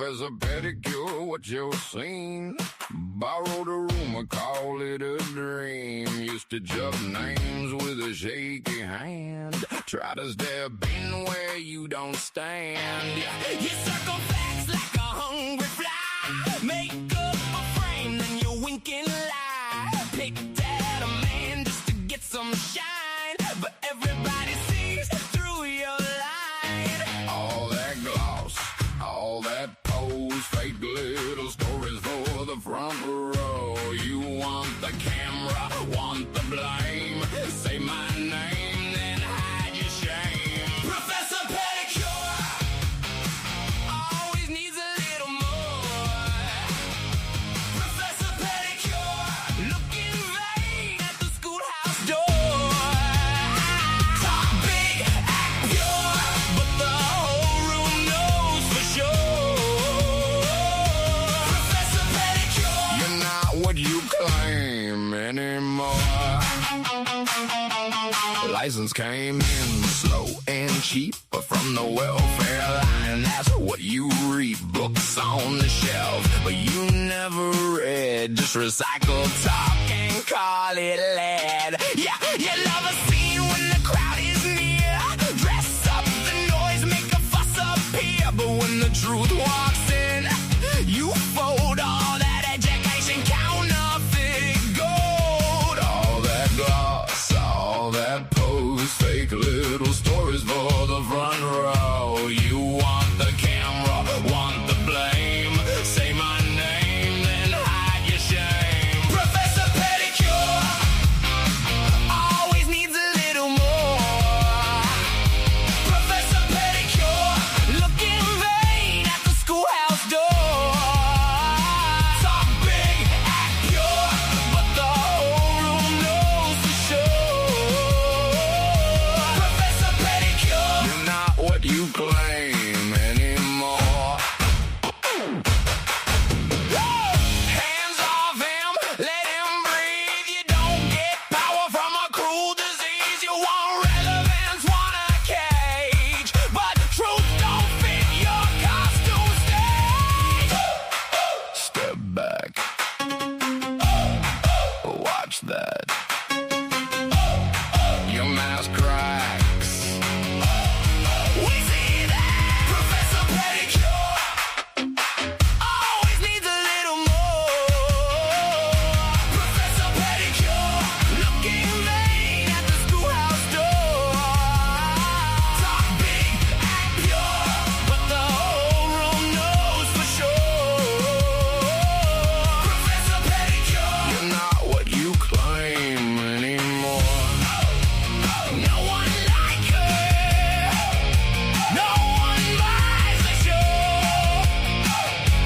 Professor Pedicure, what you seen? Borrowed a rumor, call it a dream. Used to jump names with a shaky hand. Try to step in where you don't stand. You circle facts like a hungry fly. Make up a frame, then you wink and lie. Picked at a man just to get some shine, but everybody sees through your line. All that gloss, all that pose, fake little stories for the front row. You want the camera, want the blame. Say my name, then hide your shame. Professor Pedicure always needs a little more. Professor Pedicure looking vain at the schoolhouse door. Talk big, act pure, but the whole room knows for sure. Professor Pedicure, you're not what you claim anymore. License came in slow and cheap, but from the welfare line, that's what you read. Books on the shelf, but you never read. Just recycle talk and call it lead. Yeah, you love a scene when the crowd is near. Dress up the noise, make a fuss appear. But when the truth walks in, you fold all that education, counterfeit gold. All that gloss, all that pose, fake little stories for the front row. You want the camera, want the blame. Say my name, then hide your shame. Professor Pedicure always needs a little more. Professor Pedicure looking vain at the schoolhouse door. Talk big, act pure, but the whole room knows for sure. Professor Pedicure, you're not what you claim anymore. Hands off him, let him breathe. You don't get power from a cruel disease. You want relevance, want a cage, but truth don't fit your costume stage. Step back, watch that. Your mask cracks. We see that. Professor Pedicure always needs a little more. Professor Pedicure looking vain at the schoolhouse door. Talk big, act pure, but the whole room knows for sure. Professor Pedicure, you're not what you claim anymore. No one like her. No one buys the show.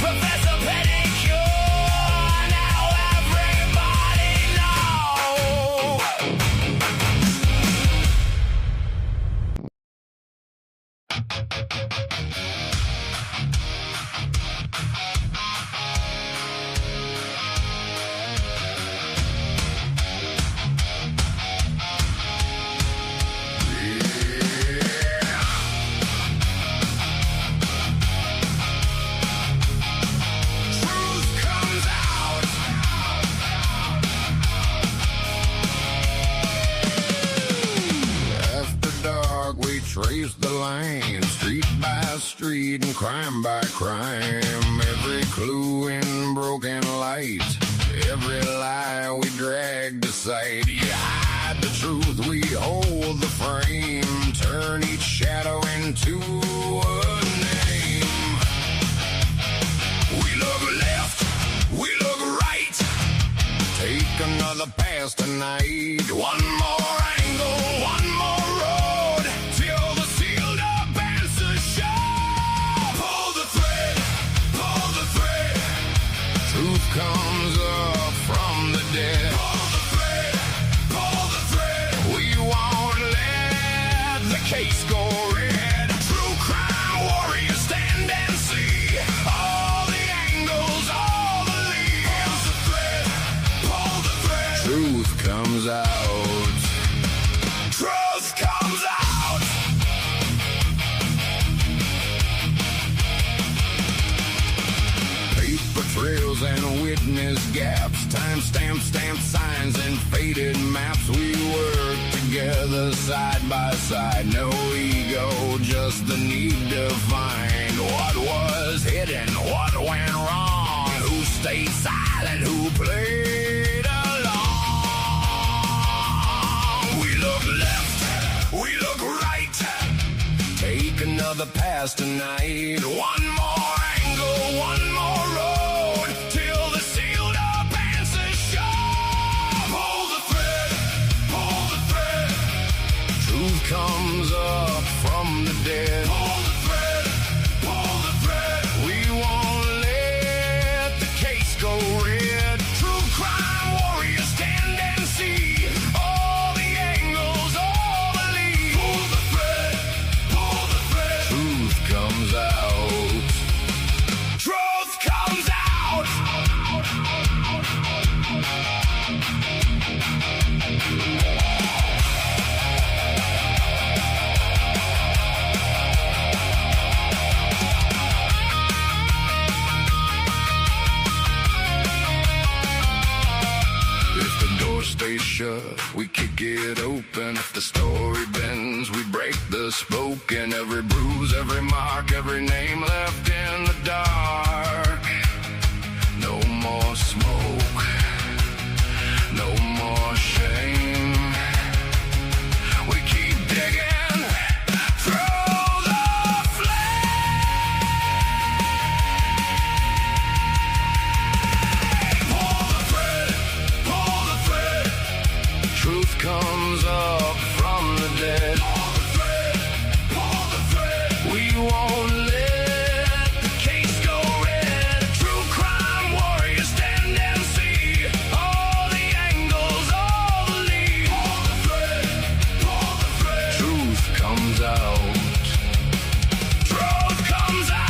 Professor Pedicure, now everybody knows. Truth comes out. After dark, we trace the lane, street by street and crime by crime. Every clue in broken light, every lie we drag to sight. You hide the truth, we hold the frame, turn each shadow into a name. We look left, we look right, take another pass tonight. One more angle, one more road, till the sealed up answers show. Pull the thread, pull the thread. Truth comes up from the dead. Pull the thread, pull the thread. We won't let the case go red. True crime warriors stand and see all the angles, all the leads. Pull the thread, pull the thread. Truth comes out. witness gaps, timestamp, stamp signs, and faded maps. We work together side by side, no ego, just the need to find what was hidden, what went wrong, who stayed silent, who played along. We look left, we look right, take another pass tonight. One more angle, one more road, till the sealed up answers show. Pull the thread, truth comes up from the dead. Pull the thread, we won't let the case go red. True crime warriors stand and see all the angles, all the leads. Pull the thread, truth comes out. Truth comes out. If the door stays shut, we kick it open. If the story bends, we break the spoken. Every bruise, every mark, every name left in the dark. No more smoke, no more shame. We keep digging through the flame. Pull the thread, truth comes up from the dead. Pull the thread, we won't let the case go red. True crime warriors stand and see all the angles, all the leads. Pull the thread, truth comes out. Truth comes out.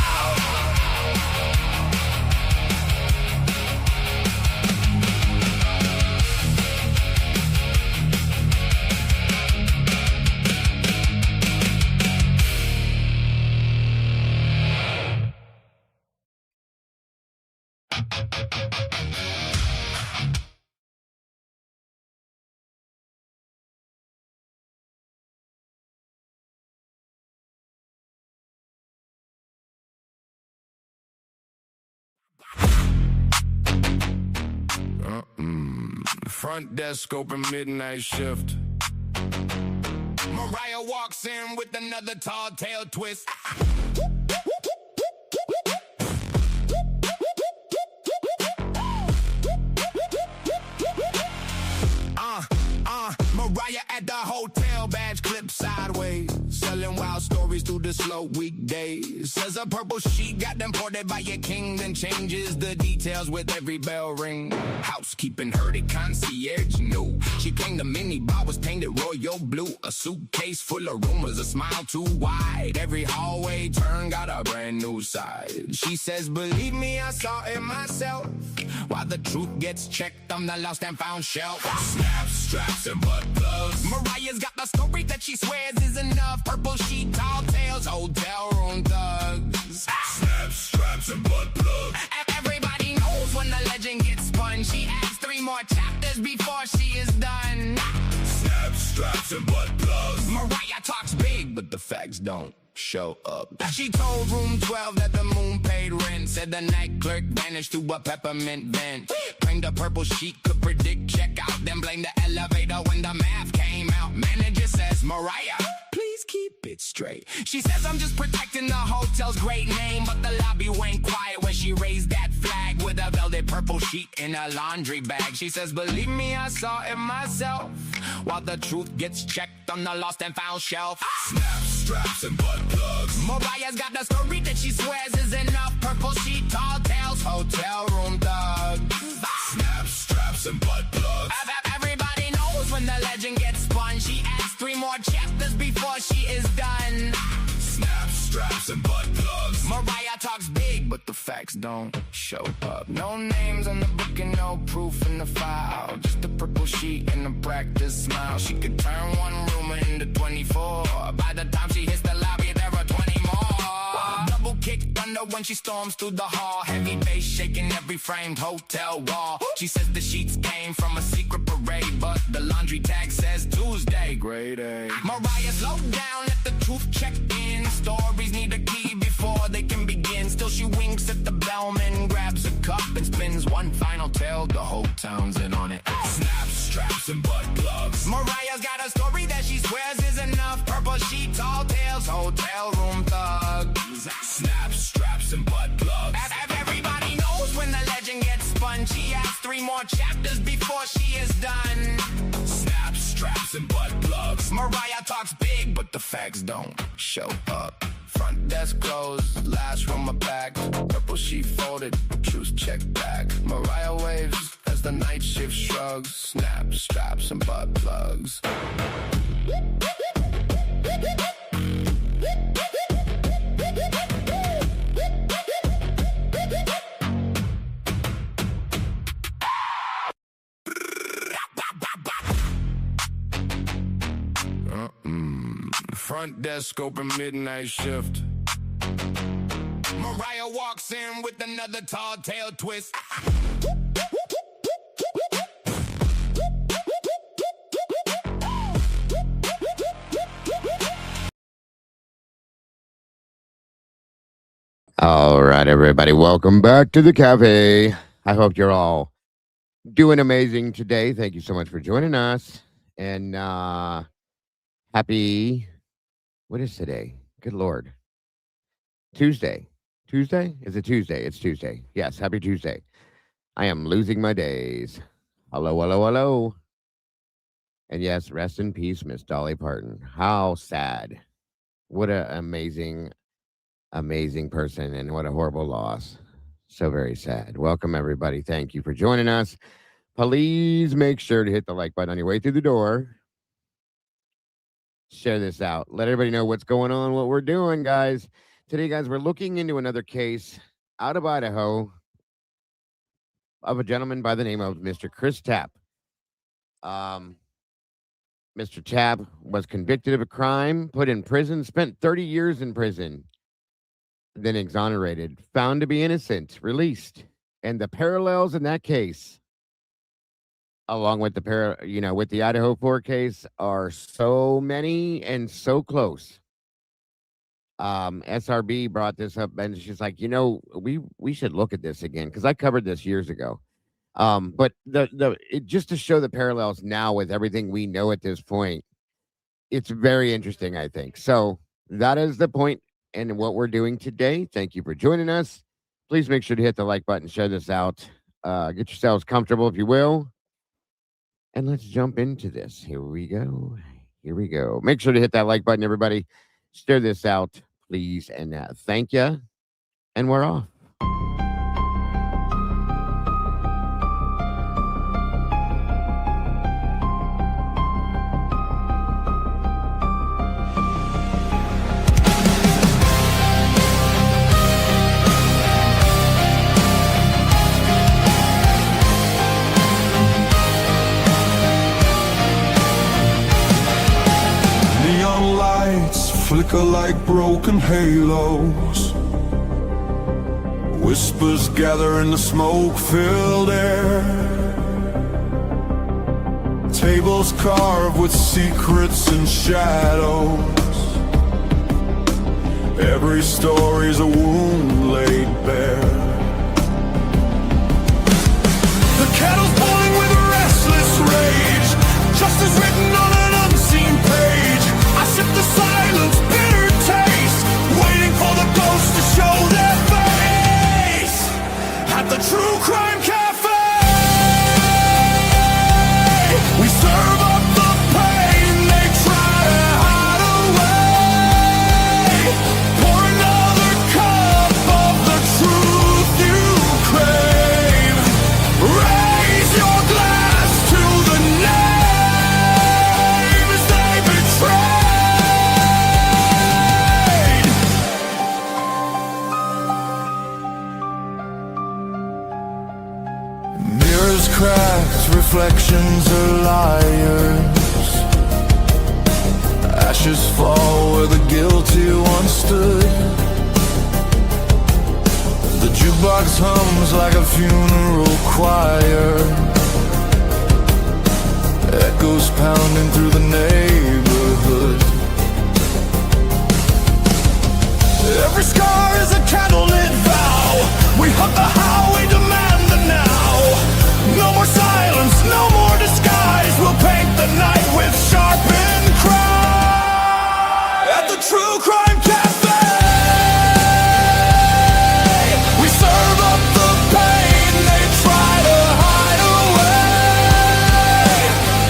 Front desk open midnight shift. Mariah walks in with another tall tale twist. Mariah at the hotel, badge clipped sideways, selling wild stories through the slow weekdays. Says a purple sheet got imported by your king, then changes the details with every bell ring. Housekeeping heard it, concierge knew. She claimed the minibar was painted royal blue. A suitcase full of rumors, a smile too wide. Every hallway turn got a brand new side. She says, believe me, I saw it myself. While the truth gets checked on the lost and found shelf. Snaps, straps, and butt plugs. Mariah's got the story that she swears is enough. Purple sheet, tall tales, hotel room thugs. Snaps, straps, and butt plugs. Everybody knows when the legend gets spun. She adds 3 more chapters before she is done. Snaps, straps, and butt plugs. Mariah talks big, but the facts don't show up. She told room 12 that the moon paid rent. Said the night clerk vanished through a peppermint vent. Claimed the purple sheet could predict checkout. Then blamed the elevator when the math came out. Manager says, Mariah, please keep it straight. She says, I'm just protecting the hotel's great name. But the lobby went quiet when she raised that flag with a velvet purple sheet in a laundry bag. She says, believe me, I saw it myself. While the truth gets checked on the lost and found shelf. Snaps, straps, and butt plugs. Mariah's got the story that she swears is enough. Purple sheet, tall tales, hotel room thugs. Snaps, straps, and butt plugs. Everybody knows when the legend gets spun. She adds 3 more chapters before she is done. Snaps, straps, and butt plugs. Mariah talks big, but the facts don't show up. No names on the book and no proof in the file. Just a purple sheet and a practice smile. She could turn one room into 24. By the time she hits the lobby, there are 20 more. Double kicked thunder when she storms through the hall. Heavy bass shaking every framed hotel wall. She says the sheets came from a secret parade, but the laundry tag says Tuesday, grade A. Mariah, slow down, let the truth check in. Stories need a key before they can begin. Still she winks at the bellman, grabs a cup and spins one final tale. The whole town's in on it. Snaps, straps, and butt plugs. Mariah's got a story that she swears is enough. Purple sheets, tall tales, hotel room thugs. Snaps, straps, and butt plugs. Everybody knows when the legend gets spun. She has 3 more chapters before she is done. Snaps, straps, and butt plugs. Mariah talks big, but the facts don't show up. Front desk closed, last room back. Purple sheet folded, truth check back. Mariah waves as the night shift shrugs. Snaps, straps, and butt plugs. Front desk open midnight shift. Mariah walks in with another tall tale twist. All right, everybody, welcome back to the cafe. I hope you're all doing amazing today. Thank you so much for joining us. And happy, what is today? Good Lord. Tuesday. Tuesday? Is it Tuesday? It's Tuesday. Yes, happy Tuesday. I am losing my days. Hello, hello, hello. And yes, rest in peace, Miss Dolly Parton. How sad. What an amazing person, and what a horrible loss. So very sad. Welcome, everybody. Thank you for joining us. Please make sure to hit the like button on your way through the door. Share this out. Let everybody know what's going on, what we're doing, guys. Today, guys, we're looking into another case out of Idaho of a gentleman by the name of Mr. Chris Tapp. Mr. Tapp was convicted of a crime, put in prison, spent 30 years in prison, then exonerated, found to be innocent, released. And the parallels in that case, along with with the Idaho 4 case, are so many and so close. SRB brought this up, and she's like, we should look at this again, because I covered this years ago. But just to show the parallels now with everything we know at this point, it's very interesting, I think. So that is the point and what we're doing today. Thank you for joining us. Please make sure to hit the like button, share this out, get yourselves comfortable, if you will. And let's jump into this. Here we go. Make sure to hit that like button, everybody. Share this out, please. And thank you. And we're off. Flicker like broken halos. Whispers gather in the smoke-filled air. Tables carved with secrets and shadows. Every story's a wound laid bare. The kettle's boiling with a restless rage. Justice written on an unseen page. I sip the silence, bitter taste, waiting for the ghosts to show their face at the TruCrime Cafe. We serve up the pain they try to hide away. Pour another cup of the truth you crave. Raise your glass to the names they betray. Cracked reflections are liars. Ashes fall where the guilty once stood. box hums like a funeral choir. Echoes pounding through the neighborhood. Every scar is a candlelit vow. We hug the how, we demand the now. No more silence, no more disguise. We'll paint the night with sharpened cry. At the True Crime Cafe, we serve up the pain they try to hide away.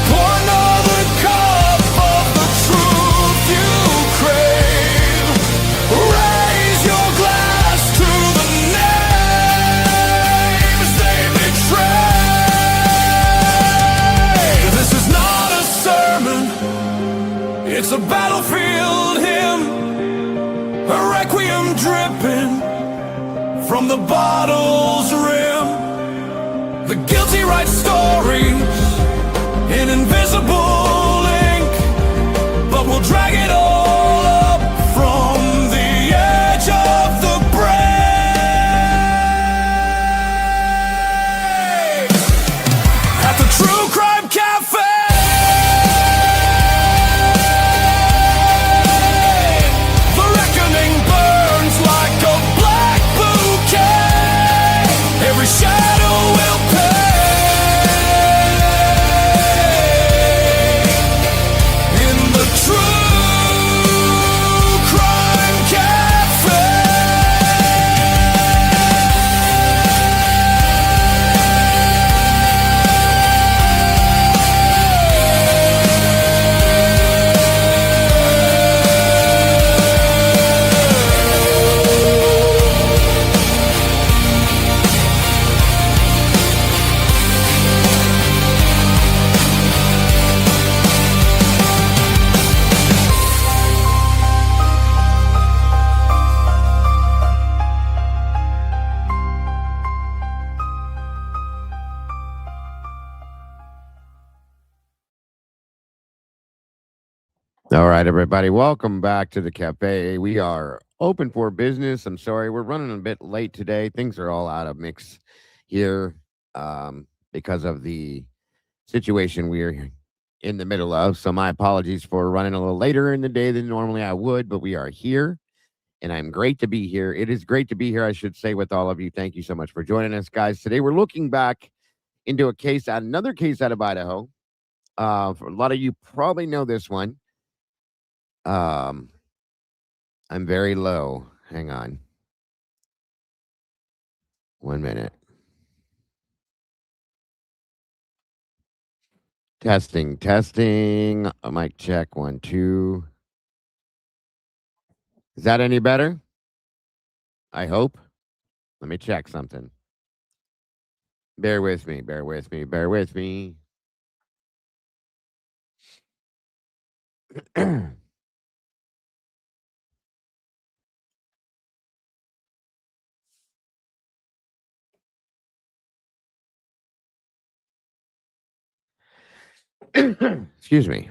Pour another cup of the truth you crave. Raise your glass to the names they betray. This is not a sermon, it's a battlefield hymn, a requiem dripping from the bottle's rim. The guilty write stories in invisible ink, but we'll drag it all up from the edge of the break. At the True Crime Cafe, the reckoning burns like a black bouquet. Every shadow will pay. In the True Crime Cafe. All right, everybody, welcome back to the cafe. We are open for business. I'm sorry, we're running a bit late today. Things are all out of mix here because of the situation we're in the middle of. So my apologies for running a little later in the day than normally I would, but we are here, and I'm great to be here. It is great to be here, I should say, with all of you. Thank you so much for joining us, guys. Today we're looking back into another case out of Idaho. For a lot of you probably know this one. I'm very low. Hang on. 1 minute. Testing. Mic check. 1, 2. Is that any better? I hope. Let me check something. Bear with me. Excuse me.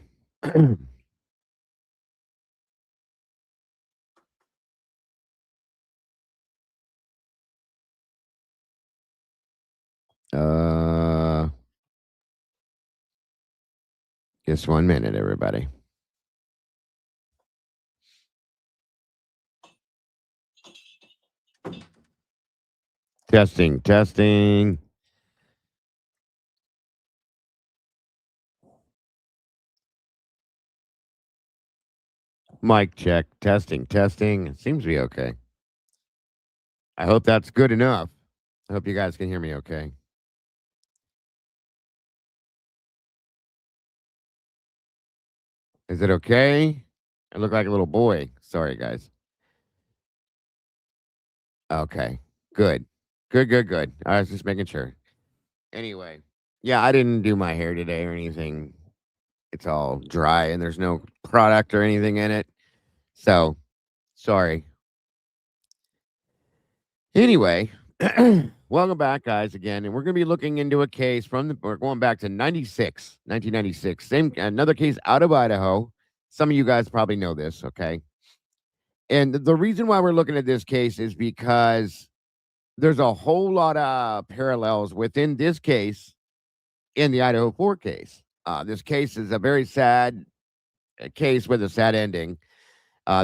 Just 1 minute, everybody. Testing. Mic check. Testing. It seems to be okay. I hope that's good enough. I hope you guys can hear me okay. Is it okay? I look like a little boy. Sorry, guys. Okay. Good. I was just making sure. Anyway, yeah, I didn't do my hair today or anything. It's all dry and there's no product or anything in it. So, sorry. Anyway, welcome back, guys, again. And we're going to be looking into a case we're going back to 1996. Another case out of Idaho. Some of you guys probably know this, okay? And the reason why we're looking at this case is because there's a whole lot of parallels within this case in the Idaho 4 case. This case is a very sad case with a sad ending.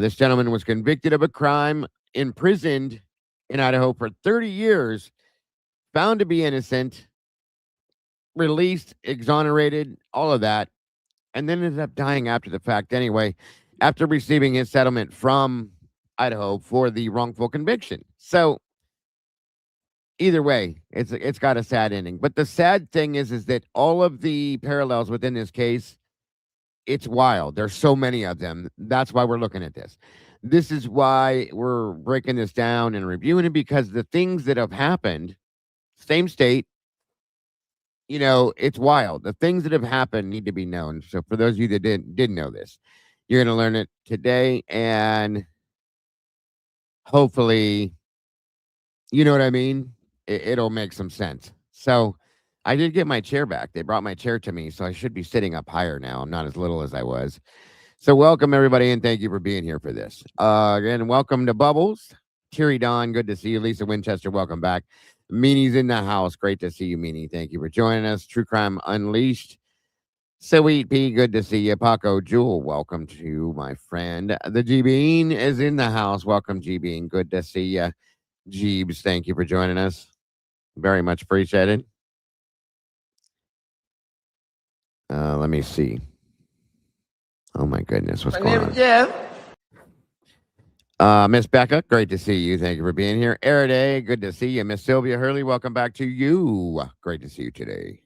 This gentleman was convicted of a crime, imprisoned in Idaho for 30 years, found to be innocent, released, exonerated, all of that, and then ended up dying after the fact anyway, after receiving his settlement from Idaho for the wrongful conviction. So either way, it's got a sad ending. But the sad thing is that all of the parallels within this case, it's wild. There's so many of them. That's why we're looking at this. This is why we're breaking this down and reviewing it, because the things that have happened, same state, it's wild. The things that have happened need to be known. So for those of you that didn't know this, you're going to learn it today, and hopefully, you know what I mean? It'll make some sense. So I did get my chair back. They brought my chair to me, so I should be sitting up higher now. I'm not as little as I was. So welcome, everybody, and thank you for being here for this. Again, welcome to Bubbles. Terry Don, good to see you. Lisa Winchester, welcome back. Meanie's in the house. Great to see you, Meanie. Thank you for joining us. TruCrime Unleashed. Sweet Pea, good to see you. Paco Jewel, welcome to my friend. The G Bean is in the house. Welcome, G Bean. Good to see you. Jeebs, thank you for joining us. Very much appreciated. Let me see. Oh my goodness, what's going on? Jeff. Miss Becca, great to see you. Thank you for being here. Eriday, good to see you. Miss Sylvia Hurley, welcome back to you. Great to see you today.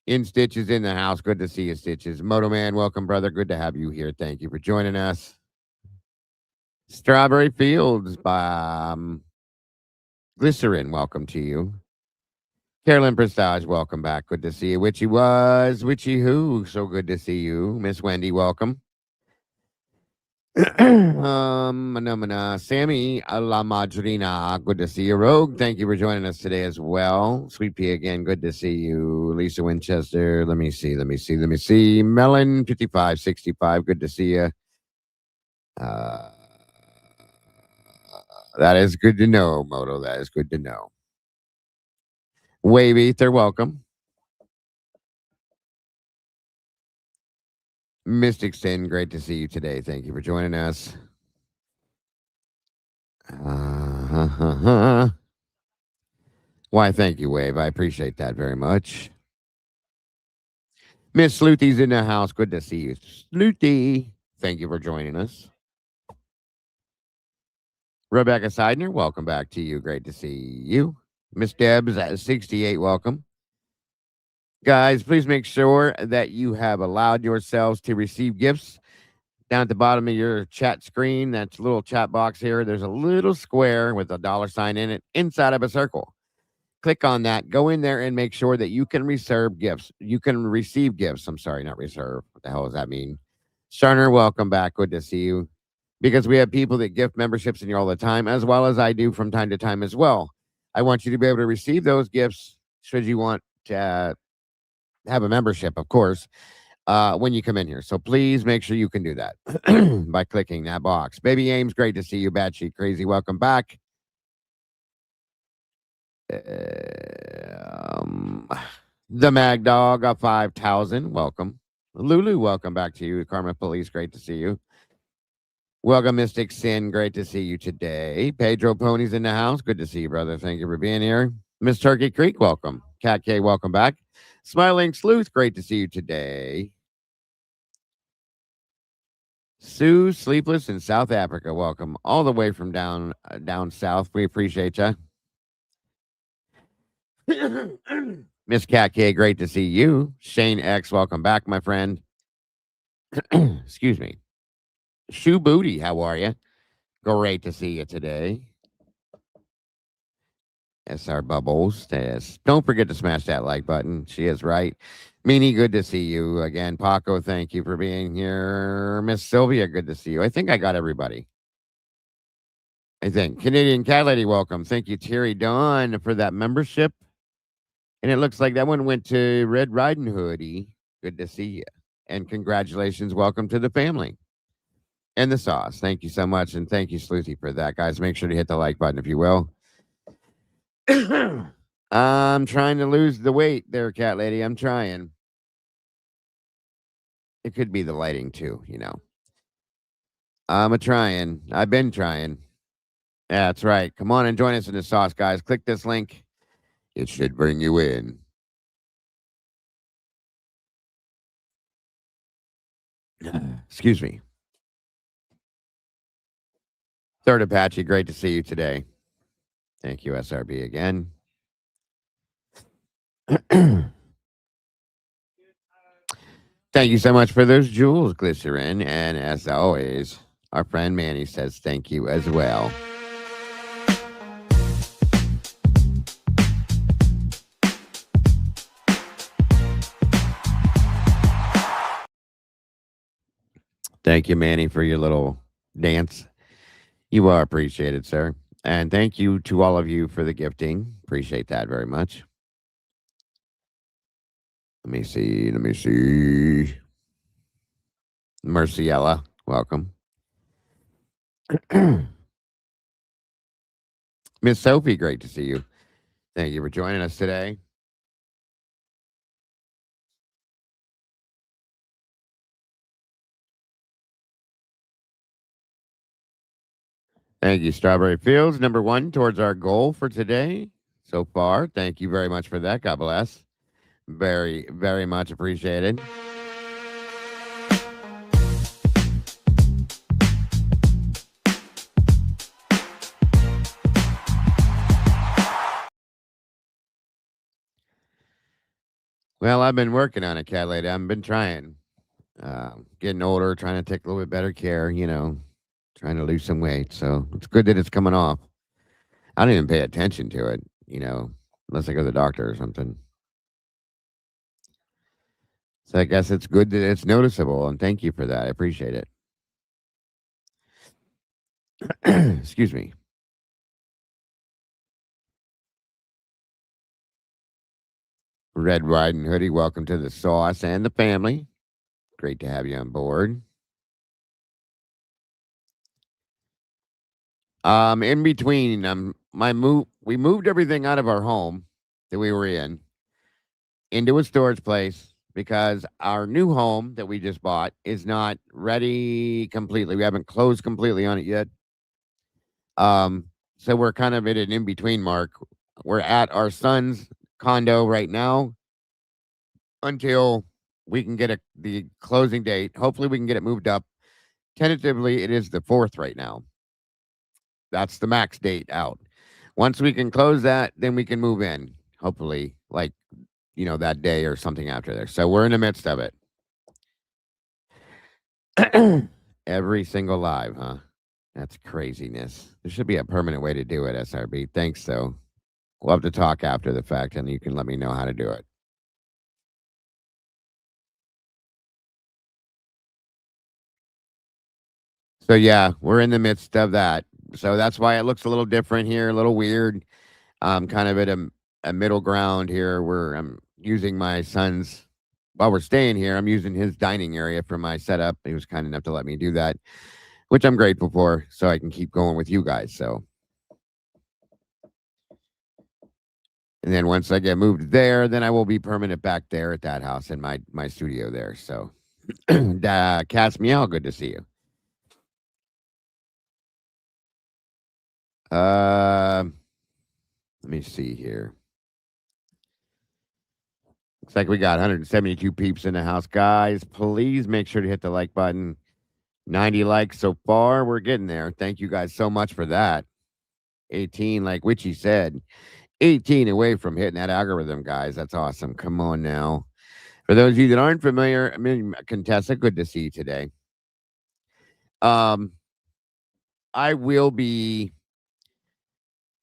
In Stitches in the house, good to see you, Stitches. Moto Man, welcome, brother. Good to have you here. Thank you for joining us. Strawberry Fields by Glycerin, welcome to you. Carolyn Prestage, welcome back. Good to see you. Witchy Who, so good to see you. Miss Wendy, welcome. Sammy La Madrina, good to see you. Rogue, thank you for joining us today as well. Sweet Pea again, good to see you. Lisa Winchester, let me see. Melon 5565, good to see you. That is good to know, Moto. That is good to know. Wave Ether, welcome. Mystic Sin, great to see you today. Thank you for joining us. Why, thank you, Wave. I appreciate that very much. Miss Sleuthy's in the house. Good to see you. Sleuthy, thank you for joining us. Rebecca Seidner, welcome back to you. Great to see you. Miss Debs at 68, welcome. Guys, please make sure that you have allowed yourselves to receive gifts. Down at the bottom of your chat screen, that's a little chat box here. There's a little square with a $sign in it inside of a circle. Click on that. Go in there and make sure that you can reserve gifts. You can receive gifts. I'm sorry, not reserve. What the hell does that mean? Sharner, welcome back. Good to see you. Because we have people that gift memberships in here all the time, as well as I do from time to time as well. I want you to be able to receive those gifts should you want to have a membership, of course, when you come in here. So please make sure you can do that by clicking that box. Baby Ames, great to see you. Bad Sheet Crazy, welcome back. The Mag Dog, 5,000, welcome. Lulu, welcome back to you. Karma Police, great to see you. Welcome, Mystic Sin. Great to see you today. Pedro Pony's in the house. Good to see you, brother. Thank you for being here. Miss Turkey Creek, welcome. Cat K, welcome back. Smiling Sleuth, great to see you today. Sue Sleepless in South Africa, welcome. All the way from down south. We appreciate you. Miss Cat K, great to see you. Shane X, welcome back, my friend. Excuse me. Shoe Booty, how are you? Great to see you today. SR Bubbles says, don't forget to smash that like button. She is right. Meanie, good to see you again. Paco, thank you for being here. Miss Sylvia, good to see you. I think I got everybody. I think. Canadian Cat Lady, welcome. Thank you, Terry Dawn, for that membership. And it looks like that one went to Red Riding Hoodie. Good to see you. And congratulations. Welcome to the family. And the sauce. Thank you so much. And thank you, Sleuthy, for that. Guys, make sure to hit the like button if you will. I'm trying to lose the weight there, cat lady. I'm trying. It could be the lighting too, you know. I'm a trying. I've been trying. Yeah, that's right. Come on and join us in the sauce, guys. Click this link. It should bring you in. Excuse me. Third Apache, great to see you today. Thank you, SRB, again. Thank you so much for those jewels, Glycerin. And as always, our friend Manny says thank you as well. Thank you, Manny, for your little dance. You are appreciated, sir. And thank you to all of you for the gifting. Appreciate that very much. Let me see. Let me see. Merciella, welcome. Miss Sophie, great to see you. Thank you for joining us today. Thank you, Strawberry Fields. Number one towards our goal for today so far. Thank you very much for that. God bless. Very, very much appreciated. Well, I've been working on it, cat lady. I've been trying. Getting older, trying to take a little bit better care, you know, trying to lose some weight. So it's good that it's coming off. I don't even pay attention to it, you know, unless I go to the doctor or something. So I guess it's good that it's noticeable, and thank you for that. I appreciate it. Excuse me. Red Riding Hoodie, welcome to the sauce and the family. Great to have you on board. In between, we moved everything out of our home that we were in into a storage place because our new home that we just bought is not ready completely. We haven't closed completely on it yet. So we're kind of at an in between mark. We're at our son's condo right now until we can get the closing date. Hopefully, we can get it moved up. Tentatively, it is the 4th right now. That's the max date out. Once we can close that, then we can move in. Hopefully, like, you know, that day or something after there. So we're in the midst of it. Every single live, huh? That's craziness. There should be a permanent way to do it, SRB. Thanks, though. We'll have to talk after the fact, and you can let me know how to do it. So, yeah, we're in the midst of that. So that's why it looks a little different here, a little weird. Kind of at a middle ground here where I'm using my son's, while we're staying here, I'm using his dining area for my setup. He was kind enough to let me do that, which I'm grateful for, so I can keep going with you guys. So, and then once I get moved there, then I will be permanent back there at that house in my studio there. So, Cass Meow, good to see you. Let me see here. Looks like we got 172 peeps in the house, guys. Please make sure to hit the like button. 90 likes so far. We're getting there. Thank you guys so much for that. 18, like Witchy said. 18 away from hitting that algorithm, guys. That's awesome. Come on now. For those of you that aren't familiar, I mean, Contessa, good to see you today. I will be.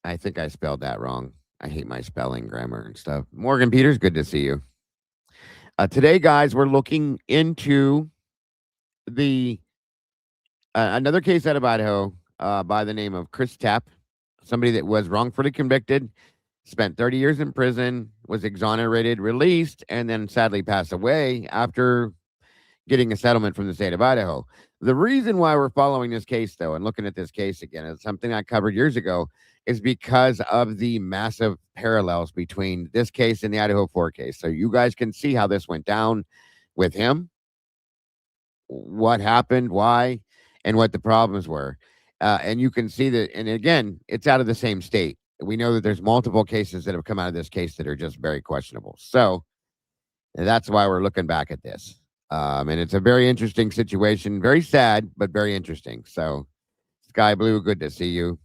I think I spelled that wrong. I hate my spelling, grammar, and stuff. Morgan Peters, good to see you. Today, guys, we're looking into the another case out of Idaho by the name of Chris Tapp, somebody that was wrongfully convicted, spent 30 years in prison, was exonerated, released, and then sadly passed away after getting a settlement from the state of Idaho. The reason why we're following this case, though, and looking at this case again, is something I covered years ago, is because of the massive parallels between this case and the Idaho 4 case. So you guys can see how this went down with him, what happened, why, and what the problems were. And you can see that, and again, it's out of the same state. We know that there's multiple cases that have come out of this case that are just very questionable. So that's why we're looking back at this. And it's a very interesting situation, very sad, but very interesting. So, Sky Blue, good to see you.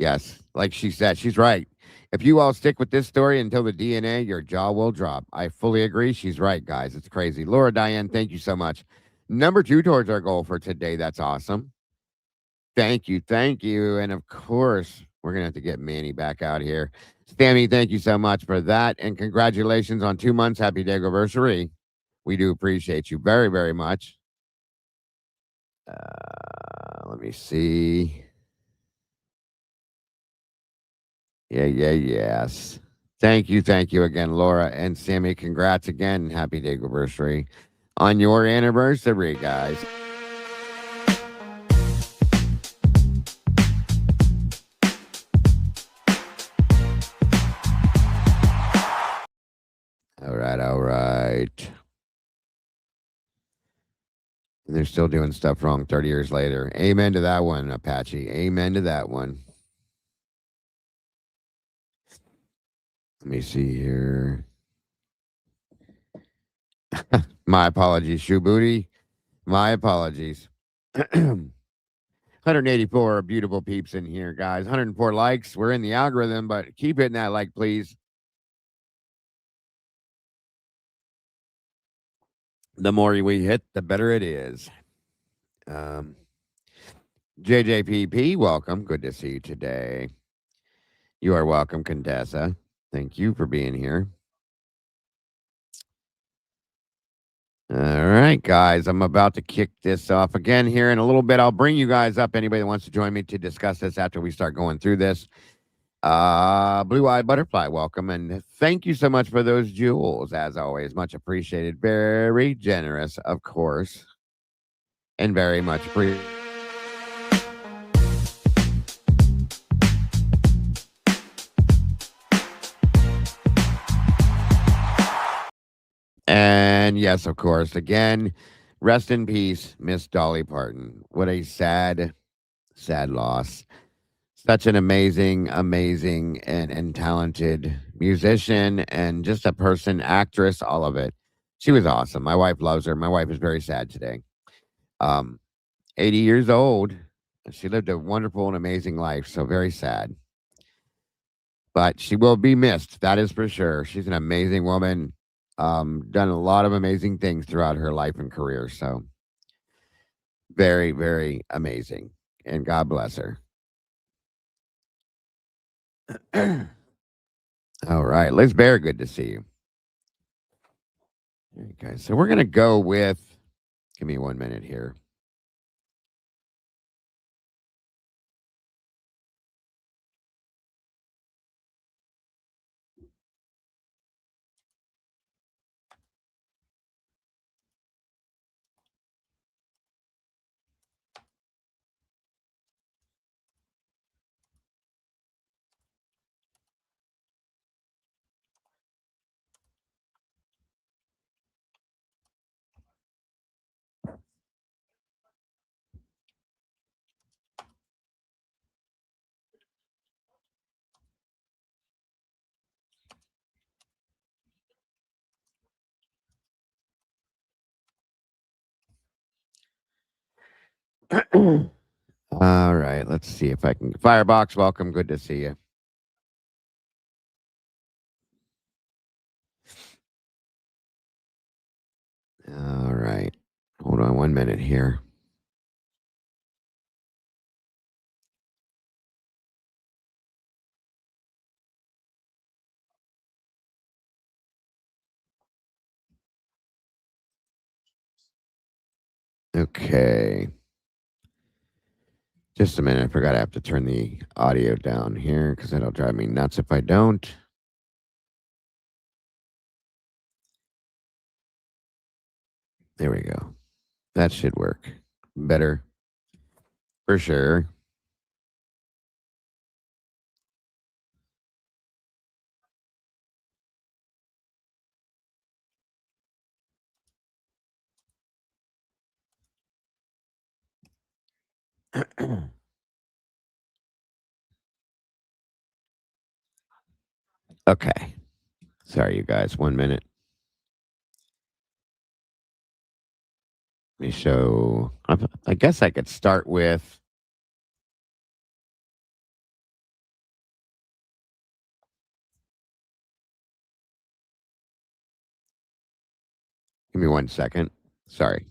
Yes, like she said, she's right. If you all stick with this story until the DNA, your jaw will drop. I fully agree. She's right, guys. It's crazy. Laura Diane, thank you so much. Number 2 towards our goal for today. That's awesome. Thank you. Thank you. And of course, we're going to have to get Manny back out here. Stammy, thank you so much for that. And congratulations on 2 months. Happy day anniversary. We do appreciate you very, very much. Let me see. Yes. Thank you again, Laura and Sammy. Congrats again. Happy day anniversary on your anniversary, guys. All right. And they're still doing stuff wrong 30 years later. Amen to that one, Apache. Amen to that one. Let me see here. My apologies, Shoe Booty. My apologies. 184 beautiful peeps in here, guys. 104 likes. We're in the algorithm, but keep hitting that like, please. The more we hit, the better it is. JJPP, welcome. Good to see you today. You are welcome, Contessa. Thank you for being here. All right, guys, I'm about to kick this off again here in a little bit. I'll bring you guys up. Anybody that wants to join me to discuss this after we start going through this. Blue Eye Butterfly, welcome. And thank you so much for those jewels, as always. Much appreciated. Very generous, of course. And very much appreciated. And yes, of course, again, rest in peace, Miss Dolly Parton. What a sad, sad loss. Such an amazing, and talented musician and just a person, actress, all of it. She was awesome. My wife loves her. My wife is very sad today. 80 years old. She lived a wonderful and amazing life. So very sad. But she will be missed. That is for sure. She's an amazing woman. Done a lot of amazing things throughout her life and career. So very, very amazing. And God bless her. All right. Liz Bear, good to see you. Okay. So we're going to go with, give me 1 minute here. All right, let's see if I can. Firebox, welcome. Good to see you. All right. Hold on 1 minute here. Okay. Just a minute. I forgot I have to turn the audio down here because it'll drive me nuts if I don't. There we go. That should work better. For sure. Okay. Sorry, you guys. 1 minute. Let me show. I guess I could start with. Give me 1 second. Sorry.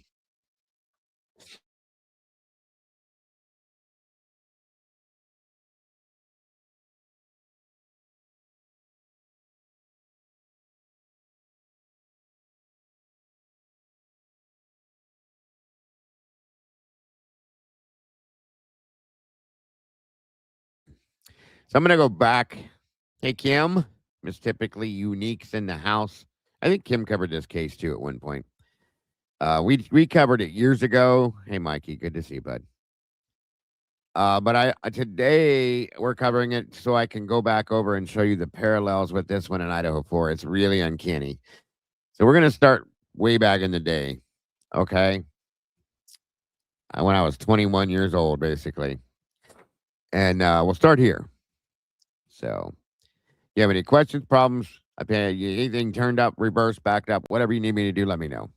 So I'm going to go back. Hey, Kim. It's typically uniques in the house. I think Kim covered this case too at one point. We covered it years ago. Hey, Mikey. Good to see you, bud. But today we're covering it so I can go back over and show you the parallels with this one in Idaho 4. It's really uncanny. So we're going to start way back in the day. Okay. When I was 21 years old, basically. And we'll start here. So, you have any questions, problems? Anything turned up, reversed, backed up, whatever you need me to do, let me know.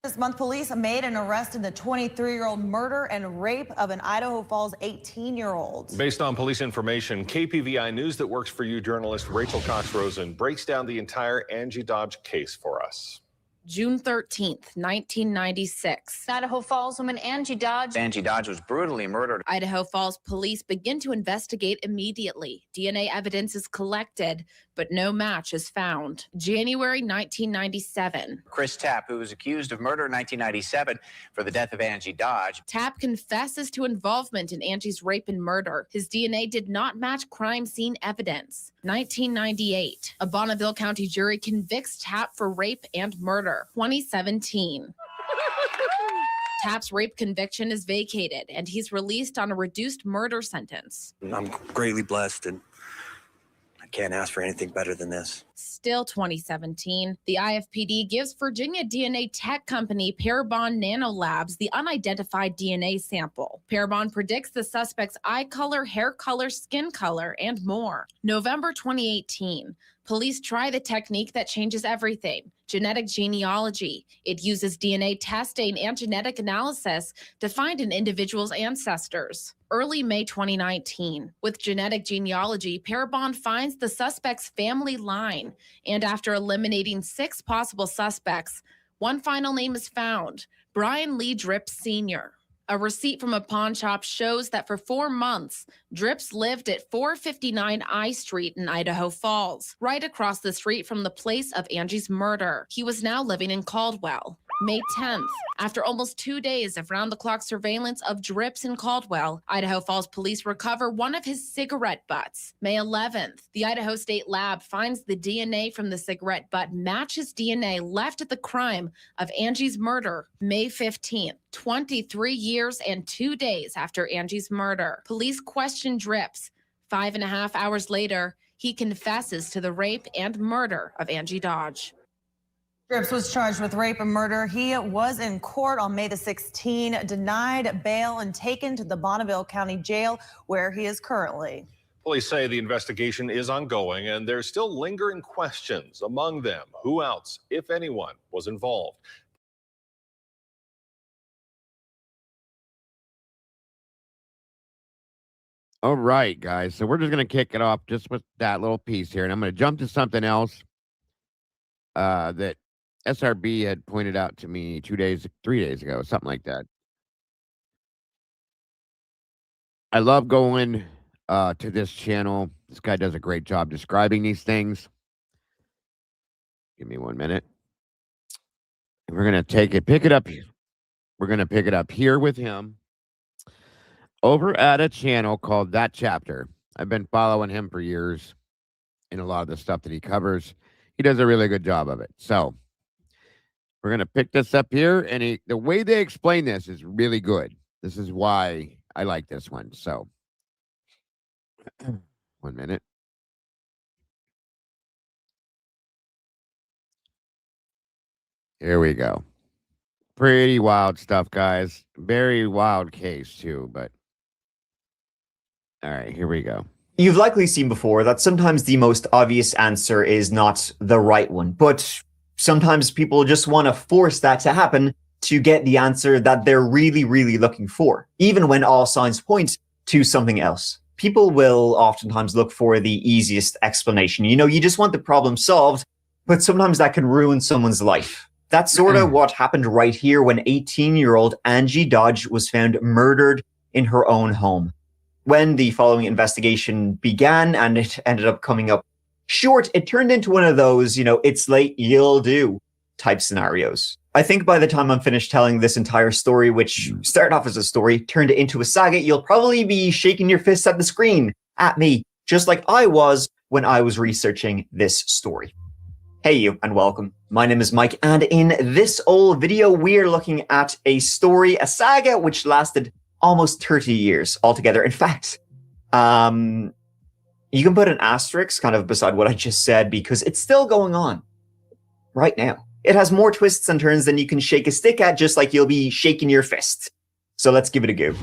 This month, police made an arrest in the 23-year-old murder and rape of an Idaho Falls 18-year-old. Based on police information, KPVI News that works for you journalist Rachel Cox-Rosen breaks down the entire Angie Dodge case for us. June 13th, 1996. Idaho Falls woman Angie Dodge. Angie Dodge was brutally murdered. Idaho Falls police begin to investigate immediately. DNA evidence is collected, but no match is found. January 1997. Chris Tapp, who was accused of murder in 1997 for the death of Angie Dodge. Tapp confesses to involvement in Angie's rape and murder. His DNA did not match crime scene evidence. 1998. A Bonneville County jury convicts Tapp for rape and murder. 2017. Tapp's rape conviction is vacated, and he's released on a reduced murder sentence. I'm greatly blessed, and I can't ask for anything better than this. Still 2017, the IFPD gives Virginia DNA tech company Parabon Nanolabs the unidentified DNA sample. Parabon predicts the suspect's eye color, hair color, skin color, and more. November 2018, police try the technique that changes everything: genetic genealogy. It uses DNA testing and genetic analysis to find an individual's ancestors. Early May 2019, with genetic genealogy, Parabon finds the suspect's family line, and after eliminating 6 possible suspects, one final name is found: Brian Lee Drips Sr. A receipt from a pawn shop shows that for 4 months, Drips lived at 459 I Street in Idaho Falls, right across the street from the place of Angie's murder. He was now living in Caldwell. May 10th, after almost 2 days of round-the-clock surveillance of Drips in Caldwell, Idaho Falls police recover one of his cigarette butts. May 11th, the Idaho State Lab finds the DNA from the cigarette butt matches DNA left at the crime of Angie's murder. May 15th, 23 years and 2 days after Angie's murder, police question Drips. 5.5 hours later, he confesses to the rape and murder of Angie Dodge. Drips was charged with rape and murder. He was in court on May the 16th, denied bail, and taken to the Bonneville County Jail, where he is currently. Police say the investigation is ongoing and there's still lingering questions. Among them, who else, if anyone, was involved? All right, guys. So we're just going to kick it off just with that little piece here. And I'm going to jump to something else that SRB had pointed out to me 3 days ago, something like that. I love going to this channel. This guy does a great job describing these things. Give me 1 minute. And we're going to pick it up. We're going to pick it up here with him over at a channel called That Chapter. I've been following him for years in a lot of the stuff that he covers. He does a really good job of it. So We're going to pick this up here, and the way they explain this is really good. This is why I like this one. So, 1 minute. Here we go. Pretty wild stuff, guys. Very wild case, too, but all right, here we go. You've likely seen before that sometimes the most obvious answer is not the right one, but sometimes people just want to force that to happen to get the answer that they're really, really looking for, even when all signs point to something else. People will oftentimes look for the easiest explanation. You know, you just want the problem solved, but sometimes that can ruin someone's life. That's sort of what happened right here when 18-year-old Angie Dodge was found murdered in her own home. When the following investigation began and it ended up coming up short, it turned into one of those, you know, it's late, you'll do type scenarios. I think by the time I'm finished telling this entire story, which started off as a story, turned it into a saga, you'll probably be shaking your fists at the screen at me, just like I was when I was researching this story. Hey you, and welcome. My name is Mike, and in this old video, we're looking at a story, a saga, which lasted almost 30 years altogether. In fact, you can put an asterisk kind of beside what I just said because it's still going on right now. It has more twists and turns than you can shake a stick at, just like you'll be shaking your fist. So let's give it a go.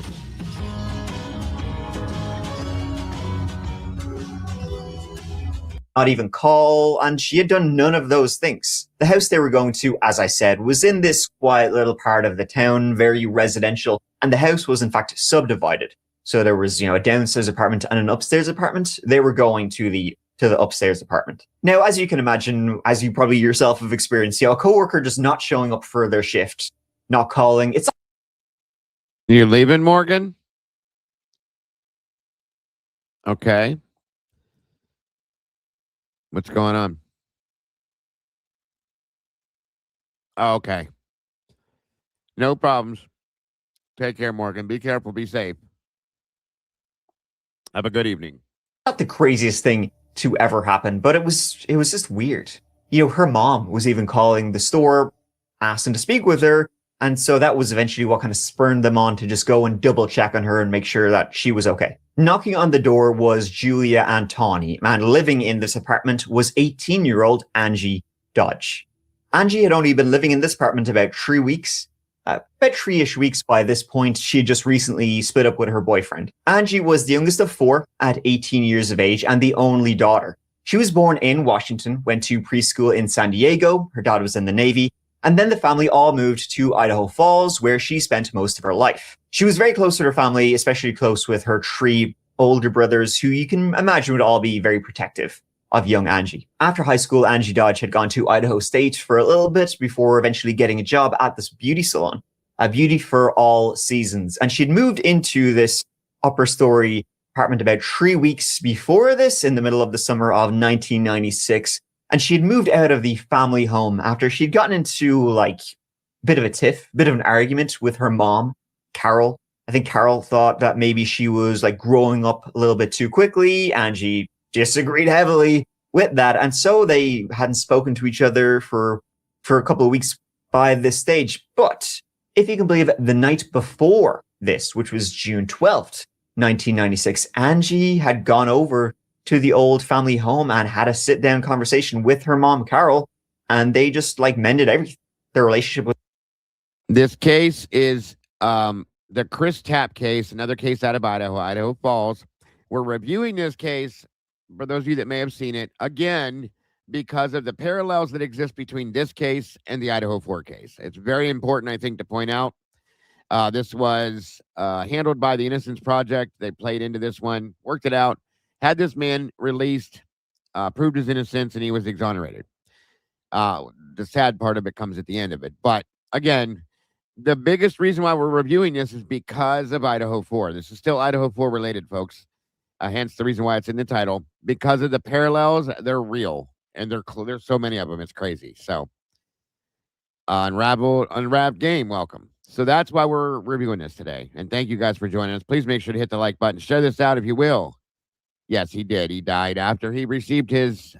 Not even call, and she had done none of those things. The house they were going to, as I said, was in this quiet little part of the town, very residential, and the house was in fact subdivided. So there was, you know, a downstairs apartment and an upstairs apartment. They were going to the upstairs apartment. Now, as you can imagine, as you probably yourself have experienced, you know, a coworker just not showing up for their shift, not calling. It's You leaving, Morgan? Okay. What's going on? Oh, okay. No problems. Take care, Morgan. Be careful. Be safe. Have a good evening. not the craziest thing to ever happen, but it was just weird. You know, her mom was even calling the store, asking to speak with her. And so that was eventually what kind of spurred them on to just go and double check on her and make sure that she was okay. Knocking on the door was Julia Antoni, and living in this apartment was 18-year-old Angie Dodge. Angie had only been living in this apartment about 3 weeks. About 3-ish weeks by this point. She had just recently split up with her boyfriend. Angie was the youngest of 4 at 18 years of age and the only daughter. She was born in Washington, went to preschool in San Diego. Her dad was in the Navy. And then the family all moved to Idaho Falls, where she spent most of her life. She was very close to her family, especially close with her 3 older brothers, who you can imagine would all be very protective of young Angie. After high school, Angie Dodge had gone to Idaho State for a little bit before eventually getting a job at this beauty salon, a beauty for all seasons. And she'd moved into this upper story apartment about 3 weeks before this, in the middle of the summer of 1996. And she had moved out of the family home after she'd gotten into like a bit of a tiff, bit of an argument with her mom, Carol. I think Carol thought that maybe she was like growing up a little bit too quickly. Angie disagreed heavily with that. And so they hadn't spoken to each other for a couple of weeks by this stage. But if you can believe it, the night before this, which was June 12th, 1996, Angie had gone over to the old family home and had a sit-down conversation with her mom, Carol, and they just like mended everything. Their relationship was. This case is the Chris Tapp case, another case out of Idaho, Idaho Falls. We're reviewing this case, for those of you that may have seen it, again, because of the parallels that exist between this case and the Idaho 4 case. It's very important, I think, to point out. This was handled by the Innocence Project. They played into this one, worked it out, had this man released, proved his innocence, and he was exonerated. The sad part of it comes at the end of it. But again, the biggest reason why we're reviewing this is because of Idaho 4. This is still Idaho 4 related, folks. Hence the reason why it's in the title. Because of the parallels, they're real. And there's so many of them. It's crazy. So, Unwrapped Game, welcome. So that's why we're reviewing this today. And thank you guys for joining us. Please make sure to hit the like button. Share this out if you will. Yes, he did. He died after he received his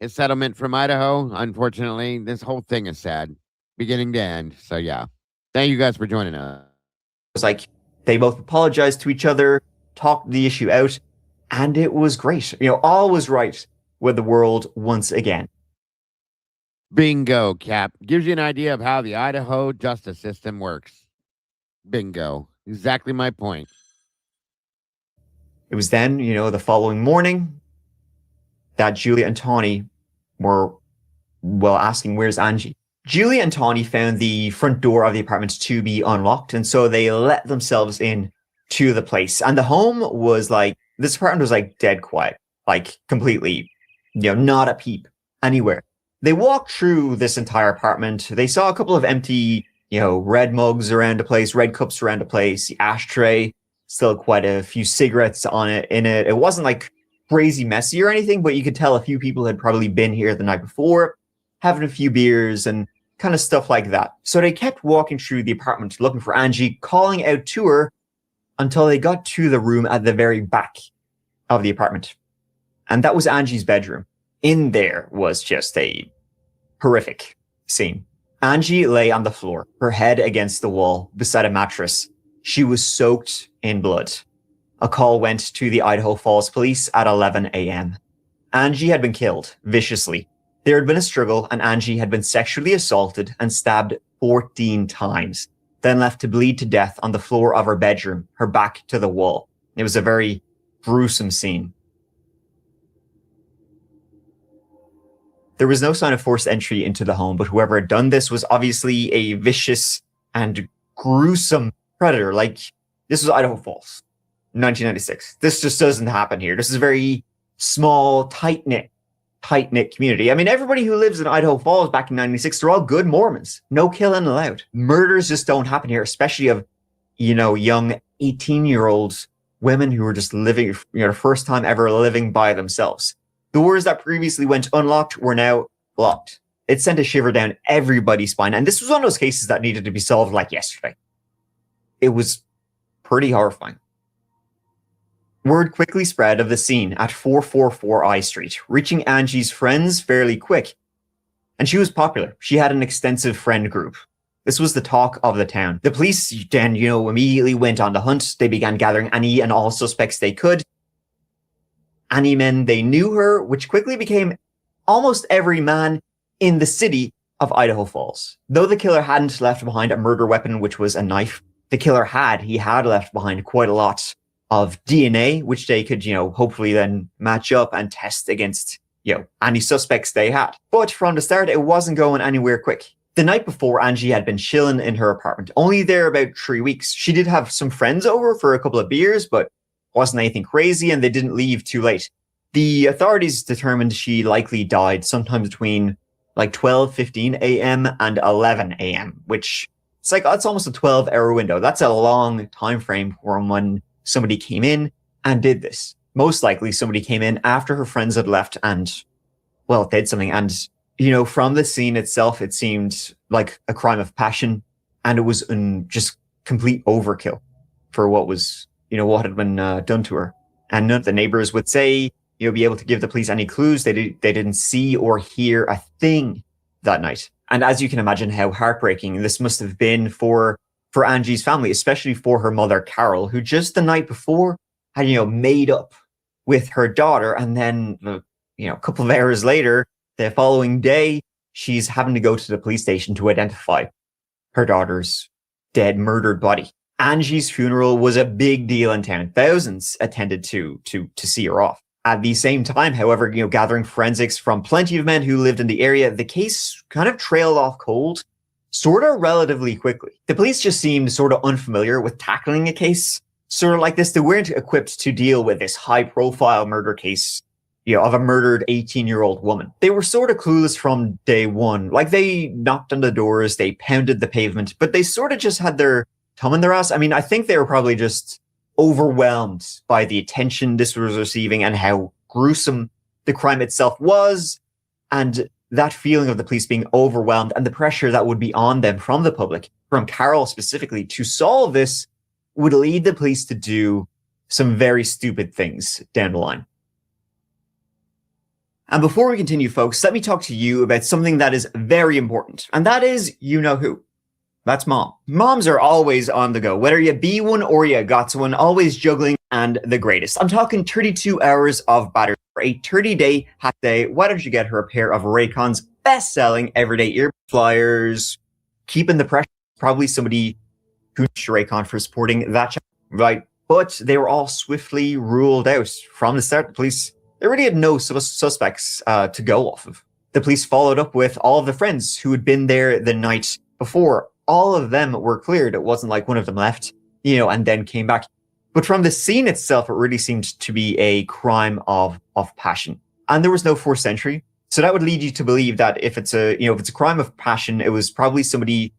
his settlement from Idaho. Unfortunately, this whole thing is sad, beginning to end. So yeah, thank you guys for joining us. It was like they both apologized to each other, talked the issue out, and it was great. All was right with the world once again. Bingo, Cap. Gives you an idea of how the Idaho justice system works. Bingo. Exactly my point. It was then, the following morning that Julia and Tawny were, asking, where's Angie? Julia and Tawny found the front door of the apartment to be unlocked, and so they let themselves in to the place. And the home was this apartment was dead quiet, completely, not a peep anywhere. They walked through this entire apartment. They saw a couple of empty, red mugs around the place, red cups around the place, the ashtray, still quite a few cigarettes in it. It wasn't crazy messy or anything, but you could tell a few people had probably been here the night before, having a few beers and kind of stuff like that. So they kept walking through the apartment looking for Angie, calling out to her until they got to the room at the very back of the apartment. And that was Angie's bedroom. In there was just a horrific scene. Angie lay on the floor, her head against the wall beside a mattress. She was soaked in blood. A call went to the Idaho Falls police at 11 a.m. Angie had been killed viciously. There had been a struggle, and Angie had been sexually assaulted and stabbed 14 times, then left to bleed to death on the floor of her bedroom, her back to the wall. It was a very gruesome scene. There was no sign of forced entry into the home, but whoever had done this was obviously a vicious and gruesome predator. This was Idaho Falls, 1996. This just doesn't happen here. This is a very small, tight-knit community. I mean, everybody who lives in Idaho Falls back in 96, they're all good Mormons. No killing allowed. Murders just don't happen here, especially of, young 18-year-old women who were just living, the first time ever living by themselves. Doors that previously went unlocked were now locked. It sent a shiver down everybody's spine. And this was one of those cases that needed to be solved yesterday. It was pretty horrifying. Word quickly spread of the scene at 444 I Street, reaching Angie's friends fairly quick. And she was popular. She had an extensive friend group. This was the talk of the town. The police then, immediately went on the hunt. They began gathering any and all suspects they could. Any men they knew her, which quickly became almost every man in the city of Idaho Falls. Though the killer hadn't left behind a murder weapon, which was a knife, the killer had left behind quite a lot of DNA, which they could, hopefully then match up and test against, any suspects they had. But from the start, it wasn't going anywhere quick. The night before, Angie had been chilling in her apartment, only there about 3 weeks. She did have some friends over for a couple of beers, but wasn't anything crazy, and they didn't leave too late. The authorities determined she likely died sometime between 12:15 a.m. and 11 a.m., which it's almost a 12-hour window. That's a long time frame from when somebody came in and did this. Most likely somebody came in after her friends had left and, did something. And, from the scene itself, it seemed like a crime of passion, and it was just complete overkill for what was, what had been done to her. And none of the neighbors would say, be able to give the police any clues. They didn't see or hear a thing that night. And as you can imagine how heartbreaking this must have been for Angie's family, especially for her mother, Carol, who just the night before had, made up with her daughter. And then, a couple of hours later, the following day, she's having to go to the police station to identify her daughter's dead, murdered body. Angie's funeral was a big deal in town. Thousands attended to see her off. At the same time, however, gathering forensics from plenty of men who lived in the area, the case kind of trailed off cold, sort of relatively quickly. The police just seemed sort of unfamiliar with tackling a case sort of like this. They weren't equipped to deal with this high-profile murder case, of a murdered 18-year-old woman. They were sort of clueless from day one. They knocked on the doors, they pounded the pavement, but they sort of just had their thumb in their ass. I mean, I think they were probably just overwhelmed by the attention this was receiving and how gruesome the crime itself was, and that feeling of the police being overwhelmed and the pressure that would be on them from the public, from Carol specifically, to solve this would lead the police to do some very stupid things down the line. And before we continue, folks, let me talk to you about something that is very important, and that is you know who. That's mom. Moms are always on the go, whether you be one or you got one, always juggling and the greatest. I'm talking 32 hours of battery for a 30-day hack day. Why don't you get her a pair of Raycon's best-selling everyday ear flyers? Keeping the pressure. Probably somebody who's Raycon for supporting that channel, right? But they were all swiftly ruled out from the start. The police, they really had no suspects to go off of. The police followed up with all of the friends who had been there the night before. All of them were cleared. It wasn't like one of them left, and then came back. But from the scene itself, it really seemed to be a crime of passion. And there was no forced entry. So that would lead you to believe that if it's a crime of passion, it was probably somebody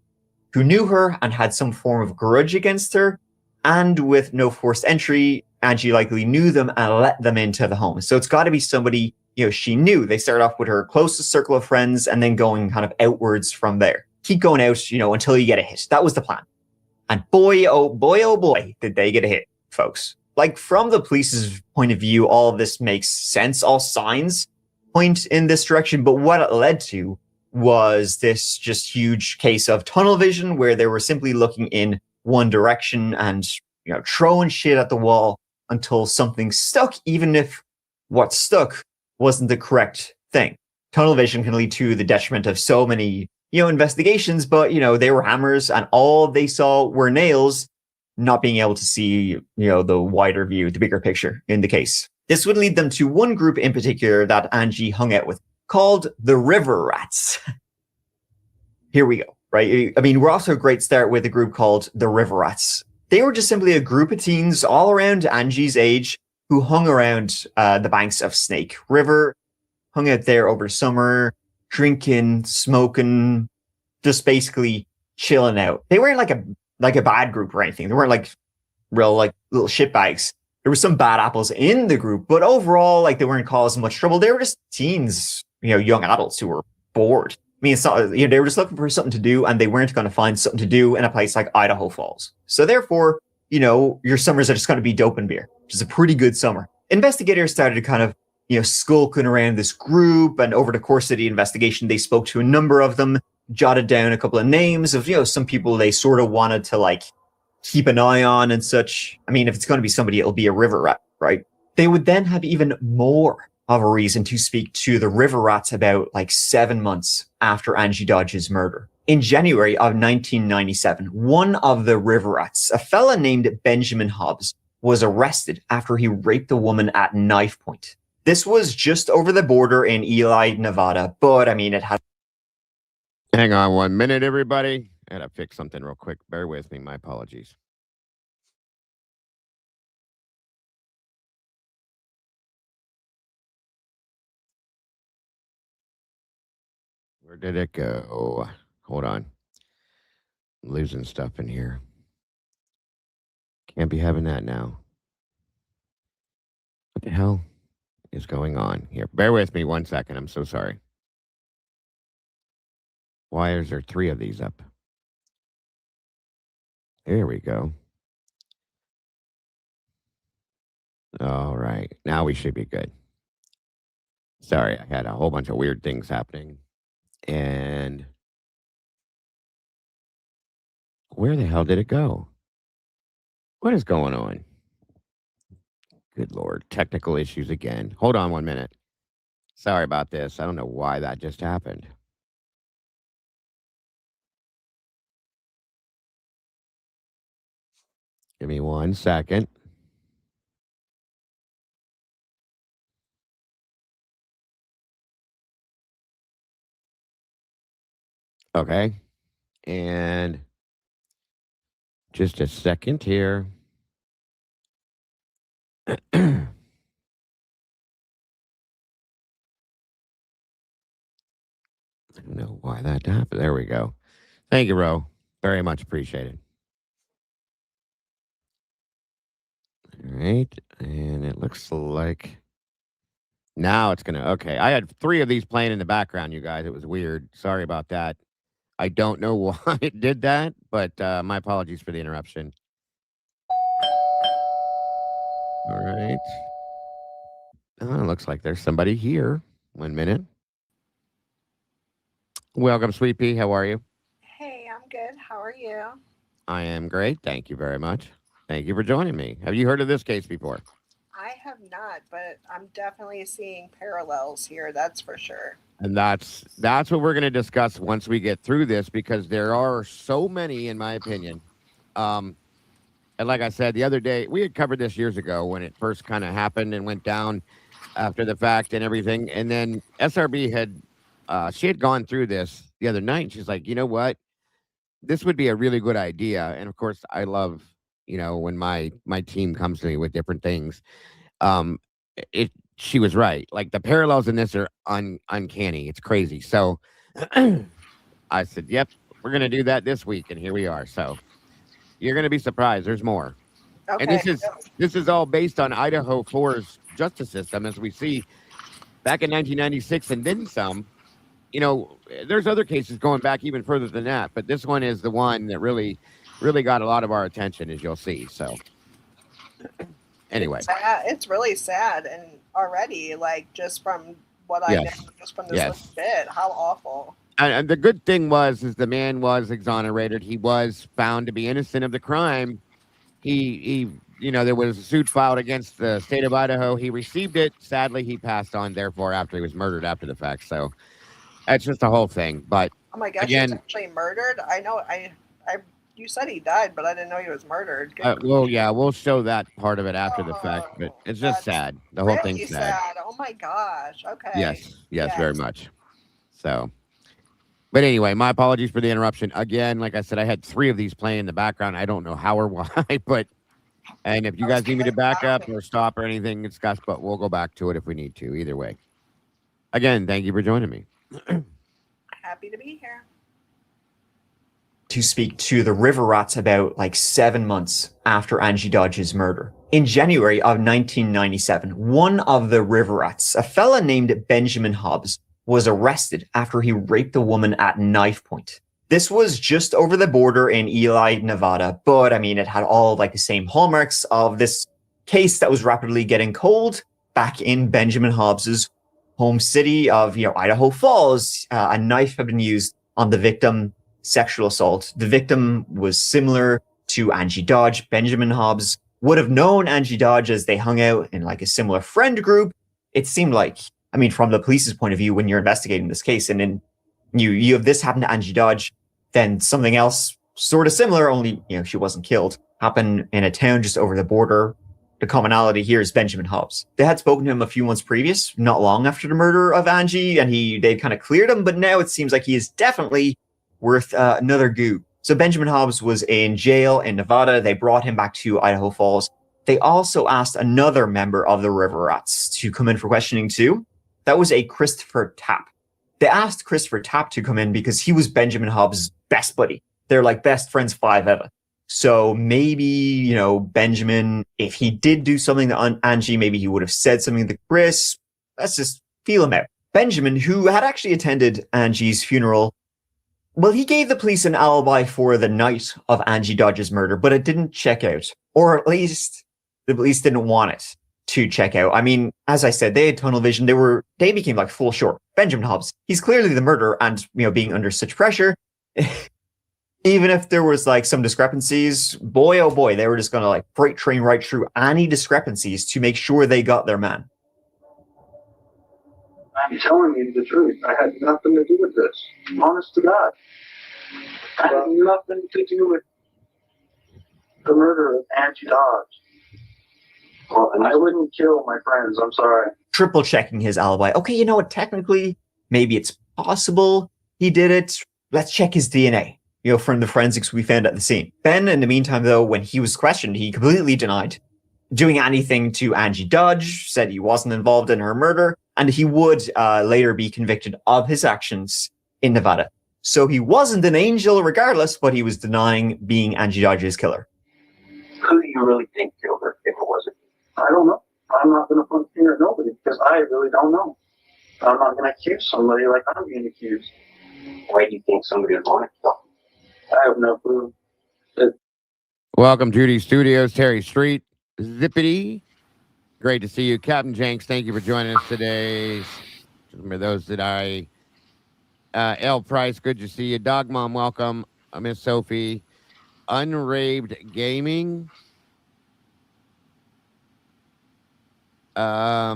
who knew her and had some form of grudge against her. And with no forced entry, Angie likely knew them and let them into the home. So it's got to be somebody, she knew. They started off with her closest circle of friends and then going kind of outwards from there. Keep going out, until you get a hit. That was the plan. And boy, oh boy, did they get a hit, folks. Like, from the police's point of view, all of this makes sense. All signs point in this direction. But what it led to was this just huge case of tunnel vision where they were simply looking in one direction and, throwing shit at the wall until something stuck, even if what stuck wasn't the correct thing. Tunnel vision can lead to the detriment of so many investigations, but, they were hammers and all they saw were nails, not being able to see, the wider view, the bigger picture in the case. This would lead them to one group in particular that Angie hung out with, called the River Rats. Here we go, right? I mean, we're off to a great start with a group called the River Rats. They were just simply a group of teens all around Angie's age who hung around the banks of Snake River, hung out there over summer, drinking, smoking, just basically chilling out. They weren't like a bad group or anything. They weren't like real little shitbags. There were some bad apples in the group, but overall, they weren't causing much trouble. They were just teens, young adults who were bored. I mean, it's not, they were just looking for something to do, and they weren't going to find something to do in a place like Idaho Falls. So therefore, your summers are just going to be dope and beer, which is a pretty good summer. Investigators started to kind of skulking around this group, and over the course of the investigation, they spoke to a number of them, jotted down a couple of names of, some people they sort of wanted to keep an eye on and such. I mean, if it's going to be somebody, it'll be a river rat, right? They would then have even more of a reason to speak to the River Rats about 7 months after Angie Dodge's murder. In January of 1997, one of the River Rats, a fella named Benjamin Hobbs, was arrested after he raped a woman at knife point. This was just over the border in Ely, Nevada, but I mean, it had... Hang on 1 minute, everybody. I had to fix something real quick. Bear with me. My apologies. Where did it go? Hold on. I'm losing stuff in here. Can't be having that now. What the hell is going on here? Bear with me 1 second. I'm so sorry. Why is there 3 of these up? There we go. All right. Now we should be good. Sorry, I had a whole bunch of weird things happening. And where the hell did it go? What is going on? Good Lord. Technical issues again. Hold on 1 minute. Sorry about this. I don't know why that just happened. Give me 1 second. Okay. And just a second here. I don't know why that happened. There we go. Thank you, Ro. Very much appreciated. All right. And it looks like now it's going to... Okay. I had 3 of these playing in the background, you guys. It was weird. Sorry about that. I don't know why it did that, but my apologies for the interruption. All right. Looks like there's somebody here. 1 minute. Welcome, Sweet Pea. How are you? Hey, I'm good. How are you? I am great. Thank you very much. Thank you for joining me. Have you heard of this case before? I have not, but I'm definitely seeing parallels here, that's for sure. And that's what we're going to discuss once we get through this, because there are so many, in my opinion. And like I said the other day, we had covered this years ago when it first kind of happened and went down after the fact and everything. And then SRB had she had gone through this the other night. And she's like, you know what? This would be a really good idea. And of course, I love, when my team comes to me with different things. She was right. Like, the parallels in this are uncanny. It's crazy. So I said, yep, we're going to do that this week. And here we are. So you're going to be surprised. There's more. Okay. And this is all based on Idaho 4's justice system, as we see back in 1996 and then some. There's other cases going back even further than that, but this one is the one that really, really got a lot of our attention, as you'll see. So anyway, it's really sad, and already, like, just from what I know, just from this little bit, how awful. And the good thing is the man was exonerated. He was found to be innocent of the crime. He there was a suit filed against the state of Idaho. He received it. Sadly, he passed on, therefore, after he was murdered after the fact. So that's just the whole thing. But oh my gosh, again, he was actually murdered. I know. You said he died, but I didn't know he was murdered. Well, yeah, we'll show that part of it after the fact, but it's just sad. The whole really thing's sad. Oh my gosh. Okay. Yes, very much. So, but anyway, my apologies for the interruption. Again, like I said, I had 3 of these playing in the background. I don't know how or why, and if you guys need me to back up or stop or anything, discuss, but we'll go back to it if we need to. Either way. Again, thank you for joining me. Happy to be here. To speak to the River Rats about 7 months after Angie Dodge's murder. In January of 1997, one of the River Rats, a fella named Benjamin Hobbs, was arrested after he raped a woman at knife point. This was just over the border in Ely, Nevada, but it had all the same hallmarks of this case that was rapidly getting cold back in Benjamin Hobbs's home city of Idaho Falls. A knife had been used on the victim. Sexual assault. The victim was similar to Angie Dodge. Benjamin Hobbs would have known Angie Dodge as they hung out in a similar friend group. It seemed like, from the police's point of view, when you're investigating this case and then you have this happen to Angie Dodge, then something else sort of similar, only, she wasn't killed, happened in a town just over the border. The commonality here is Benjamin Hobbs. They had spoken to him a few months previous, not long after the murder of Angie, and they'd kind of cleared him, but now it seems like he is definitely worth another goo. So Benjamin Hobbs was in jail in Nevada. They brought him back to Idaho Falls. They also asked another member of the River Rats to come in for questioning too. That was a Christopher Tapp. They asked Christopher Tapp to come in because he was Benjamin Hobbs' best buddy. They're best friends 5 ever. So maybe, Benjamin, if he did do something to Angie, maybe he would have said something to Chris. Let's just feel him out. Benjamin, who had actually attended Angie's funeral, well, he gave the police an alibi for the night of Angie Dodge's murder, but it didn't check out. Or at least the police didn't want it to check out. As I said, they had tunnel vision. They became full short. Benjamin Hobbs, he's clearly the murderer, and, being under such pressure, even if there was some discrepancies, boy, oh boy, they were just going to freight train right through any discrepancies to make sure they got their man. I'm telling you the truth. I had nothing to do with this. Honest to God. I had nothing to do with the murder of Angie Dodge. Well, and I wouldn't kill my friends. I'm sorry. Triple checking his alibi. Okay, you know what? Technically, maybe it's possible he did it. Let's check his DNA, from the forensics we found at the scene. Ben, in the meantime, though, when he was questioned, he completely denied doing anything to Angie Dodge, said he wasn't involved in her murder, and he would later be convicted of his actions in Nevada. So he wasn't an angel regardless, but he was denying being Angie Dodge's killer. Who do you really think killed her if it wasn't? I don't know. I'm not going to point the finger at nobody because I really don't know. I'm not going to accuse somebody like I'm being accused. Why do you think somebody would want to kill? I have no clue. Welcome, Judy Studios, Terry Street, Zippity. Great to see you. Captain Jenks, thank you for joining us today. For those that L. Price, good to see you. Dog Mom, welcome. Miss Sophie. Unraved Gaming. Let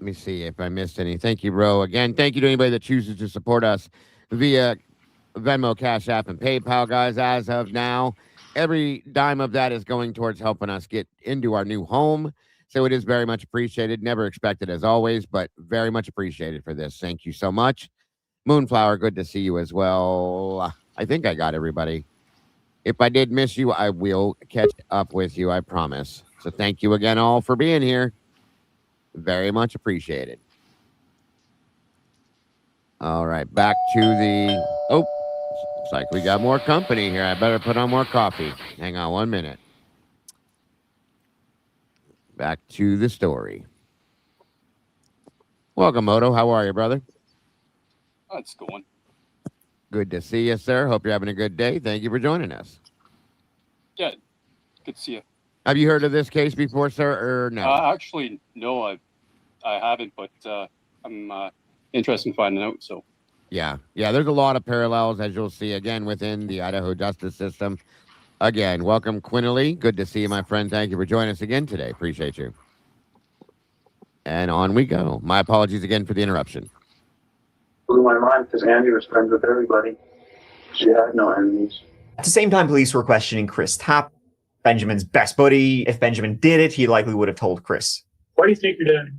me see if I missed any. Thank you, bro. Again, thank you to anybody that chooses to support us via Venmo, Cash App, and PayPal, guys. As of now, every dime of that is going towards helping us get into our new home. So it is very much appreciated. Never expected, as always, but very much appreciated for this. Thank you so much. Moonflower, good to see you as well. I think I got everybody. If I did miss you, I will catch up with you, I promise. So thank you again all for being here. Very much appreciated. All right, back to the... Oh, looks like we got more company here. I better put on more coffee. Hang on 1 minute. Back to the story. Welcome, Moto. How are you, brother? Oh, it's going. Good to see you, sir. Hope you're having a good day. Thank you for joining us. Yeah, good to see you. Have you heard of this case before, sir, or no? Actually, no, I haven't, but I'm interested in finding out. So. Yeah, there's a lot of parallels, as you'll see, again, within the Idaho justice system. Again, welcome, Quinley. Good to see you, my friend. Thank you for joining us again today. Appreciate you. And on we go. My apologies again for the interruption. Blew my mind because Andy was friends with everybody. She had no enemies. At the same time, police were questioning Chris Tapp, Benjamin's best buddy. If Benjamin did it, he likely would have told Chris. Why do you think you're doing?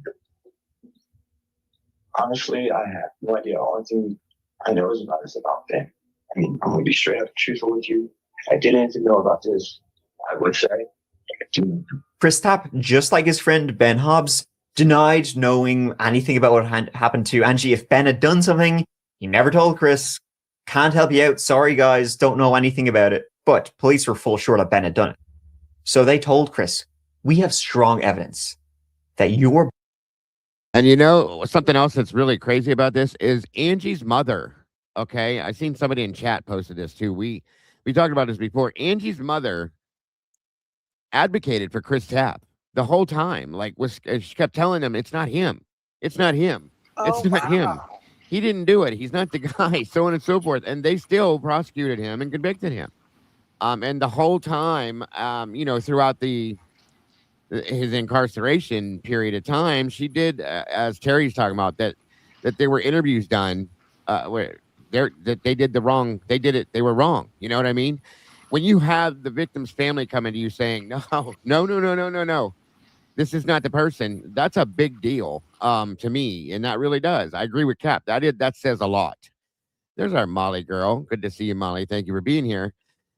Honestly, I have no idea. All thing I know is about them. I mean, I'm going to be straight up truthful with you. If I did anything know about this, I would say. Chris Tapp, just like his friend Ben Hobbs, denied knowing anything about what happened to Angie. If Ben had done something, he never told Chris. Can't help you out. Sorry, guys. Don't know anything about it. But police were full sure that Ben had done it. So they told Chris, we have strong evidence that you're... And you know, something else that's really crazy about this is Angie's mother. Okay, I seen somebody in chat posted this too. We talked about this before. Angie's mother advocated for Chris Tapp the whole time. Like, she kept telling him, it's not him. It's not him. It's not him. He didn't do it. He's not the guy, so on and so forth. And they still prosecuted him and convicted him. And the whole time, throughout his incarceration period of time, she did, as Terry's talking about, that there were interviews done where they did the wrong. They did it. They were wrong. You know what I mean? When you have the victim's family coming to you saying, no, this is not the person, that's a big deal to me. And that really does. I agree with Cap. That says a lot. There's our Molly girl. Good to see you, Molly. Thank you for being here.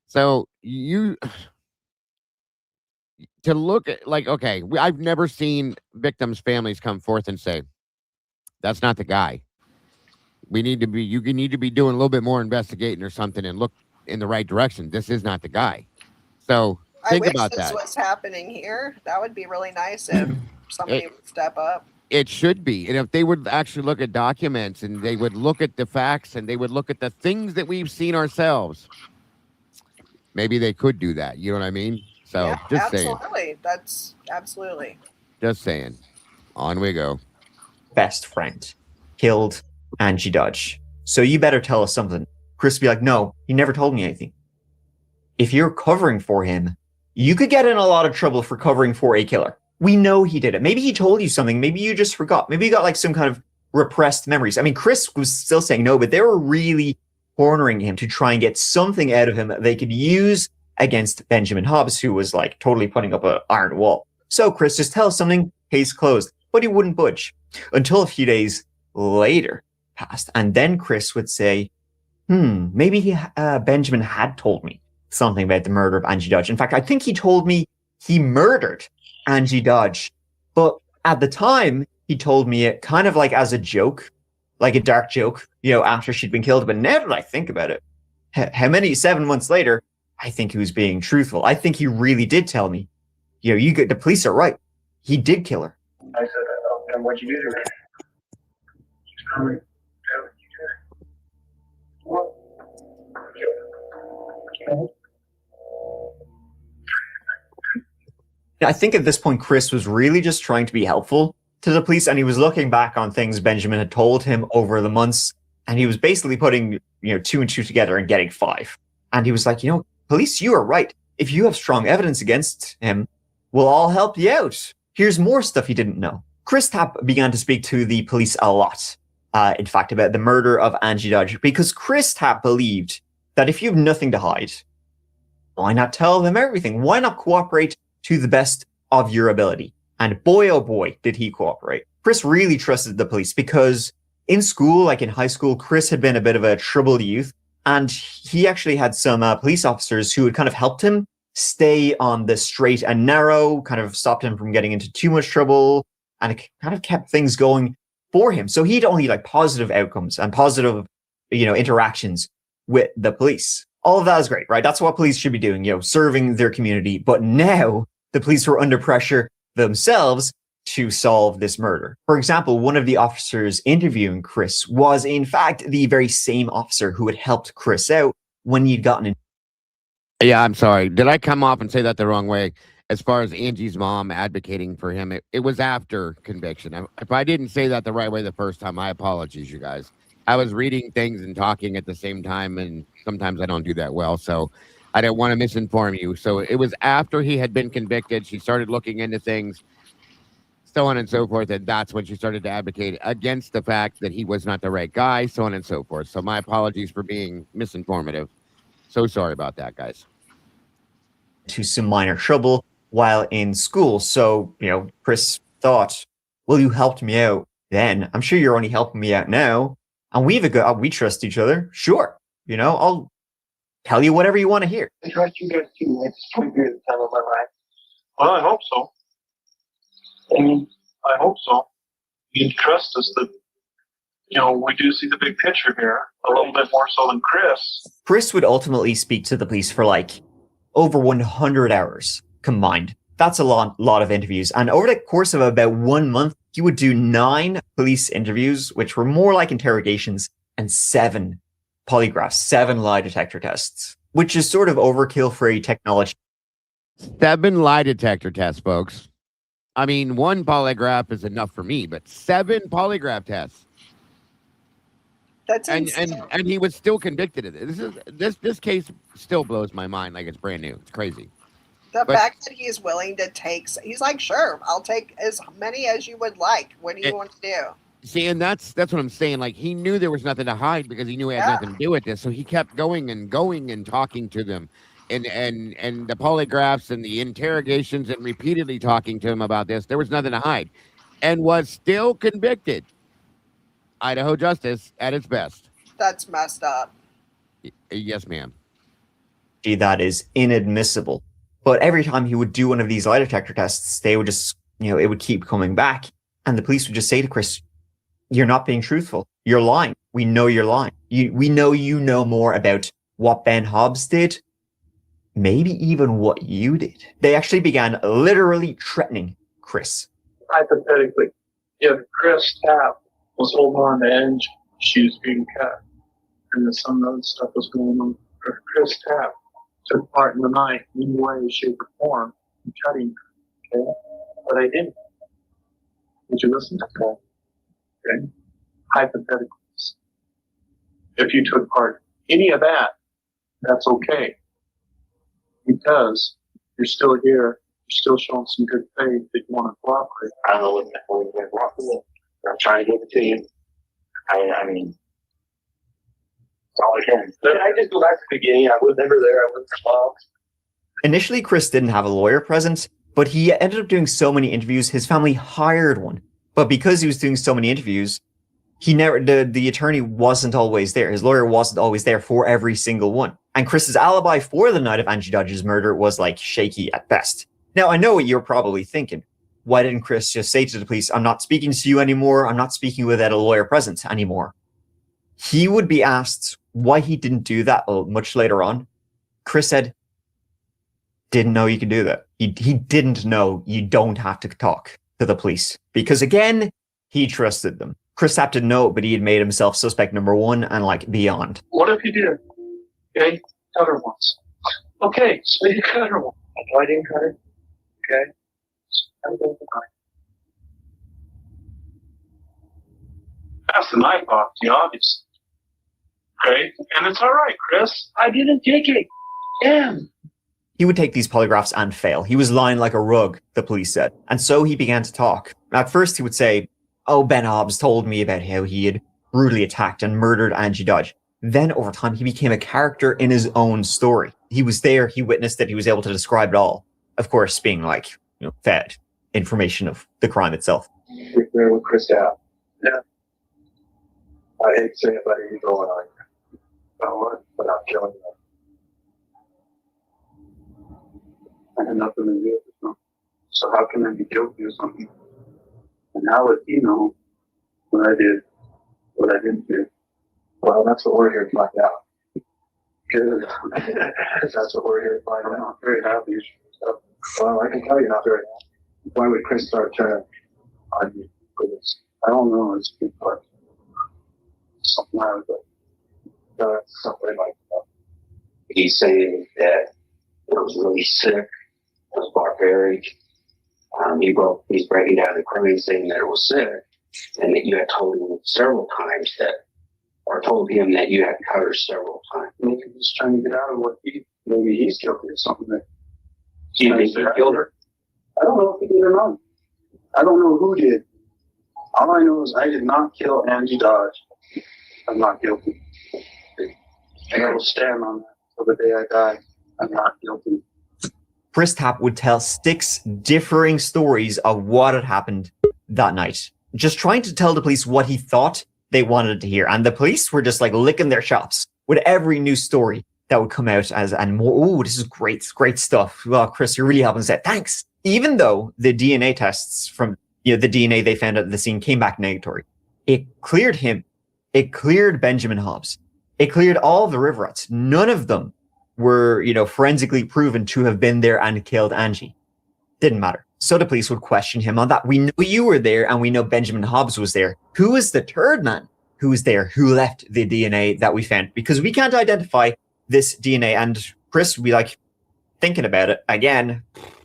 So to look at, like, okay, I've never seen victims' families come forth and say, that's not the guy. You need to be doing a little bit more investigating or something and look in the right direction. This is not the guy. So think about that. I wish this was happening here. That would be really nice if somebody would step up. It should be. And if they would actually look at documents and they would look at the facts and they would look at the things that we've seen ourselves, maybe they could do that. You know what I mean? So yeah, just absolutely. saying. That's absolutely. Just saying. On we go. Best friend killed Angie Dodge. So you better tell us something. Chris would be like, no, he never told me anything. If you're covering for him, you could get in a lot of trouble for covering for a killer. We know he did it. Maybe he told you something. Maybe you just forgot. Maybe you got like some kind of repressed memories. I mean, Chris was still saying no, but they were really cornering him to try and get something out of him that they could use against Benjamin Hobbs, who was like totally putting up an iron wall. So Chris just tells something, case closed, but he wouldn't budge until a few days later passed. And then Chris would say, maybe Benjamin had told me something about the murder of Angie Dodge. In fact, I think he told me he murdered Angie Dodge. But at the time, he told me it kind of like as a joke, like a dark joke, after she'd been killed. But now that I think about it, 7 months later, I think he was being truthful. I think he really did tell me, the police are right. He did kill her. I said, and what'd you do to her? She's coming. What? I think at this point, Chris was really just trying to be helpful to the police, and he was looking back on things Benjamin had told him over the months, and he was basically putting, 2 and 2 together and getting 5. And he was like, police, you are right. If you have strong evidence against him, we'll all help you out. Here's more stuff he didn't know. Chris Tapp began to speak to the police a lot, in fact, about the murder of Angie Dodge, because Chris Tapp believed that if you have nothing to hide, why not tell them everything? Why not cooperate to the best of your ability? And boy, oh boy, did he cooperate. Chris really trusted the police because in school, like in high school, Chris had been a bit of a troubled youth, and he actually had some police officers who had kind of helped him stay on the straight and narrow, kind of stopped him from getting into too much trouble, and it kind of kept things going for him. So he'd only like positive outcomes and positive, interactions with the police. All of that is great, right? That's what police should be doing, serving their community. But now the police were under pressure themselves to solve this murder. For example, one of the officers interviewing Chris was in fact the very same officer who had helped Chris out when he'd gotten in. Yeah, I'm sorry. Did I come off and say that the wrong way? As far as Angie's mom advocating for him, it was after conviction. If I didn't say that the right way the first time, my apologies, you guys. I was reading things and talking at the same time, and sometimes I don't do that well, so I didn't want to misinform you. So it was after he had been convicted. She started looking into things, so on and so forth, and that's when she started to advocate against the fact that he was not the right guy, so on and so forth. So my apologies for being misinformative. So sorry about that, guys. To some minor trouble while in school. So, Chris thought, well, you helped me out then. I'm sure you're only helping me out now. And we trust each other. Sure. I'll tell you whatever you want to hear. I trust you guys too. It's 20 years of time of my life. Well, I hope so. I hope so. You can trust us that, we do see the big picture here a little bit more so than Chris. Chris would ultimately speak to the police for over 100 hours combined. That's a lot of interviews. And over the course of about 1 month, he would do 9 police interviews, which were more like interrogations, and 7 polygraphs, 7 lie detector tests, which is sort of overkill for a technology. 7 lie detector tests, folks. I mean, 1 polygraph is enough for me, but 7 polygraph tests. That's and insane. and he was still convicted of it. This case still blows my mind like it's brand new. It's crazy. The fact that he's willing to take, he's like, sure, I'll take as many as you would like. What do you want to do? See, and that's what I'm saying. Like, he knew there was nothing to hide because he knew he had nothing to do with this. So he kept going and talking to them, and the polygraphs and the interrogations and repeatedly talking to him about this. There was nothing to hide, and was still convicted. Idaho justice at its best. That's messed up. Yes, ma'am. That is inadmissible. But every time he would do one of these lie detector tests, they would just, it would keep coming back. And the police would just say to Chris, you're not being truthful. You're lying. We know you're lying. We know you know more about what Ben Hobbs did, maybe even what you did. They actually began literally threatening Chris. Hypothetically, if Chris Tapp was holding on to Angie, she was being cut, and some other stuff was going on. If Chris Tapp took part in the night in any way, shape, or form in cutting her, okay? But I didn't. Did you listen to that? Okay? Hypothetically. If you took part in any of that, that's okay. Because you're still here, you're still showing some good faith that you want to cooperate. I don't know what the hell you're cooperate. I'm trying to give it to you. I mean, that's all I can. Can I just go back to the beginning? I was never there. I wasn't involved. Initially, Chris didn't have a lawyer present, but he ended up doing so many interviews, his family hired one. But because he was doing so many interviews, the attorney wasn't always there. His lawyer wasn't always there for every single one. And Chris's alibi for the night of Angie Dodge's murder was shaky at best. Now, I know what you're probably thinking. Why didn't Chris just say to the police, I'm not speaking to you anymore. I'm not speaking without a lawyer present anymore. He would be asked why he didn't do that much later on. Chris said, didn't know you could do that. He didn't know you don't have to talk to the police. Because again, he trusted them. Chris Tapp didn't know, but he had made himself suspect number 1 and beyond. What if you did? Okay, cut her once. Okay, so you cut her once. I didn't cut her. Okay. That's the knife off, obviously. Okay? And it's all right, Chris. I didn't take it. Damn. He would take these polygraphs and fail. He was lying like a rug, the police said. And so he began to talk. At first, he would say, "Oh, Ben Hobbs told me about how he had brutally attacked and murdered Angie Dodge." Then, over time, he became a character in his own story. He was there, he witnessed it, he was able to describe it all. Of course, being fed information of the crime itself. You're there with Chris Tapp. Yeah. I hate to say it, but he's going on. But I'm killing him. I had nothing to do with it. So how can I be guilty of something? And how would he know what I did, what I didn't do? Well, that's what we're here to find out. Good. That's what we're here to find out. I'm not very happy. Well, I can tell you not very happy. Why would Chris start trying on you? I don't know. It's too hard. Something I was like, something like that. He's saying that it was really sick. It was barbaric. He's breaking down the crime, saying that it was sick, and that you had told him several times or told him that you had cut her several times. Maybe he's trying to get out of what maybe he's guilty of something that. Do you think he killed her? I don't know if he did or not. I don't know who did. All I know is I did not kill Angie Dodge. I'm not guilty. And I will stand on that till the day I die. I'm not guilty. Chris Tapp would tell 6 differing stories of what had happened that night, just trying to tell the police what he thought they wanted to hear. And the police were just licking their chops with every new story that would come out and more. Oh, this is great stuff. Well, Chris, you're really helping us out. Thanks. Even though the DNA tests from the DNA they found at the scene came back negatory, it cleared him. It cleared Benjamin Hobbs. It cleared all the Riverets. None of them were, forensically proven to have been there and killed Angie. Didn't matter. So the police would question him on that. We know you were there, and we know Benjamin Hobbs was there. Who is the third man who was there, who left the DNA that we found? Because we can't identify this DNA. And Chris would be thinking about it again.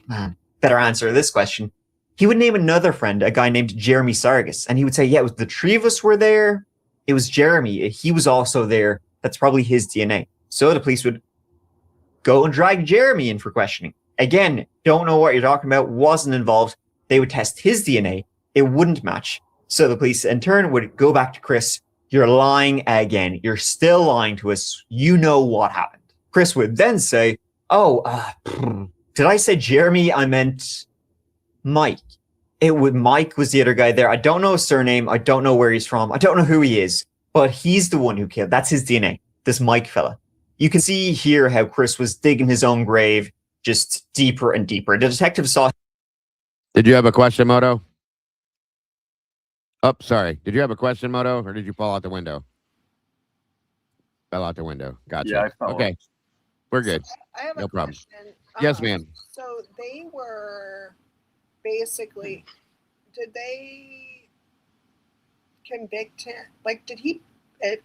Man, better answer this question. He would name another friend, a guy named Jeremy Sargis, and he would say, yeah, it was the 3 of us were there. It was Jeremy. He was also there. That's probably his DNA. So the police would go and drag Jeremy in for questioning. Again, don't know what you're talking about, wasn't involved. They would test his DNA. It wouldn't match. So the police in turn would go back to Chris. You're lying again. You're still lying to us. You know what happened. Chris would then say, did I say Jeremy? I meant Mike. Mike was the other guy there. I don't know his surname. I don't know where he's from. I don't know who he is, but he's the one who killed. That's his DNA. This Mike fella. You can see here how Chris was digging his own grave just deeper and deeper. The detective saw. Did you have a question, Moto? Oh, sorry. Did you have a question, Moto, or did you fall out the window? Fell out the window. Gotcha. Yeah, I fell okay. out. We're good. I have no a problem. question. Yes, ma'am. So they were basically, did they convict him? Did he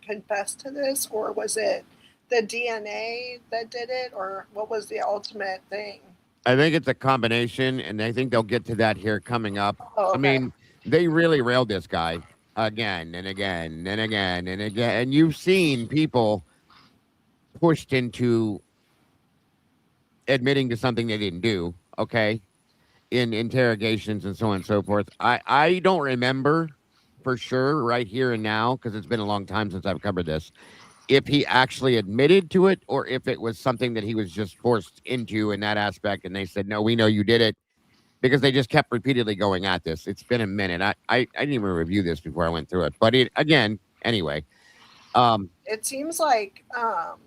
confess to this, or was it the DNA that did it, or what was the ultimate thing? I think it's a combination, and I think they'll get to that here coming up. Oh, okay. I mean, they really railed this guy again and again and again and again. And you've seen people pushed into admitting to something they didn't do, okay, in interrogations and so on and so forth. I don't remember for sure right here and now, because it's been a long time since I've covered this, if he actually admitted to it or if it was something that he was just forced into in that aspect. And they said, no, we know you did it, because they just kept repeatedly going at this. It's been a minute. I didn't even review this before I went through it. But anyway. It seems like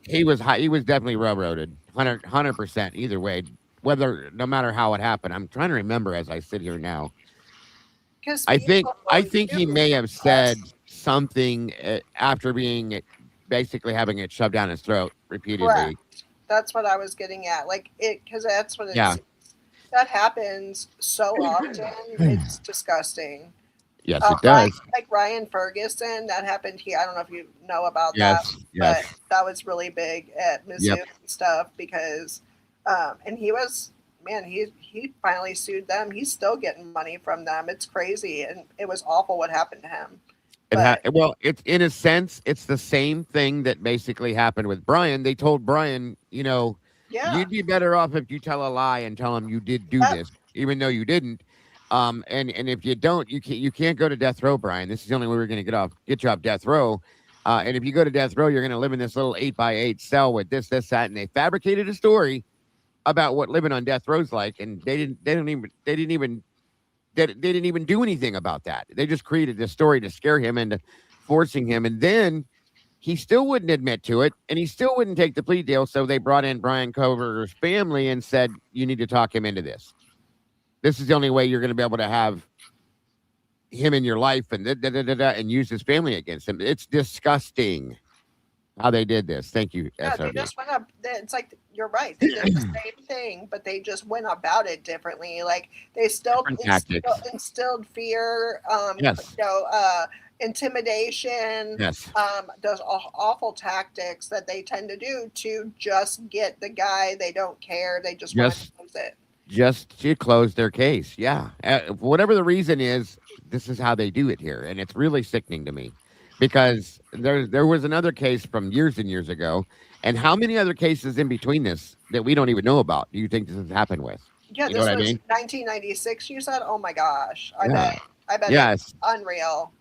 he was definitely railroaded. 100% either way. No matter how it happened. I'm trying to remember as I sit here now. I think he may have said something after being basically having it shoved down his throat repeatedly. Correct. That's what I was getting at. Because that's what it's. That happens so often. It's disgusting. Yes, it does. Like Ryan Ferguson, that happened here. I don't know if you know about yes, that, yes. but that was really big at Mizzou and stuff because, and he was, man, he finally sued them. He's still getting money from them. It's crazy, and it was awful what happened to him. Well, it's in a sense, it's the same thing that basically happened with Brian. They told Brian, Yeah. you'd be better off if you tell a lie and tell him you did do this, even though you didn't. And if you don't, you can't go to death row, Brian. This is the only way we're going to get you off death row. And if you go to death row, you're going to live in this little 8x8 cell with this, that, and they fabricated a story about what living on death row's like, and they didn't even do anything about that. They just created this story to scare him into forcing him, and then he still wouldn't admit to it, and he still wouldn't take the plea deal. So they brought in Brian Cover's family and said, "You need to talk him into this. This is the only way you're going to be able to have him in your life," and and use his family against him. It's disgusting how they did this. Thank you, Yeah, SRB. they just went up. It's like you're right. They did the same thing, but they just went about it differently. Like they still instilled fear. Yes. Intimidation. Yes. Those awful tactics that they tend to do to just get the guy. They don't care. They just want to close it. Just to close their case. Yeah. Whatever the reason is, this is how they do it here. And it's really sickening to me because there was another case from years and years ago. And how many other cases in between this that we don't even know about do you think this has happened with? Yeah, you this know was what I mean? 1996, you said? Oh my gosh. I bet Yes. it's unreal.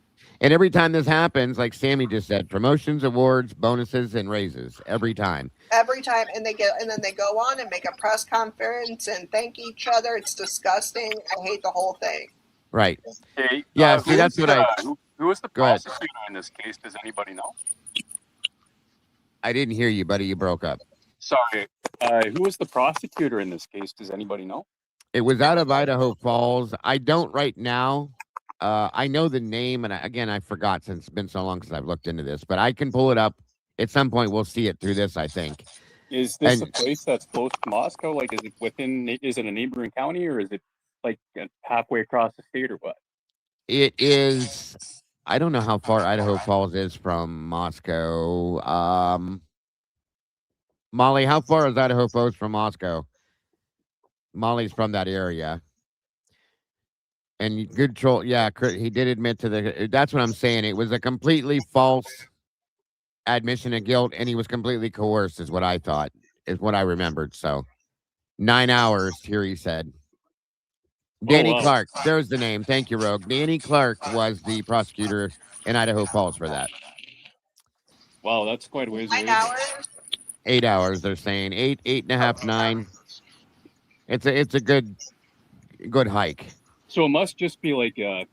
And every time this happens, like Sammy just said, promotions, awards, bonuses, and raises every time. Every time, and then they go on and make a press conference and thank each other. It's disgusting. I hate the whole thing. Right. Hey, Yeah, see, that's what who was the Go ahead. prosecutor in this case? Does anybody know? I didn't hear you, buddy. You broke up. Sorry. Who was the prosecutor in this case? Does anybody know? It was out of Idaho Falls. I don't right now. I know the name, and I forgot since it's been so long since I've looked into this, but I can pull it up. At some point, we'll see it through this, I think. Is this a place that's close to Moscow? Like, is it a neighboring county, or is it like halfway across the state, or what? It is. I don't know how far Idaho Falls is from Moscow. Molly, how far is Idaho Falls from Moscow? Molly's from that area. And good troll, yeah, he did admit to that's what I'm saying. It was a completely false admission of guilt, and he was completely coerced, is what I thought, is what I remembered. So 9 hours, here he said. Danny Clark, there's the name. Thank you, Rogue. Danny Clark was the prosecutor in Idaho Falls for that. Wow, that's quite a ways away. 9 hours? 8 hours, they're saying. 8.5, 9. It's a good hike. So it must just be like a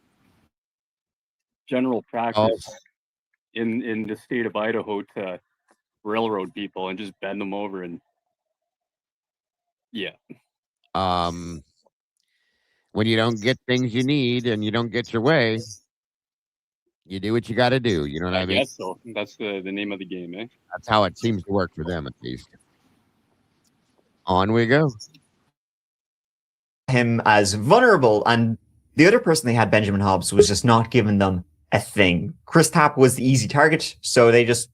general practice in the state of Idaho to railroad people and just bend them over and yeah. When you don't get things you need and you don't get your way, you do what you got to do. You know what I mean? Yes, so that's the name of the game, eh? That's how it seems to work for them, at least. On we go. Him as vulnerable, and the other person they had, Benjamin Hobbs, was just not giving them a thing. Chris Tapp was the easy target, so they just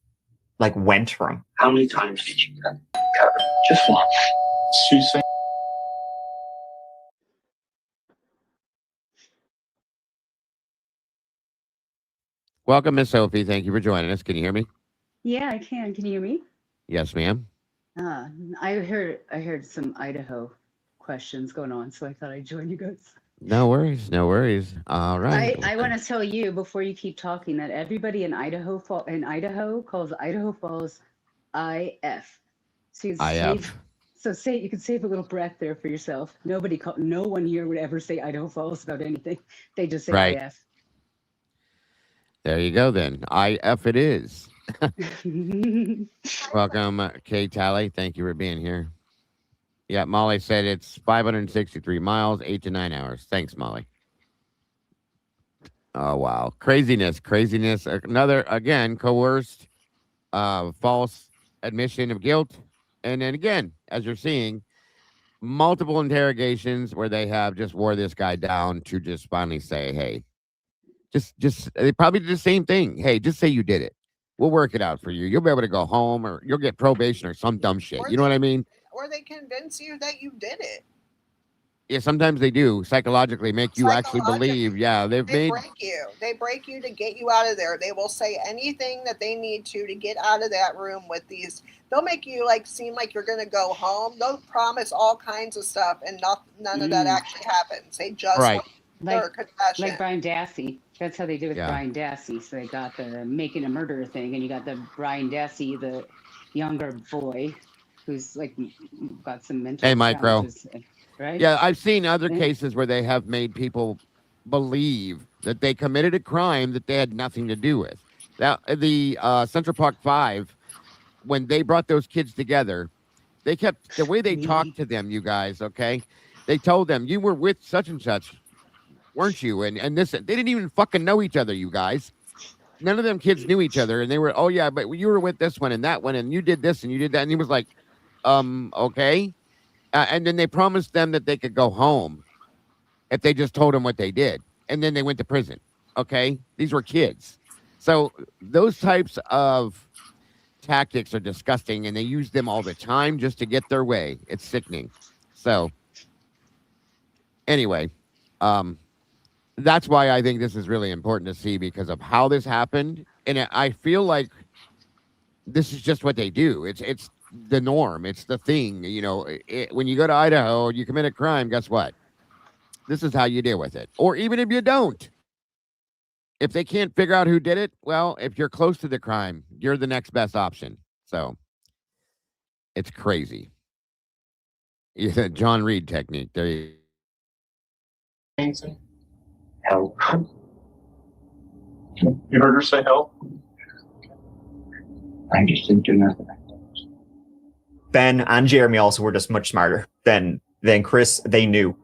went for him. How many times did you cover? Just once. She's saying Welcome, Miss Sophie. Thank you for joining us. Can you hear me? Yeah, I can. Can you hear me? Yes, ma'am. I heard some Idaho questions going on, so I thought I'd join you guys. No worries. No worries. All right. I want to tell you before you keep talking that everybody in Idaho calls Idaho Falls IF. So you can you can save a little breath there for yourself. No one here would ever say Idaho Falls about anything. They just say IF. There you go then. IF it is. Welcome, Kay Talley. Thank you for being here. Yeah, Molly said it's 563 miles, 8 to 9 hours. Thanks, Molly. Oh, wow. Craziness. Another, again, coerced, false admission of guilt. And then again, as you're seeing, multiple interrogations where they have just wore this guy down to just finally say, hey, just they probably did the same thing. Hey, just say you did it. We'll work it out for you. You'll be able to go home, or you'll get probation or some dumb shit. You know what I mean? Or they convince you that you did it. Yeah, sometimes they do psychologically make you actually believe. Yeah, They break you. They break you to get you out of there. They will say anything that they need to get out of that room with these. They'll make you seem like you're going to go home. They'll promise all kinds of stuff, and none of that actually happens. They just want their confession. Like Brian Dassey. That's how they did with Yeah. Brian Dassey. So they got the making a murderer thing, and you got the Brian Dassey, the younger boy, who's got some mental Micro. challenges, right? Yeah, I've seen other cases where they have made people believe that they committed a crime that they had nothing to do with. Now, the Central Park 5, when they brought those kids together, they kept the way they talked to them, you guys, okay? They told them, you were with such and such, weren't you? And this, they didn't even fucking know each other, you guys. None of them kids knew each other, and they were, oh yeah, but you were with this one and that one, and you did this and you did that. And he was like, okay. And then they promised them that they could go home if they just told them what they did. And then they went to prison. Okay. These were kids. So those types of tactics are disgusting, and they use them all the time just to get their way. It's sickening. So anyway, that's why I think this is really important to see, because of how this happened. And I feel like this is just what they do. It's the norm. It's the thing. You know, when you go to Idaho, you commit a crime, guess what? This is how you deal with it. Or even if you don't. If they can't figure out who did it, well, if you're close to the crime, you're the next best option. So it's crazy. It's a John Reed technique. There you Help. You heard her say help? I just didn't do nothing. Ben and Jeremy also were just much smarter than Chris. They knew.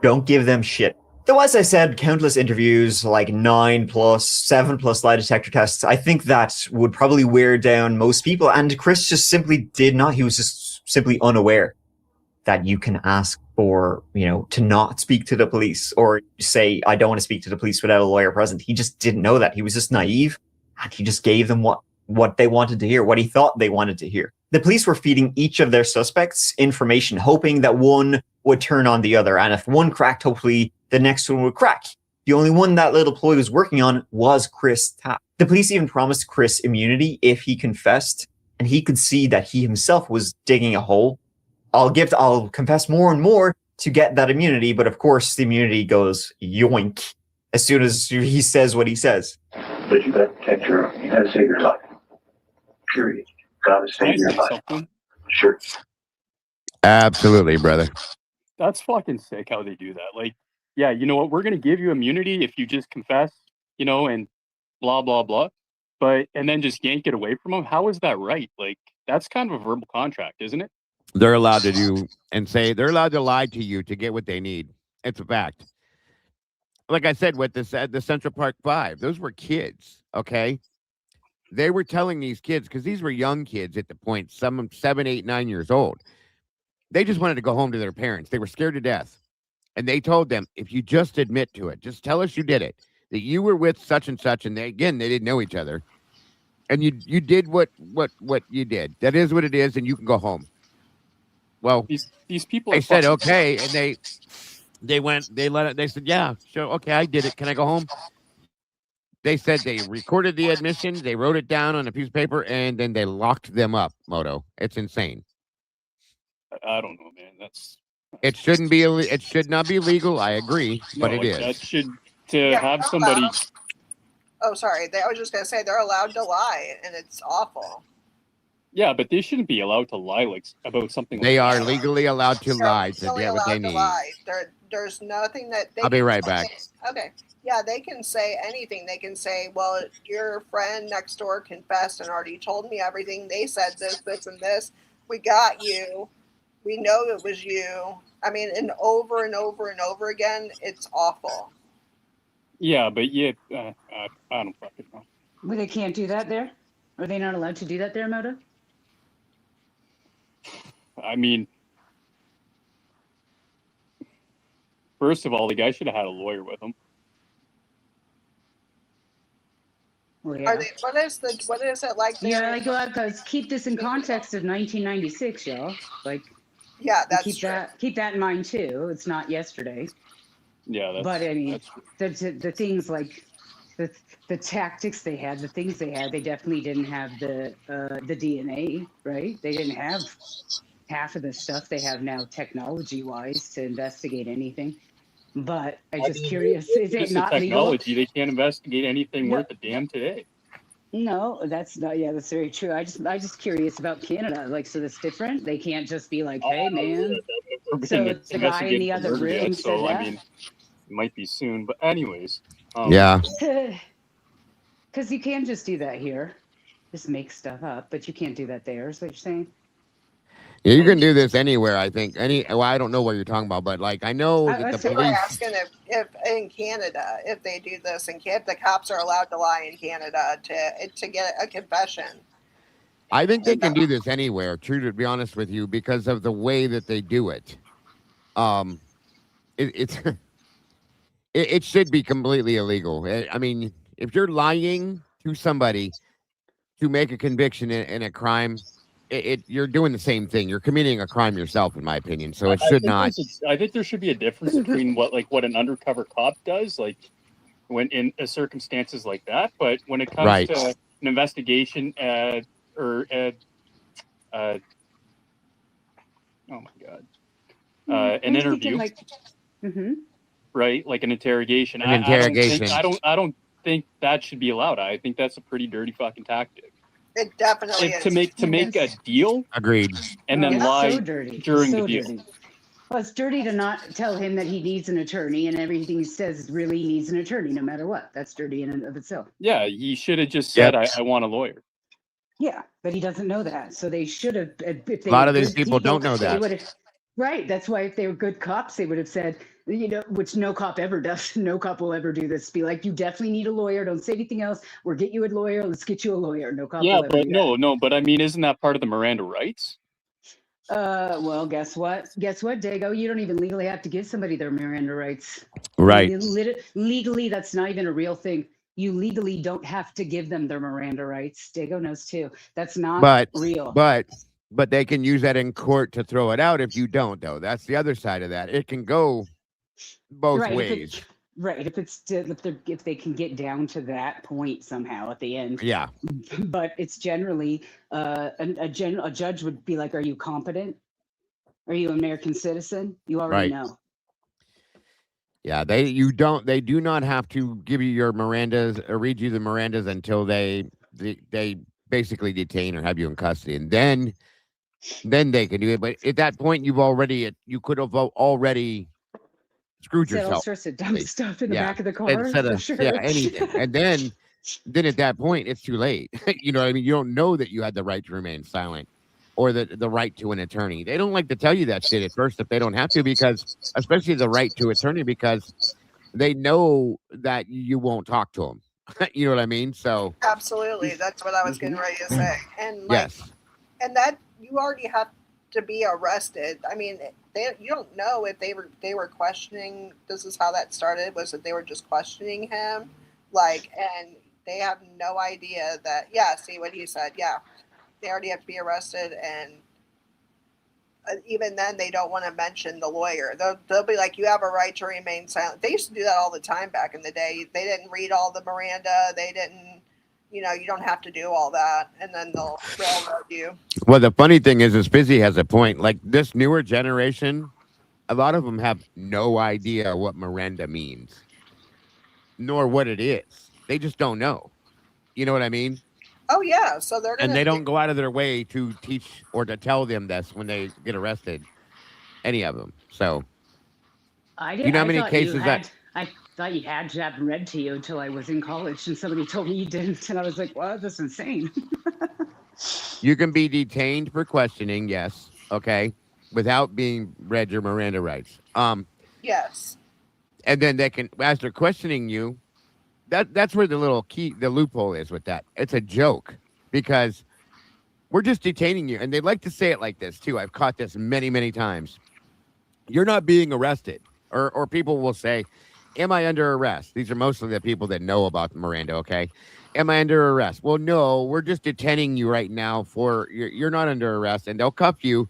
Don't give them shit. Though, as I said, countless interviews, like 9+, 7+ lie detector tests, I think that would probably wear down most people. And Chris just simply did not. He was just simply unaware that you can ask for, to not speak to the police, or say, I don't want to speak to the police without a lawyer present. He just didn't know that. He was just naive, and he just gave them what they wanted to hear, what he thought they wanted to hear. The police were feeding each of their suspects information, hoping that one would turn on the other. And if one cracked, hopefully the next one would crack. The only one that little ploy was working on was Chris Tapp. The police even promised Chris immunity if he confessed, and he could see that he himself was digging a hole. I'll confess more and more to get that immunity, but of course the immunity goes yoink as soon as he says what he says. But you got to protect you got to save your life. Period. Got to save your life. Sure. Absolutely, brother. That's fucking sick how they do that. Like, yeah, you know what? We're going to give you immunity if you just confess, and blah, blah, blah. And then just yank it away from them. How is that right? Like, that's kind of a verbal contract, isn't it? They're allowed to do and say they're allowed to lie to you to get what they need. It's a fact. Like I said, with the Central Park 5, those were kids. Okay. They were telling these kids, because these were young kids at the point, some 7, 8, 9 years old. They just wanted to go home to their parents. They were scared to death. And they told them, if you just admit to it, just tell us you did it, that you were with such and such. And they didn't know each other. And you did what you did. That is what it is. And you can go home. Well, these people. They said okay, and they said, yeah, sure, okay, I did it. Can I go home? They said they recorded the admission, they wrote it down on a piece of paper, and then they locked them up. Moto, it's insane. I don't know, man. It shouldn't be. It should not be legal. I agree, but it is. That should have somebody. Oh, sorry. I was just gonna say they're allowed to lie, and it's awful. Yeah, but they shouldn't be allowed to lie about something. They are legally allowed to lie to get what they need. There's nothing that they. I'll be right back. Okay. Yeah, they can say anything. They can say, well, your friend next door confessed and already told me everything. They said this, this, and this. We got you. We know it was you. I mean, and over and over and over again, it's awful. Yeah, but I don't fucking know. Well, they can't do that there? Are they not allowed to do that there, Moto? I mean, first of all, the guy should have had a lawyer with him. Well, yeah. What is it like? Yeah, because keep this in context of 1996, y'all. Like, Yeah, that's keep true. keep that in mind too. It's not yesterday. Yeah, that's, But I mean, that's the things like the tactics they had, the things they had, they definitely didn't have the DNA, right? They didn't have half of the stuff they have now technology wise to investigate anything. But I'm just curious, is it just the not legal? technology. They can't investigate anything No. worth a damn today. No, that's not. Yeah, that's very true. I just curious about Canada. Like, so that's different. They can't just be like, "Hey, man." We're So being the guy in investigated the for other murder room yet, said so I that. mean, it might be soon. But anyways, Yeah. Because you can just do that here, just make stuff up, but you can't do that there. Is what you're saying? Yeah, you can do this anywhere, I think. Well, I don't know what you're talking about, but like I know that the They were police. asking if in Canada, if they do this, and if the cops are allowed to lie in Canada to get a confession. I think they can do this anywhere, true, to be honest with you, because of the way that they do it. It's it should be completely illegal. I mean, if you're lying to somebody to make a conviction in a crime, you're doing the same thing. You're committing a crime yourself, in my opinion. So it should not. I think there should be a difference between what an undercover cop does, like when in circumstances like that. But when it comes to an investigation or oh my god, an interview, right? Like an interrogation. An interrogation. I don't think that should be allowed. I think that's a pretty dirty fucking tactic. It definitely is. To make a deal. Agreed. And then It's lie so dirty. during So the deal. dirty. Well, it's dirty to not tell him that he needs an attorney, and everything he says really needs an attorney, no matter what. That's dirty in and of itself. Yeah, he should have just said, I want a lawyer. Yeah, but he doesn't know that. So they should have. If they A lot of were these good people don't know that. they would have- Right. That's why if they were good cops, they would have said, which no cop ever does. No cop will ever do this. Be like, you definitely need a lawyer. Don't say anything else. We'll get you a lawyer. Let's get you a lawyer. No cop will ever do that. No, but I mean, isn't that part of the Miranda rights? Well, guess what? Guess what, Dago? You don't even legally have to give somebody their Miranda rights. Right. Legally, that's not even a real thing. You legally don't have to give them their Miranda rights. Dago knows too. That's not real. But they can use that in court to throw it out if you don't, though. That's the other side of that. It can go both ways. If they can get down to that point somehow at the end. Yeah. But it's generally a judge would be like, "Are you competent? Are you an American citizen? You already know." Yeah, they do not have to give you your Mirandas or read you the Mirandas until they basically detain or have you in custody, and then they can do it. But at that point, you could have already screwed yourself. All sorts of dumb stuff in the back of the car. Instead of anything, and then at that point, it's too late. You know what I mean? You don't know that you had the right to remain silent or the right to an attorney. They don't like to tell you that shit at first if they don't have to, because especially the right to attorney, because they know that you won't talk to them. You know what I mean? So Absolutely, that's what I was getting ready to say. And yes, and that you already have to be arrested. I mean, you don't know if they were questioning. This is how that started. Was that they were just questioning him, and they have no idea that. Yeah, see what he said. Yeah, they already have to be arrested, and even then, they don't want to mention the lawyer. They'll be like, "You have a right to remain silent." They used to do that all the time back in the day. They didn't read all the Miranda. They didn't. You don't have to do all that, and then they'll railroad you. Well, the funny thing is Fizzy has a point. Like this newer generation, a lot of them have no idea what Miranda means, nor what it is. They just don't know. You know what I mean? Oh yeah, so they're gonna. And they don't go out of their way to teach or to tell them this when they get arrested. Any of them. So, you know how many cases I thought you had to have them read to you until I was in college, and somebody told me you didn't, and I was like, "Well, that's insane." You can be detained for questioning, yes, okay, without being read your Miranda rights. Yes. And then they can, as they're questioning you, that's where the loophole is with that. It's a joke because we're just detaining you, and they like to say it like this too. I've caught this many, many times. You're not being arrested, or people will say, "Am I under arrest?" These are mostly the people that know about Miranda, okay? Am I under arrest? Well, no, we're just detaining you right now for, you're not under arrest, and they'll cuff you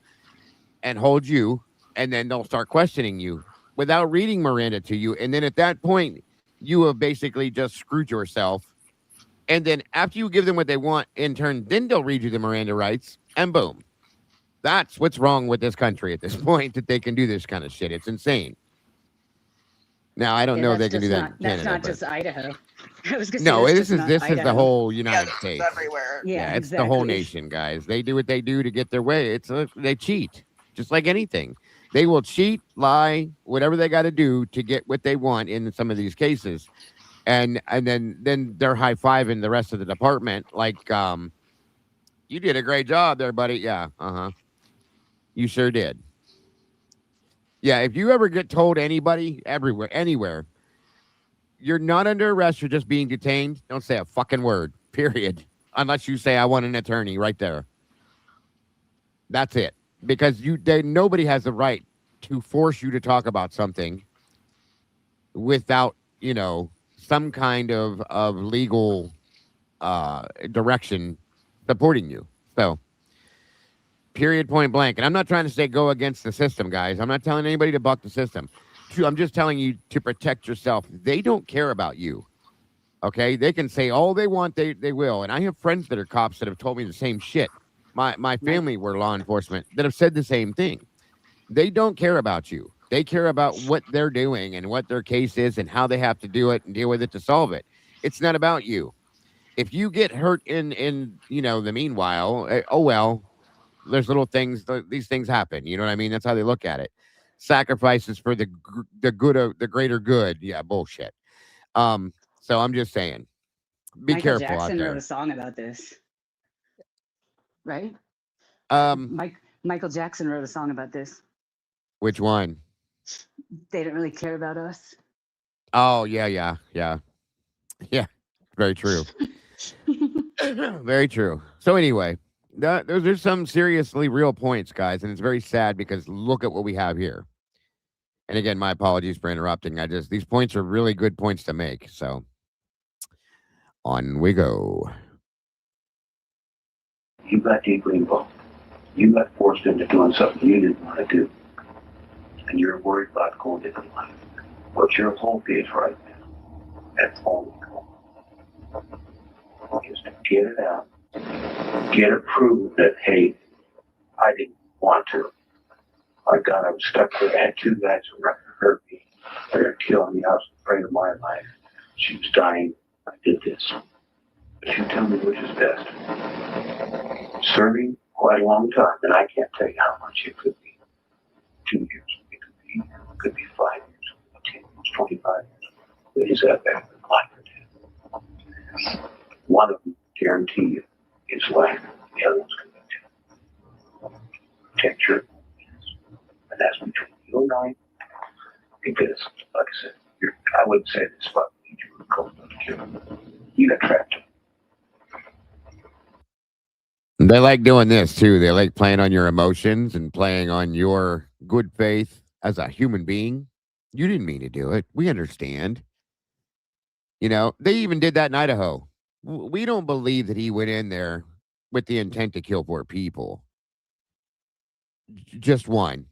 and hold you, and then they'll start questioning you without reading Miranda to you. And then at that point, you have basically just screwed yourself. And then after you give them what they want in turn, then they'll read you the Miranda rights, and boom. That's what's wrong with this country at this point, that they can do this kind of shit. It's insane. Now, I don't know if they can do that in That's Canada, not but- just Idaho. I was gonna say No, that's this just is not this is the Idaho. whole United States. everywhere. Yeah, It's the whole exactly. nation, guys. They do what they do to get their way. They cheat, just like anything. They will cheat, lie, whatever they got to do to get what they want in some of these cases, and then they're high fiving the rest of the department, like, you did a great job there, buddy. Yeah, you sure did. Yeah, if you ever get told anybody anywhere, you're not under arrest, you're just being detained, don't say a fucking word, period. Unless you say, I want an attorney, right there. That's it. Because nobody has the right to force you to talk about something without, some kind of legal direction supporting you. So, period, point blank. And I'm not trying to say go against the system, guys. I'm not telling anybody to buck the system. I'm just telling you to protect yourself. They don't care about you. Okay? They can say all they want, they will. And I have friends that are cops that have told me the same shit. My family were law enforcement that have said the same thing. They don't care about you. They care about what they're doing and what their case is and how they have to do it and deal with it to solve it. It's not about you. If you get hurt in the meanwhile, oh well, there's little things, these things happen. You know what I mean? That's how they look at it. Sacrifices for the good of the greater good. Yeah, bullshit. So I'm just saying, be Michael careful Jackson out there. wrote a song about this, right? Michael Jackson wrote a song about this. Which one? They don't really care about us. Oh, yeah. Very true. Very true. So anyway, those are some seriously real points, guys, and it's very sad because look at what we have here. And again, my apologies for interrupting. These points are really good points to make. So on we go. You got deeply involved. You got forced into doing something you didn't want to do. And you're worried about going into life. What your hope is right now, that's all we call. Is to get it out. Get it proved that, hey, I didn't want to. My God, I was stuck there. I had two guys who were hurt me. They were killing me. I was afraid of my life. She was dying. I did this. But you tell me which is best. Serving quite a long time, and I can't tell you how much it could be. 2 years. It could be 5 years, 10 years, 25 years. But is that better than life or death? One of them, guarantee you, is life. The other one's going to be protect your and that's between you and I. Because, like I said, I wouldn't say this, but you were cold enough to kill him. You got trapped. They like doing this too. They like playing on your emotions and playing on your good faith as a human being. You didn't mean to do it. We understand. They even did that in Idaho. We don't believe that he went in there with the intent to kill 4 people. Just one.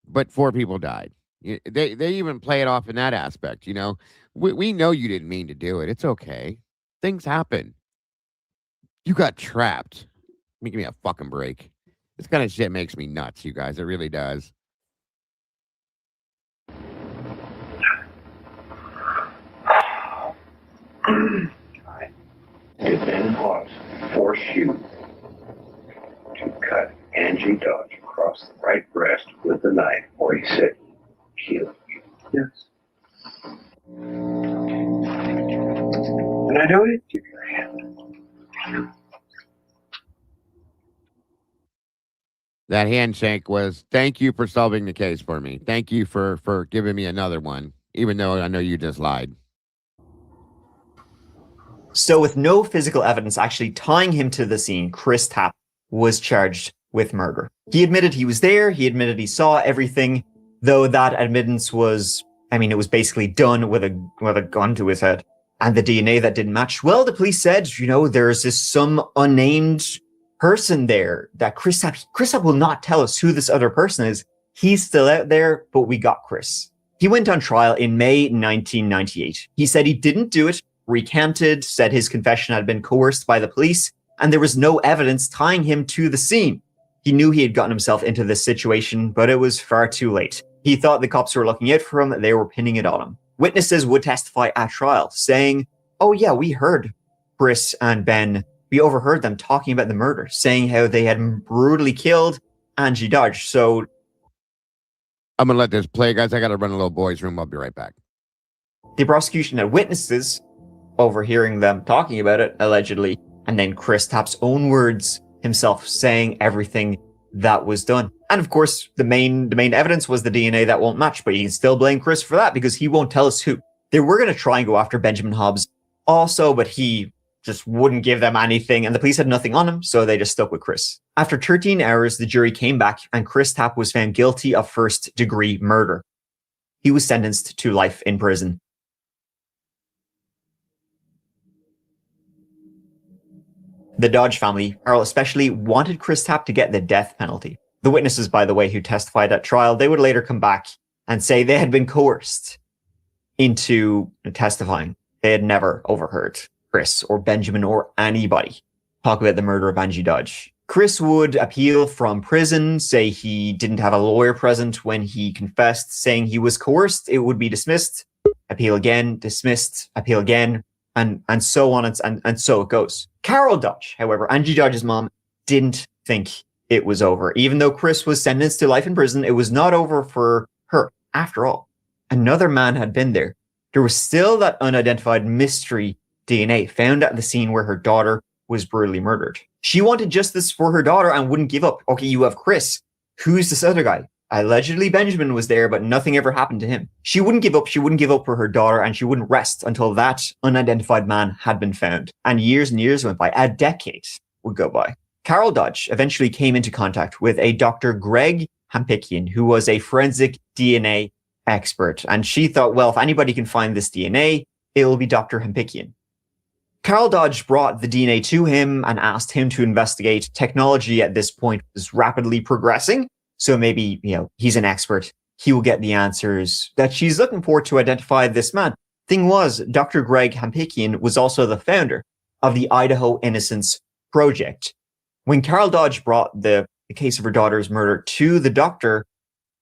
But 4 people died. They even play it off in that aspect, We know you didn't mean to do it. It's okay. Things happen. You got trapped. Give me a fucking break. This kind of shit makes me nuts, you guys. It really does. It then was force you to cut Angie Dodge across the right breast with the knife, or he said, kill you. Yes. And I know it. Give your hand. That handshake was, thank you for solving the case for me. Thank you for giving me another one, even though I know you just lied. So with no physical evidence actually tying him to the scene, Chris Tapp was charged with murder. He admitted he was there. He admitted he saw everything, though that admittance was, it was basically done with a gun to his head. And the DNA that didn't match, well, the police said, there's this some unnamed person there that Chris Tapp will not tell us who this other person is. He's still out there, but we got Chris. He went on trial in May 1998. He said he didn't do it, recanted, said his confession had been coerced by the police, and there was no evidence tying him to the scene. He knew he had gotten himself into this situation, but it was far too late. He thought the cops were looking out for him, they were pinning it on him. Witnesses would testify at trial, saying, oh yeah, we heard Chris and Ben, we overheard them talking about the murder, saying how they had brutally killed Angie Dodge. So I'm going to let this play, guys. I got to run a little boys' room. I'll be right back. The prosecution had witnesses overhearing them talking about it, allegedly, and then Chris Tapp's own words himself saying everything that was done. And of course, the main evidence was the DNA that won't match, but you can still blame Chris for that because he won't tell us who. They were going to try and go after Benjamin Hobbs also, but he just wouldn't give them anything, and the police had nothing on him, so they just stuck with Chris. After 13 hours, the jury came back, and Chris Tapp was found guilty of first-degree murder. He was sentenced to life in prison. The Dodge family, Earl especially, wanted Chris Tapp to get the death penalty. The witnesses, by the way, who testified at trial, they would later come back and say they had been coerced into testifying. They had never overheard Chris or Benjamin or anybody talk about the murder of Angie Dodge. Chris would appeal from prison, say he didn't have a lawyer present when he confessed, saying he was coerced, it would be dismissed, appeal again, dismissed, appeal again, and so on and so it goes. Carol Dodge, however, Angie Dodge's mom, didn't think it was over. Even though Chris was sentenced to life in prison, it was not over for her. After all, another man had been there. There was still that unidentified mystery DNA found at the scene where her daughter was brutally murdered. She wanted justice for her daughter and wouldn't give up. Okay, you have Chris. Who's this other guy? Allegedly Benjamin was there, but nothing ever happened to him. She wouldn't give up. She wouldn't give up for her daughter, and she wouldn't rest until that unidentified man had been found. And years went by. A decade would go by. Carol Dodge eventually came into contact with a Dr. Greg Hampikian, who was a forensic DNA expert. And she thought, well, if anybody can find this DNA, it'll be Dr. Hampikian. Carol Dodge brought the DNA to him and asked him to investigate. Technology at this point was rapidly progressing. So maybe, he's an expert. He will get the answers that she's looking for to identify this man. Thing was, Dr. Greg Hampikian was also the founder of the Idaho Innocence Project. When Carol Dodge brought the case of her daughter's murder to the doctor,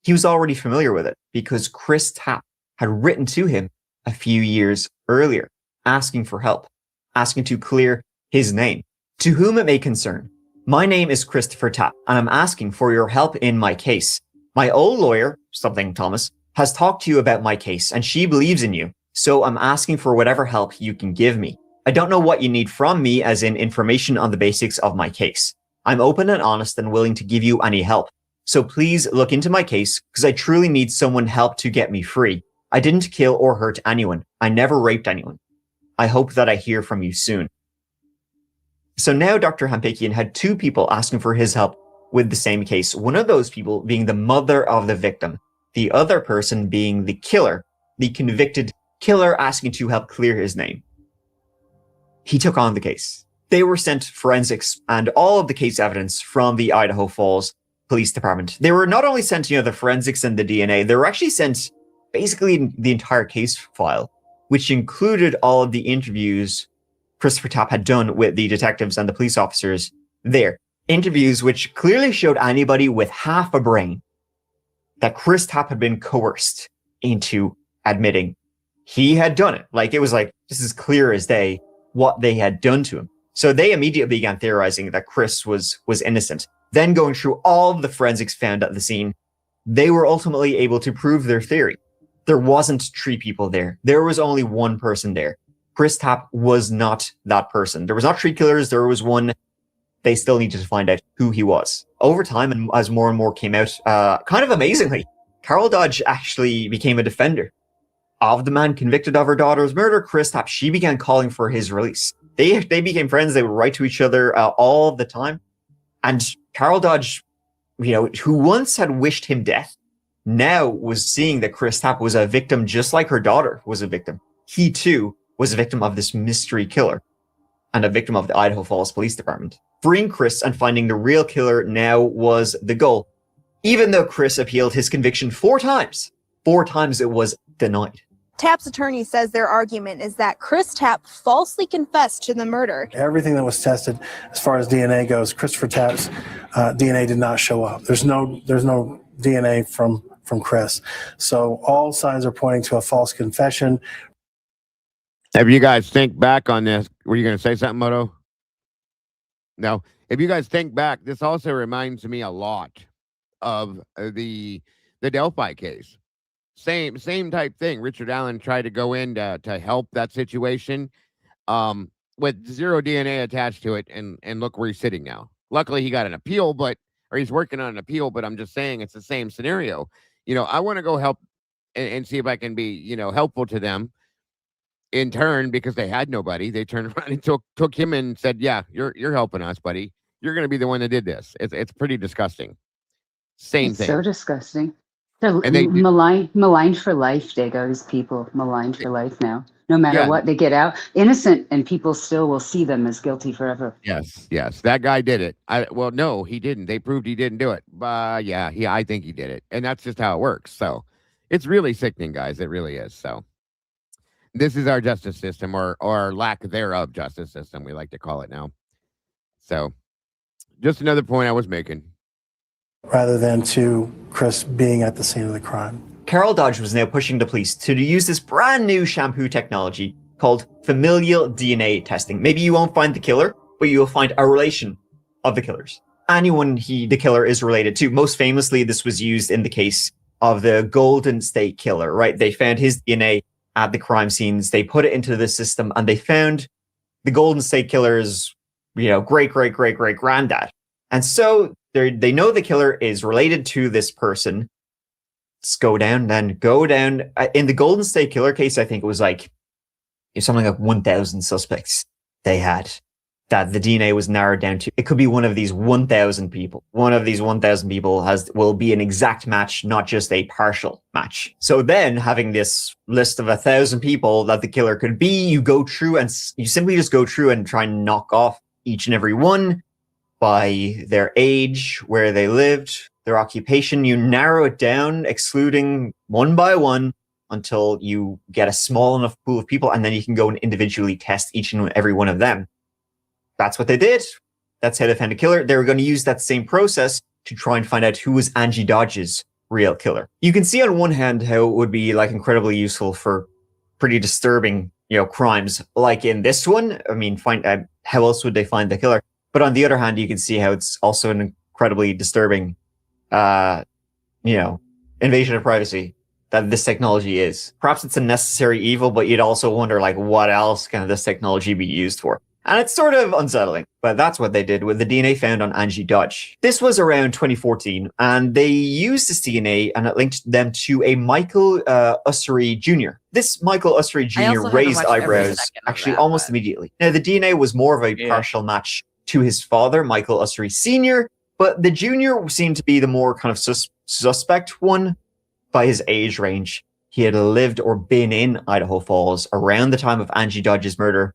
he was already familiar with it because Chris Tapp had written to him a few years earlier, asking for help, asking to clear his name. To whom it may concern, my name is Christopher Tapp, and I'm asking for your help in my case. My old lawyer, something Thomas, has talked to you about my case, and she believes in you, so I'm asking for whatever help you can give me. I don't know what you need from me, as in information on the basics of my case. I'm open and honest and willing to give you any help. So please look into my case, because I truly need someone help to get me free. I didn't kill or hurt anyone. I never raped anyone. I hope that I hear from you soon. So now Dr. Hampikian had two people asking for his help with the same case. One of those people being the mother of the victim. The other person being the killer, the convicted killer, asking to help clear his name. He took on the case. They were sent forensics and all of the case evidence from the Idaho Falls Police Department. They were not only sent, the forensics and the DNA, they were actually sent basically the entire case file, which included all of the interviews Christopher Tapp had done with the detectives and the police officers there. Interviews which clearly showed anybody with half a brain that Chris Tapp had been coerced into admitting he had done it. It was this is clear as day what they had done to him. So they immediately began theorizing that Chris was innocent. Then going through all of the forensics found at the scene, they were ultimately able to prove their theory. There wasn't three people there. There was only one person there. Chris Tapp was not that person. There was not three killers. There was one. They still needed to find out who he was. Over time, and as more and more came out, kind of amazingly, Carol Dodge actually became a defender of the man convicted of her daughter's murder, Chris Tapp. She began calling for his release. They became friends. They would write to each other all the time. And Carol Dodge, who once had wished him death, now was seeing that Chris Tapp was a victim just like her daughter was a victim. He too was a victim of this mystery killer. and a victim of the Idaho Falls Police Department. Freeing Chris and finding the real killer now was the goal. Even though Chris appealed his conviction 4 times, 4 times it was denied. Tapp's attorney says their argument is that Chris Tapp falsely confessed to the murder. Everything that was tested as far as DNA goes, Christopher Tapp's DNA did not show up. There's no DNA from Chris. So all signs are pointing to a false confession. If you guys think back on this, were you going to say something, Moto? No. If you guys think back, this also reminds me a lot of the Delphi case. Same type thing. Richard Allen tried to go in to help that situation with 0 DNA attached to it, and look where he's sitting now. Luckily, he got an appeal, or he's working on an appeal, but I'm just saying it's the same scenario. I want to go help and see if I can be, helpful to them in turn, because they had nobody. They turned around and took him and said, yeah, you're helping us, buddy. You're going to be the one that did this. It's pretty disgusting. Same thing. So disgusting. They're And they- maligned for life, Dago. These people maligned for life now. No matter what, they get out innocent, and people still will see them as guilty forever. Yes. That guy did it. Well, no, he didn't. They proved he didn't do it. But I think he did it. And that's just how it works. So it's really sickening, guys. It really is. So this is our justice system, or lack thereof justice system, we like to call it now. So just another point I was making. Rather than to Chris being at the scene of the crime. Carol Dodge was now pushing the police to use this brand new shampoo technology called familial DNA testing. Maybe you won't find the killer, but you'll find a relation of the killers. Anyone the killer is related to. Most famously, this was used in the case of the Golden State Killer, right? They found his DNA at the crime scenes. They put it into the system, and they found the Golden State Killer's, great granddad. And so they know the killer is related to this person. Let's go down. In the Golden State Killer case, I think it was something like 1,000 suspects they had that the DNA was narrowed down to. It could be one of these 1,000 people. One of these 1,000 people will be an exact match, not just a partial match. So then, having this list of 1,000 people that the killer could be, you simply just go through and try and knock off each and every one by their age, where they lived, their occupation. You narrow it down, excluding one by one, until you get a small enough pool of people, and then you can go and individually test each and every one of them. That's what they did. That's how they found a killer. They were going to use that same process to try and find out who was Angie Dodge's real killer. You can see on one hand how it would be incredibly useful for pretty disturbing, crimes, like in this one. I mean, how else would they find the killer? But on the other hand, you can see how it's also an incredibly disturbing, invasion of privacy that this technology is. Perhaps it's a necessary evil, but you'd also wonder, what else can this technology be used for? And it's sort of unsettling, but that's what they did with the DNA found on Angie Dodge. This was around 2014, and they used this DNA, and it linked them to a Michael Ussery Jr. This Michael Ussery Jr. raised eyebrows actually almost immediately. Now, the DNA was more of a partial match to his father, Michael Ussery Sr., but the junior seemed to be the more kind of suspect one by his age range. He had lived or been in Idaho Falls around the time of Angie Dodge's murder.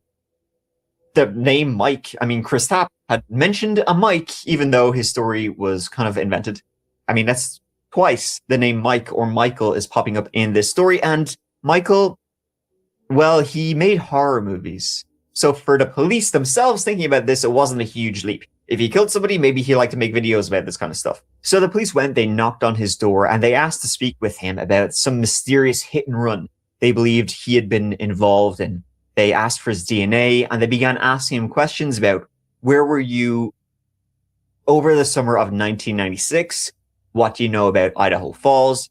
The name Mike, Chris Tapp had mentioned a Mike, even though his story was kind of invented. That's twice the name Mike or Michael is popping up in this story. And Michael, well, he made horror movies. So for the police themselves thinking about this, it wasn't a huge leap. If he killed somebody, maybe he liked to make videos about this kind of stuff. So the police went, they knocked on his door, and they asked to speak with him about some mysterious hit and run they believed he had been involved in. They asked for his DNA, and they began asking him questions about, where were you over the summer of 1996? What do you know about Idaho Falls?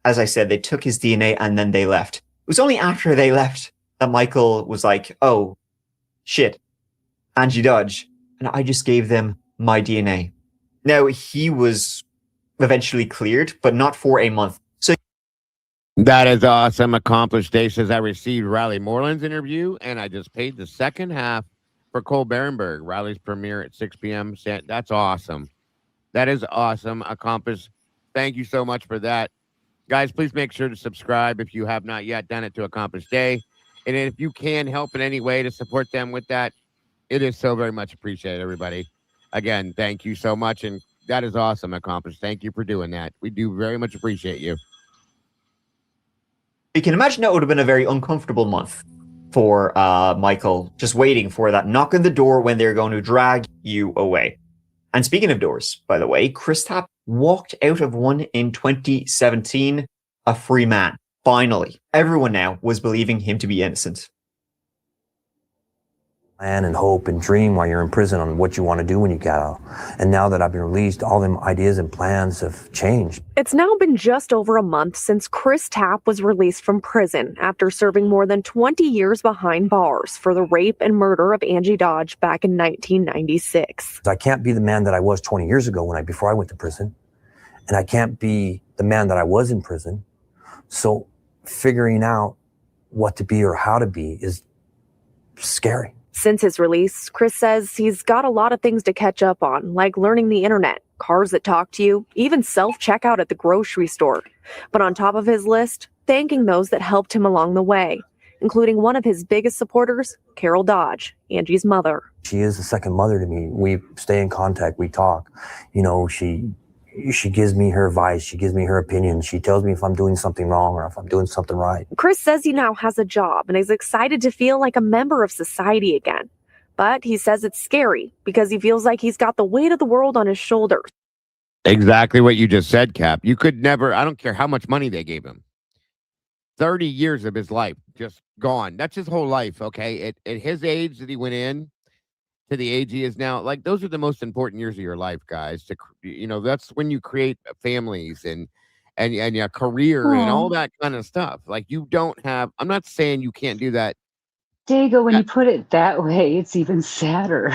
As I said, they took his DNA and then they left. It was only after they left that Michael was like, oh, shit, Angie Dodge. And I just gave them my DNA. Now, he was eventually cleared, but not for a month. So that is awesome. Accomplished Day says, I received Riley Moreland's interview, and I just paid the second half for Cole Berenberg. Riley's premiere at 6 p.m. That's awesome. That is awesome. Accomplished. Thank you so much for that. Guys, please make sure to subscribe if you have not yet done it to Accomplished Day. And if you can help in any way to support them with that, It is so very much appreciated, everybody. Again, thank you so much. And that is awesome, accomplished. Thank you for doing that. We do very much appreciate you. You can imagine it would have been a very uncomfortable month for Michael, just waiting for that knock on the door when they're going to drag you away. And speaking of doors, by the way, Chris Tapp walked out of one in 2017, a free man. Finally, everyone now was believing him to be innocent. Plan and hope and dream while you're in prison on what you want to do when you get out. And now that I've been released, all them ideas and plans have changed. It's now been just over a month since Chris Tapp was released from prison after serving more than 20 years behind bars for the rape and murder of Angie Dodge back in 1996. I can't be the man that I was 20 years ago before I went to prison. And I can't be the man that I was in prison. So figuring out what to be or how to be is scary. Since his release, Chris says he's got a lot of things to catch up on, like learning the internet, cars that talk to you, even self-checkout at the grocery store. But on top of his list, thanking those that helped him along the way, including one of his biggest supporters, Carol Dodge, Angie's mother. She is a second mother to me. We stay in contact. We talk. You know, she gives me her advice. She gives me her opinion. She tells me if I'm doing something wrong or if I'm doing something right. Chris says he now has a job and is excited to feel like a member of society again. But he says it's scary because he feels like he's got the weight of the world on his shoulders. Exactly what you just said, Cap. You could never, I don't care how much money they gave him. 30 years of his life just gone. That's his whole life, okay? At his age that he went in, to the age he is now, like, those are the most important years of your life, guys. That's when you create families and your career and all that kind of stuff. Like, you don't have, I'm not saying you can't do that. Dago, when you put it that way, it's even sadder.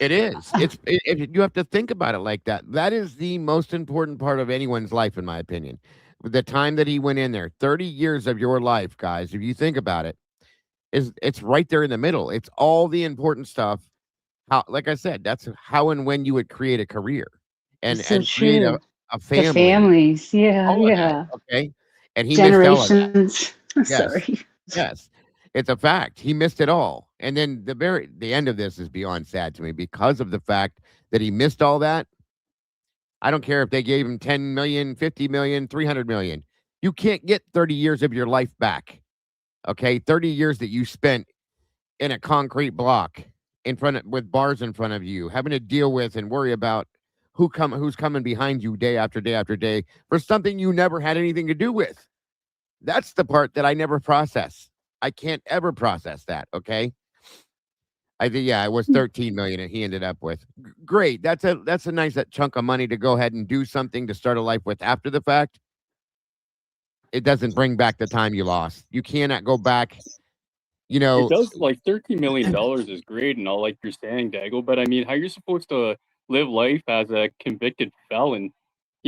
It is. You have to think about it like that. That is the most important part of anyone's life, in my opinion. The time that he went in there, 30 years of your life, guys, if you think about it, it's right there in the middle. It's all the important stuff. How, like I said, that's how and when you would create a career and create a family. The families, yeah. That, okay. And he generations. missed all of that. Yes, Sorry. Yes. It's a fact. He missed it all. And then the end of this is beyond sad to me because of the fact that he missed all that. I don't care if they gave him 10 million, 50 million, 300 million. You can't get 30 years of your life back. Okay. 30 years that you spent in a concrete block with bars in front of you, having to deal with and worry about who's coming behind you day after day after day for something you never had anything to do with. That's the part that I never process. I can't ever process that. Okay. I think, it was 13 million and he ended up with. Great. That's a nice chunk of money to go ahead and do something to start a life with after the fact. It doesn't bring back the time you lost. You cannot go back. It does, like, $13 million is great and all, like you're saying, Dago, but I mean, how you're supposed to live life as a convicted felon,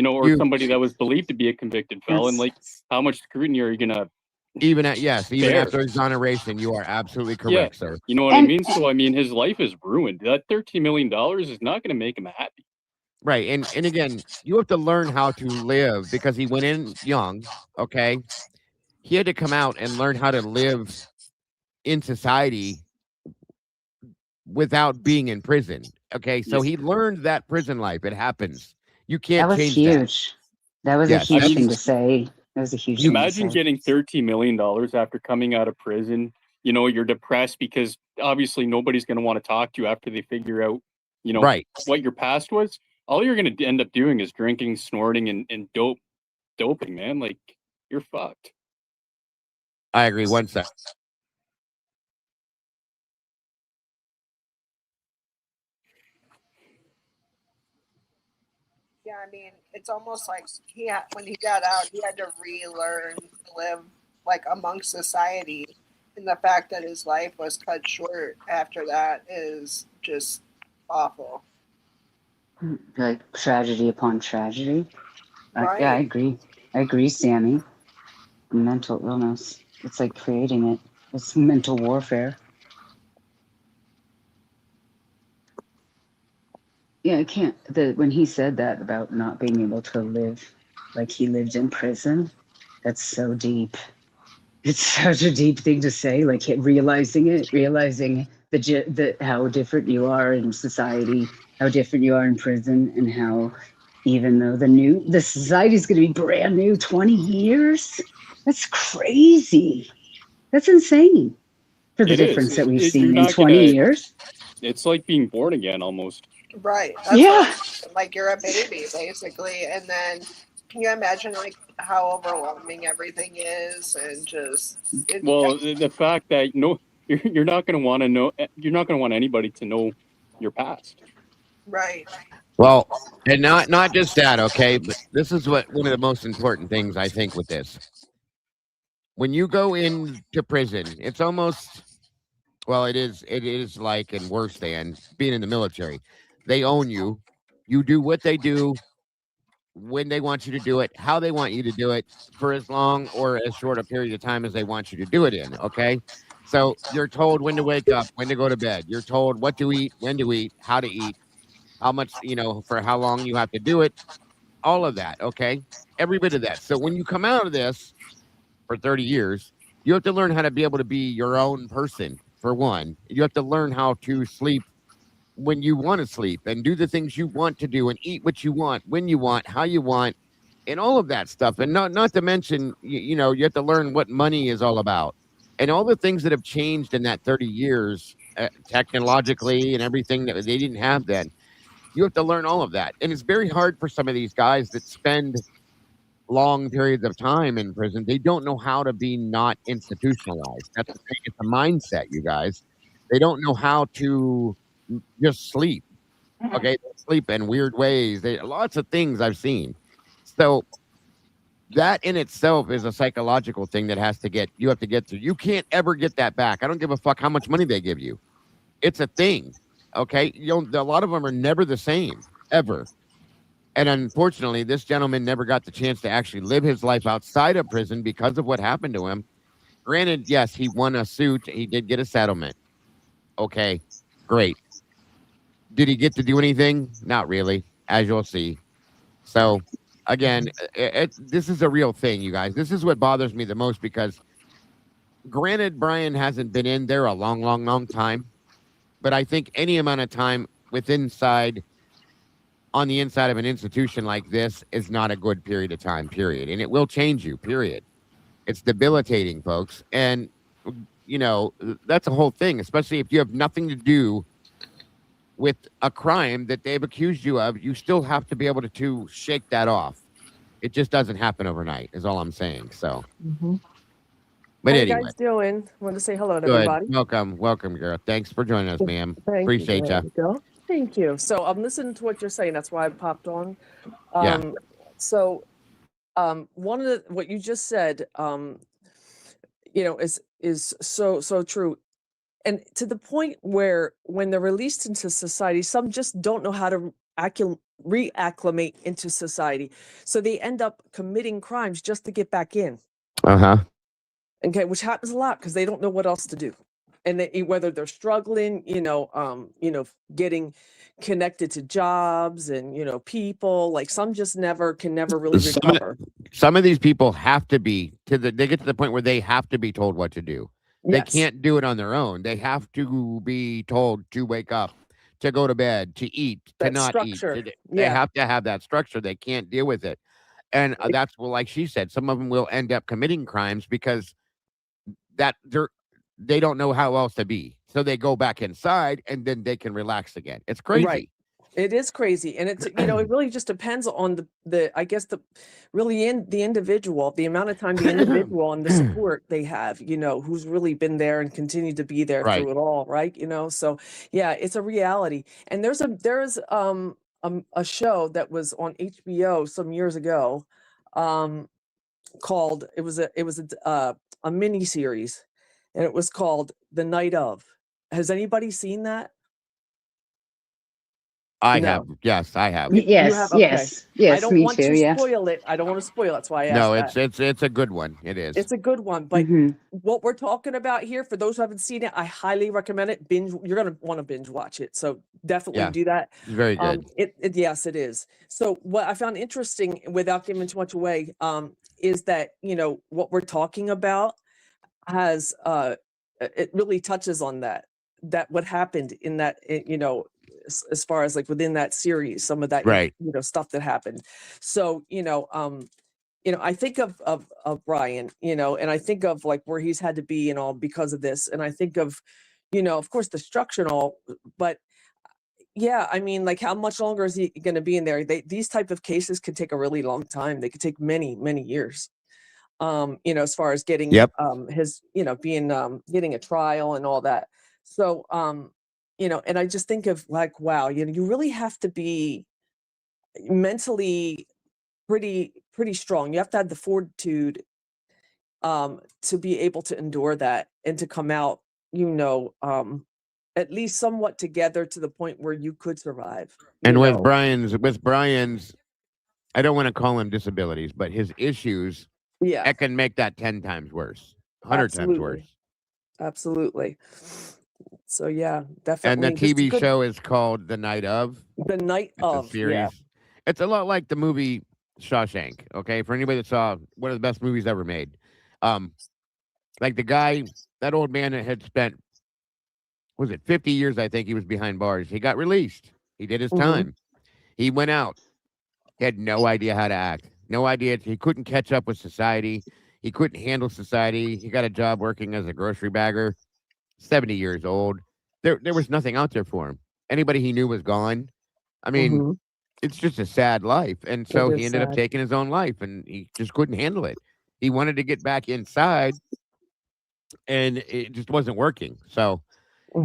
or somebody that was believed to be a convicted felon, like, how much scrutiny are you gonna even after exoneration? You are absolutely correct, sir. You know what I mean? So I mean, his life is ruined. That $13 million is not going to make him happy. Right. And again, you have to learn how to live because he went in young. Okay. He had to come out and learn how to live in society without being in prison. Okay. So he learned that prison life. It happens. You can't change that. That was huge. That was a huge thing to say. That was a huge thing. Imagine getting $13 million after coming out of prison. You're depressed because obviously nobody's going to want to talk to you after they figure out, what your past was. All you're going to end up doing is drinking, snorting, and doping, man. Like, you're fucked. I agree. 1 second. Yeah, I mean, it's almost like when he got out, he had to relearn to live like amongst society, and the fact that his life was cut short after that is just awful. Like tragedy upon tragedy. Right. Yeah, I agree, Sammy. Mental illness. It's like creating it. It's mental warfare. Yeah, I can't. When he said that about not being able to live like he lived in prison, that's so deep. It's such a deep thing to say, like realizing how different you are in society, how different you are in prison, and how even though the society is going to be brand new 20 years, that's crazy. That's insane for the It is. difference that we've You're seen in not 20 gonna. years. It's like being born again almost. Right. That's what like you're a baby basically, and then can you imagine like how overwhelming everything is and just Well, the fact that you're not gonna want to know. You're not gonna want anybody to know your past. right. Well, and not just that, okay, but this is what one of the most important things I think with this. When you go into prison, it's almost it is like and worse than being in the military. They own you. You do what they do when they want you to do it, how they want you to do it, for as long or as short a period of time as they want you to do it in. Okay. So you're told when to wake up, when to go to bed. You're told what to eat, when to eat, how to eat, how much, for how long you have to do it, all of that. Okay. Every bit of that. So when you come out of this for 30 years, you have to learn how to be able to be your own person, for one. You have to learn how to sleep when you want to sleep and do the things you want to do and eat what you want, when you want, how you want, and all of that stuff. And not to mention, you have to learn what money is all about and all the things that have changed in that 30 years, technologically and everything that they didn't have then. You have to learn all of that. And it's very hard for some of these guys that spend long periods of time in prison. They don't know how to be not institutionalized. That's the thing. It's a mindset, you guys. They don't know how to just sleep. Okay, they sleep in weird ways. Lots of things I've seen. So that in itself is a psychological thing that you have to get through. You can't ever get that back. I don't give a fuck how much money they give you. It's a thing. Okay, a lot of them are never the same ever. And unfortunately, this gentleman never got the chance to actually live his life outside of prison because of what happened to him. Granted, yes, he won a suit. He did get a settlement. Okay, great. Did he get to do anything? Not really, as you'll see. So, again, this is a real thing, you guys. This is what bothers me the most because, granted, Brian hasn't been in there a long, long, long time. But I think any amount of time on the inside of an institution like this is not a good period of time, period. And it will change you, period. It's debilitating, folks. And, that's a whole thing, especially if you have nothing to do with a crime that they've accused you of. You still have to be able to shake that off. It just doesn't happen overnight, is all I'm saying. So, but How anyway. you guys doing? Wanted to say hello to Good. everybody. Welcome, girl. Thanks for joining us, ma'am. Thank Appreciate you. Thank you. So I'm listening to what you're saying. That's why I popped on. Yeah. So, one of what you just said, is so true, and to the point where when they're released into society, some just don't know how to reacclimate into society, so they end up committing crimes just to get back in. Okay, which happens a lot because they don't know what else to do, and whether they're struggling, getting connected to jobs and people. Like some just can never really recover. Some of these people have to be they get to the point where they have to be told what to do. They can't do it on their own. They have to be told to wake up, to go to bed, to eat, to not structure. eat. They have to have that structure. They can't deal with it. And that's like she said, some of them will end up committing crimes because they don't know how else to be. So they go back inside and then they can relax again. It's crazy. Right. It is crazy. And it's, it really just depends on the individual, the amount of time the individual and the support they have, who's really been there and continued to be there through it all. Right. So yeah, it's a reality. And there's a show that was on HBO some years ago, called, it was a mini series, and it was called The Night Of. Has anybody seen that? I have. Yes, I have. Yes. I don't me want too, to spoil it. I don't want to spoil it. That's why I asked. No, it's a good one. It is. It's a good one. But what we're talking about here, for those who haven't seen it, I highly recommend it. You're gonna want to binge watch it. So definitely do that. It's very good. Yes, it is. So what I found interesting, without giving too much away, is that what we're talking about has it really touches on that. that what happened in that, as far as like within that series, some of that, Right. stuff that happened. So, I think of Brian, and I think of like where he's had to be and all because of this. And I think of, of course the structure and all, but yeah, I mean, like how much longer is he going to be in there? These type of cases could take a really long time. They could take many, many years. As far as getting Yep. his, being getting a trial and all that. So, and I just think of like, wow, you really have to be mentally pretty strong. You have to have the fortitude to be able to endure that and to come out, at least somewhat together to the point where you could survive. And with Brian's, I don't want to call him disabilities, but his issues, Yeah, it can make that 10 times worse, 100 times worse. Absolutely. So yeah, And definitely. the just a TV good- show is called The Night of. The Night It's a of, series. yeah. It's a lot like the movie Shawshank. Okay, for anybody that saw one of the best movies ever made, like the guy, that old man that had spent, was it 50 years? I think he was behind bars. He got released. He did his time. He went out. He had no idea how to act. No idea. He couldn't catch up with society. He couldn't handle society. He got a job working as a grocery bagger. 70 years old. There was nothing out there for him. Anybody he knew was gone. I mean, it's just a sad life. And so It he is ended up sad. taking his own life, and he just couldn't handle it. He wanted to get back inside, and it just wasn't working. So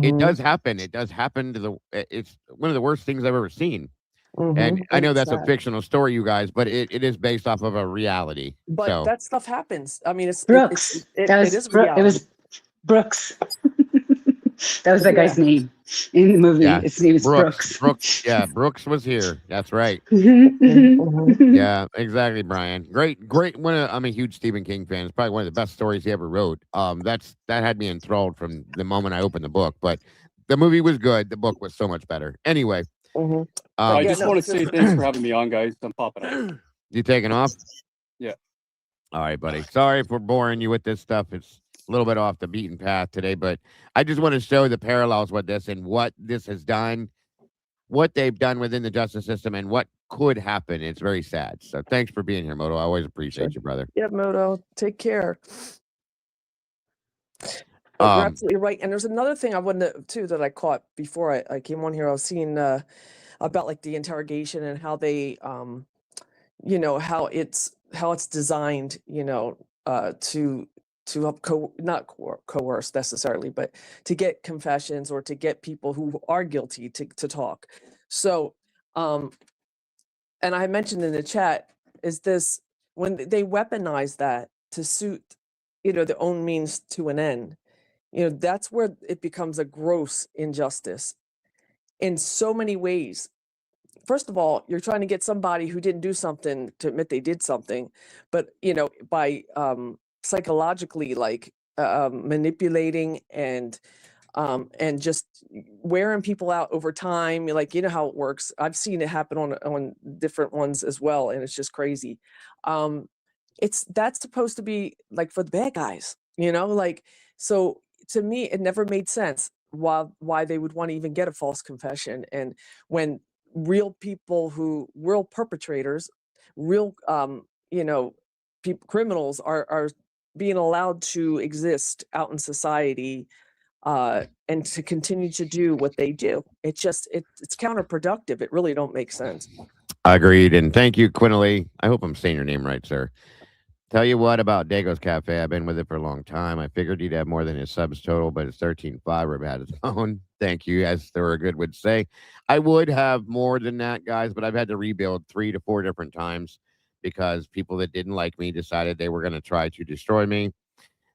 it does happen. It does happen it's one of the worst things I've ever seen. And I It know is that's a sad. fictional story, you guys, but it is based off of a reality. But So that stuff happens. I mean, it's Brooks. it That was is it reality. was Brooks. That was that guy's Yeah. name in the movie. yeah, His name is Brooks. Yeah, Brooks was here. That's right. Mm-hmm. Yeah, exactly, Brian. Great. I'm a huge Stephen King fan. It's probably one of the best stories he ever wrote. That had me enthralled from the moment I opened the book. But the movie was good. The book was so much better. Anyway, I just want to say thanks for having me on, guys. I'm popping out. You taking off? Yeah. All right, buddy. Sorry for boring you with this stuff. It's a little bit off the beaten path today, but I just want to show the parallels with this and what this has done, what they've done within the justice system, and what could happen. It's very sad. So thanks for being here, Moto. I always appreciate you, brother. Yeah, Moto, take care. But you're absolutely right. And there's another thing I wanted to, too, that I caught before I came on here. I was seeing about like the interrogation and how they, how it's designed, to help not coerce necessarily, but to get confessions or to get people who are guilty to talk. So, and I mentioned in the chat, is this when they weaponize that to suit, their own means to an end, that's where it becomes a gross injustice in so many ways. First of all, you're trying to get somebody who didn't do something to admit they did something, but by psychologically like manipulating and just wearing people out over time, like how it works. I've seen it happen on different ones as well, and it's just crazy. That's supposed to be like for the bad guys, like, so to me it never made sense why they would want to even get a false confession. And when real people real perpetrators, real criminals are being allowed to exist out in society and to continue to do what they do, it's counterproductive. It really don't make sense. Agreed. And thank you, Quinnalee. I hope I'm saying your name right, sir. Tell you what about Dago's Cafe. I've been with it for a long time. I figured he'd have more than his subs total, but it's 13.5 or about his own. Thank you, as Thorogood would say. I would have more than that, guys, but I've had to rebuild 3 to 4 different times because people that didn't like me decided they were going to try to destroy me.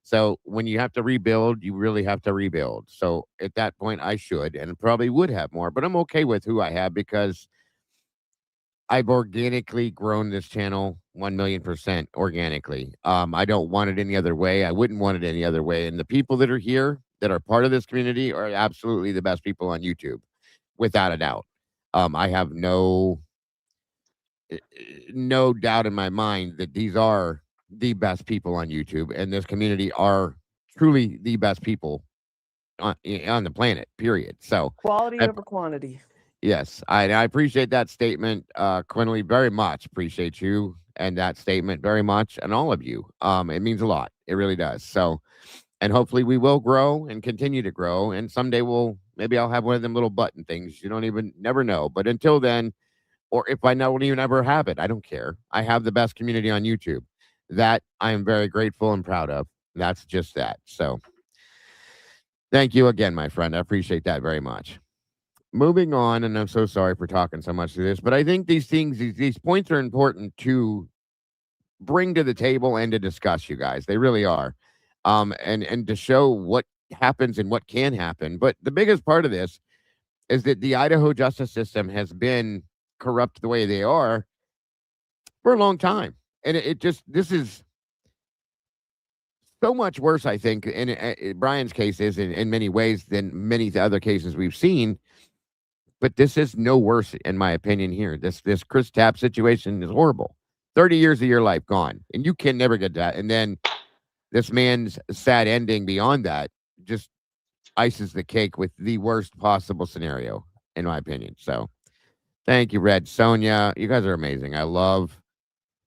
So when you have to rebuild, you really have to rebuild. So at that point, I should and probably would have more, but I'm okay with who I have because I've organically grown this channel 1,000,000% organically. I don't want it any other way. I wouldn't want it any other way. And the people that are here that are part of this community are absolutely the best people on YouTube, without a doubt. I have no doubt in my mind that these are the best people on YouTube, and this community are truly the best people on the planet, period. So Quality I, over quantity. yes, I appreciate that statement, Quinley, very much. Appreciate you and that statement very much, and all of you. It means a lot. It really does. So, and hopefully we will grow and continue to grow, and someday maybe I'll have one of them little button things. You don't even never know. But until then, or if I don't even ever have it, I don't care. I have the best community on YouTube. That I am very grateful and proud of. That's just that. So thank you again, my friend. I appreciate that very much. Moving on, and I'm so sorry for talking so much to this, but I think these things, these points are important to bring to the table and to discuss, you guys. They really are. And to show what happens and what can happen. But the biggest part of this is that the Idaho justice system has been corrupt the way they are for a long time. And this is so much worse, I think, in Brian's case is in many ways than many other cases we've seen. But this is no worse, in my opinion, here. This Chris Tapp situation is horrible. 30 years of your life gone, and you can never get that. And then this man's sad ending beyond that just ices the cake with the worst possible scenario, in my opinion. So thank you, Red. Sonia, you guys are amazing. I love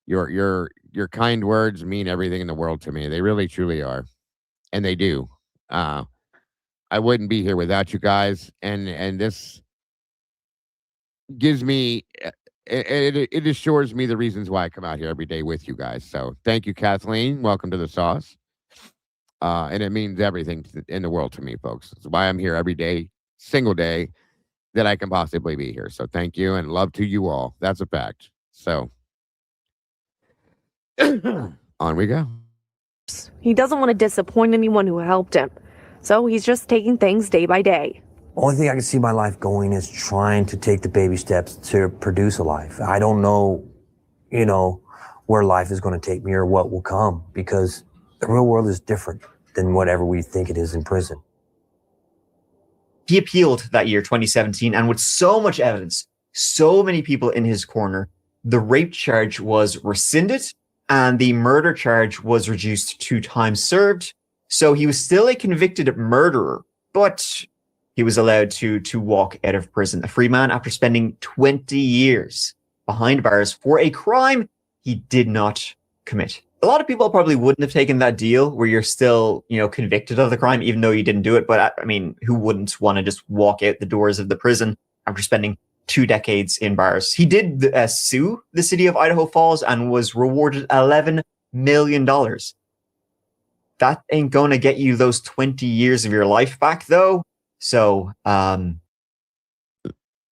your kind words mean everything in the world to me. They really, truly are. And they do. I wouldn't be here without you guys. And this gives me, it assures me the reasons why I come out here every day with you guys. So thank you, Kathleen. Welcome to the sauce. And it means everything in the world to me, folks. It's why I'm here every day, single day that I can possibly be here. So thank you and love to you all. That's a fact. So on we go. He doesn't want to disappoint anyone who helped him. So he's just taking things day by day. Only thing I can see my life going is trying to take the baby steps to produce a life. I don't know, where life is going to take me or what will come, because the real world is different than whatever we think it is in prison. He appealed that year, 2017, and with so much evidence, so many people in his corner, the rape charge was rescinded and the murder charge was reduced to time served. So he was still a convicted murderer, but he was allowed to walk out of prison, a free man after spending 20 years behind bars for a crime he did not commit. A lot of people probably wouldn't have taken that deal where you're still, convicted of the crime, even though you didn't do it. But I mean, who wouldn't want to just walk out the doors of the prison after spending 2 decades in bars? He did sue the city of Idaho Falls and was rewarded $11 million. That ain't going to get you those 20 years of your life back, though. So, my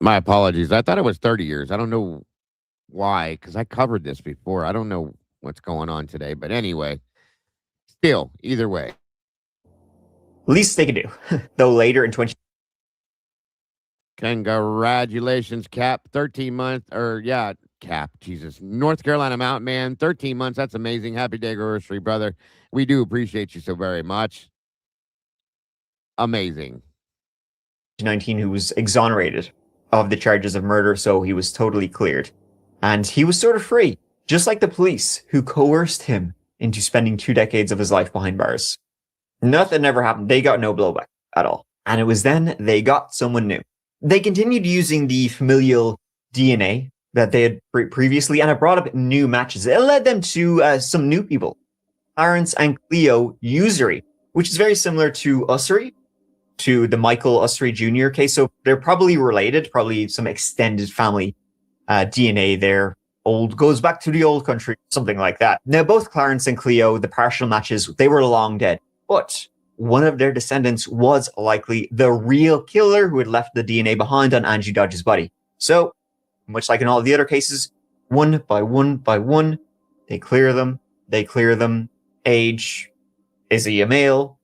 apologies. I thought it was 30 years. I don't know why, because I covered this before. I don't know what's going on today, but anyway, still, either way. Least they can do. Though later in 20... Congratulations, Cap. 13 months, Cap, Jesus. North Carolina Mountain Man, 13 months. That's amazing. Happy day anniversary, brother. We do appreciate you so very much. Amazing. 19, who was exonerated of the charges of murder, so he was totally cleared. And he was sort of free, just like the police who coerced him into spending 2 decades of his life behind bars. Nothing ever happened. They got no blowback at all. And it was then they got someone new. They continued using the familial DNA that they had previously, and it brought up new matches. It led them to some new people, Clarence and Cleo Usury, which is very similar to Ussery, to the Michael Ussery Jr. case. So they're probably related, probably some extended family DNA there. Goes back to the old country, something like that. Now, both Clarence and Cleo, the partial matches, they were long dead. But one of their descendants was likely the real killer who had left the DNA behind on Angie Dodge's body. So, much like in all the other cases, one by one, they clear them. Age, is he a male?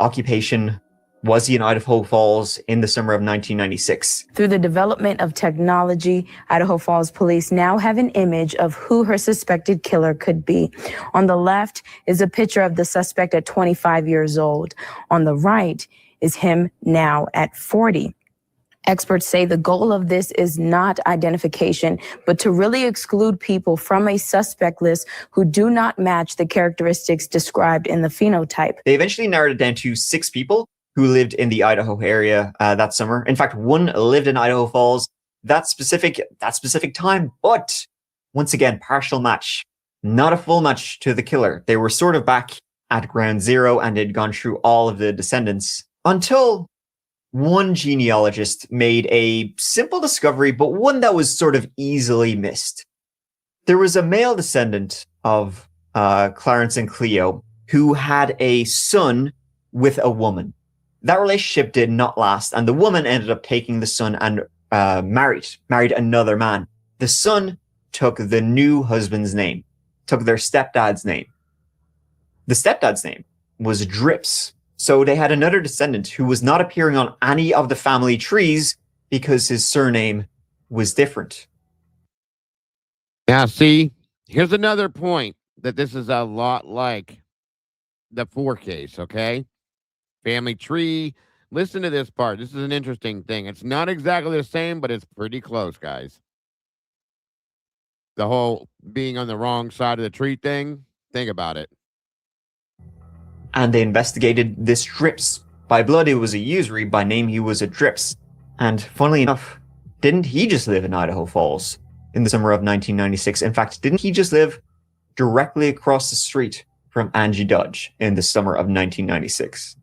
Occupation, was he in Idaho Falls in the summer of 1996? Through the development of technology, Idaho Falls police now have an image of who her suspected killer could be. On the left is a picture of the suspect at 25 years old. On the right is him now at 40. Experts say the goal of this is not identification, but to really exclude people from a suspect list who do not match the characteristics described in the phenotype. They eventually narrowed it down to 6 people who lived in the Idaho area that summer. In fact, one lived in Idaho Falls that specific time, but once again, partial match. Not a full match to the killer. They were sort of back at ground zero and had gone through all of the descendants until one genealogist made a simple discovery, but one that was sort of easily missed. There was a male descendant of Clarence and Cleo who had a son with a woman. That relationship did not last, and the woman ended up taking the son and married another man. The son took the new husband's name, took their stepdad's name. The stepdad's name was Drips. So they had another descendant who was not appearing on any of the family trees because his surname was different. Now, see, here's another point that this is a lot like the 4 case, okay? Family tree. Listen to this part. This is an interesting thing. It's not exactly the same, but it's pretty close, guys. The whole being on the wrong side of the tree thing. Think about it. And they investigated this Drips. By blood, it was a usury. By name, he was a Drips. And funnily enough, didn't he just live in Idaho Falls in the summer of 1996? In fact, didn't he just live directly across the street from Angie Dodge in the summer of 1996?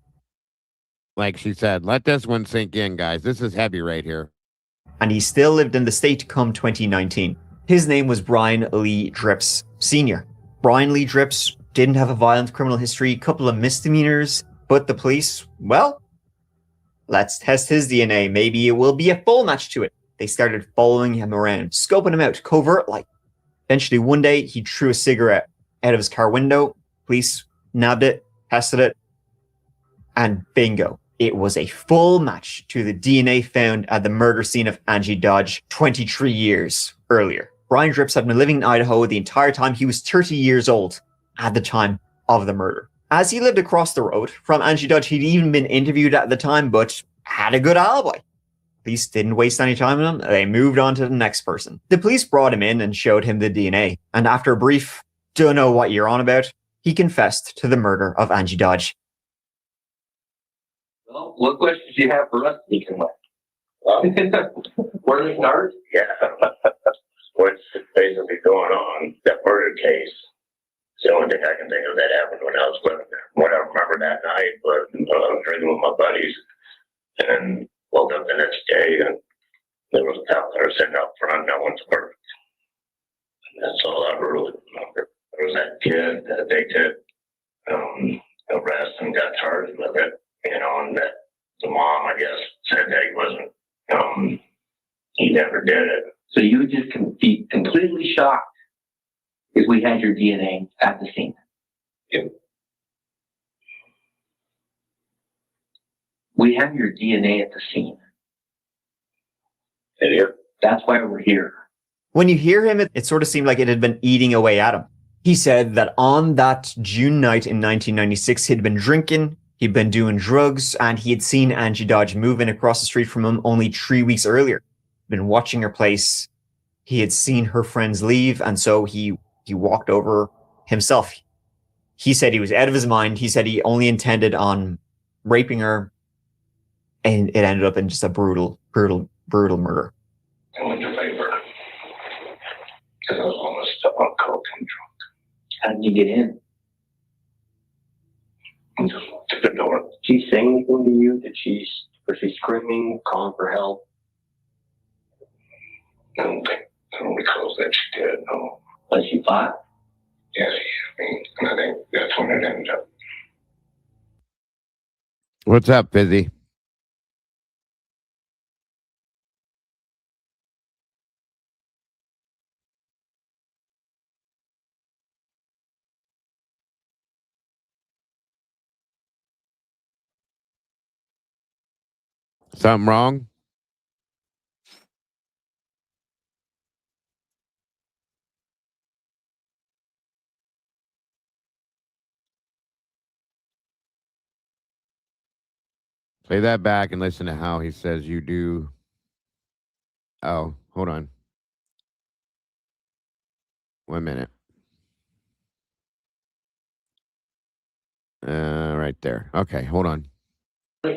Like she said, let this one sink in, guys. This is heavy right here. And he still lived in the state come 2019. His name was Brian Lee Drips Sr. Brian Lee Drips didn't have a violent criminal history, couple of misdemeanors, but the police, well, let's test his DNA. Maybe it will be a full match to it. They started following him around, scoping him out, covert-like. Eventually, one day, he threw a cigarette out of his car window. Police nabbed it, tested it, and bingo. It was a full match to the DNA found at the murder scene of Angie Dodge 23 years earlier. Brian Drips had been living in Idaho the entire time. He was 30 years old at the time of the murder. As he lived across the road from Angie Dodge, he'd even been interviewed at the time, but had a good alibi. Police didn't waste any time on him. They moved on to the next person. The police brought him in and showed him the DNA. And after a brief, don't know what you're on about, he confessed to the murder of Angie Dodge. Well, what questions do you have for us, Deacon West? Where to start? Yeah. What's basically going on, that murder case? It's the only thing I can think of that happened when I was living there. What I remember that night was drinking with my buddies and woke up the next day and there was a cop there sitting out front. No one's perfect. And that's all I really remember. There was that kid that they did arrest and got charged with it. You know, and that the mom, I guess, said that he wasn't, he never did it. So you would just be completely shocked if we had your DNA at the scene? Yep. We have your DNA at the scene. Yep. That's why we're here. When you hear him, it sort of seemed like it had been eating away at him. He said that on that June night in 1996, he'd been drinking, he'd been doing drugs, and he had seen Angie Dodge moving across the street from him only 3 weeks earlier. Been watching her place. He had seen her friends leave, and so he walked over himself. He said he was out of his mind. He said he only intended on raping her, and it ended up in just a brutal murder. I went to labor because I was almost up on coke and drunk. How did you get in? I just walked to the door. Did she say anything to you? Was she screaming, calling for help? I don't recall that she did, no. Was she fought? Yes, and I think that's when it ended up. What's up, Fizzy? Something wrong? Play that back and listen to how he says you do Oh, hold on. 1 minute. Right there. Okay, hold on. Yeah.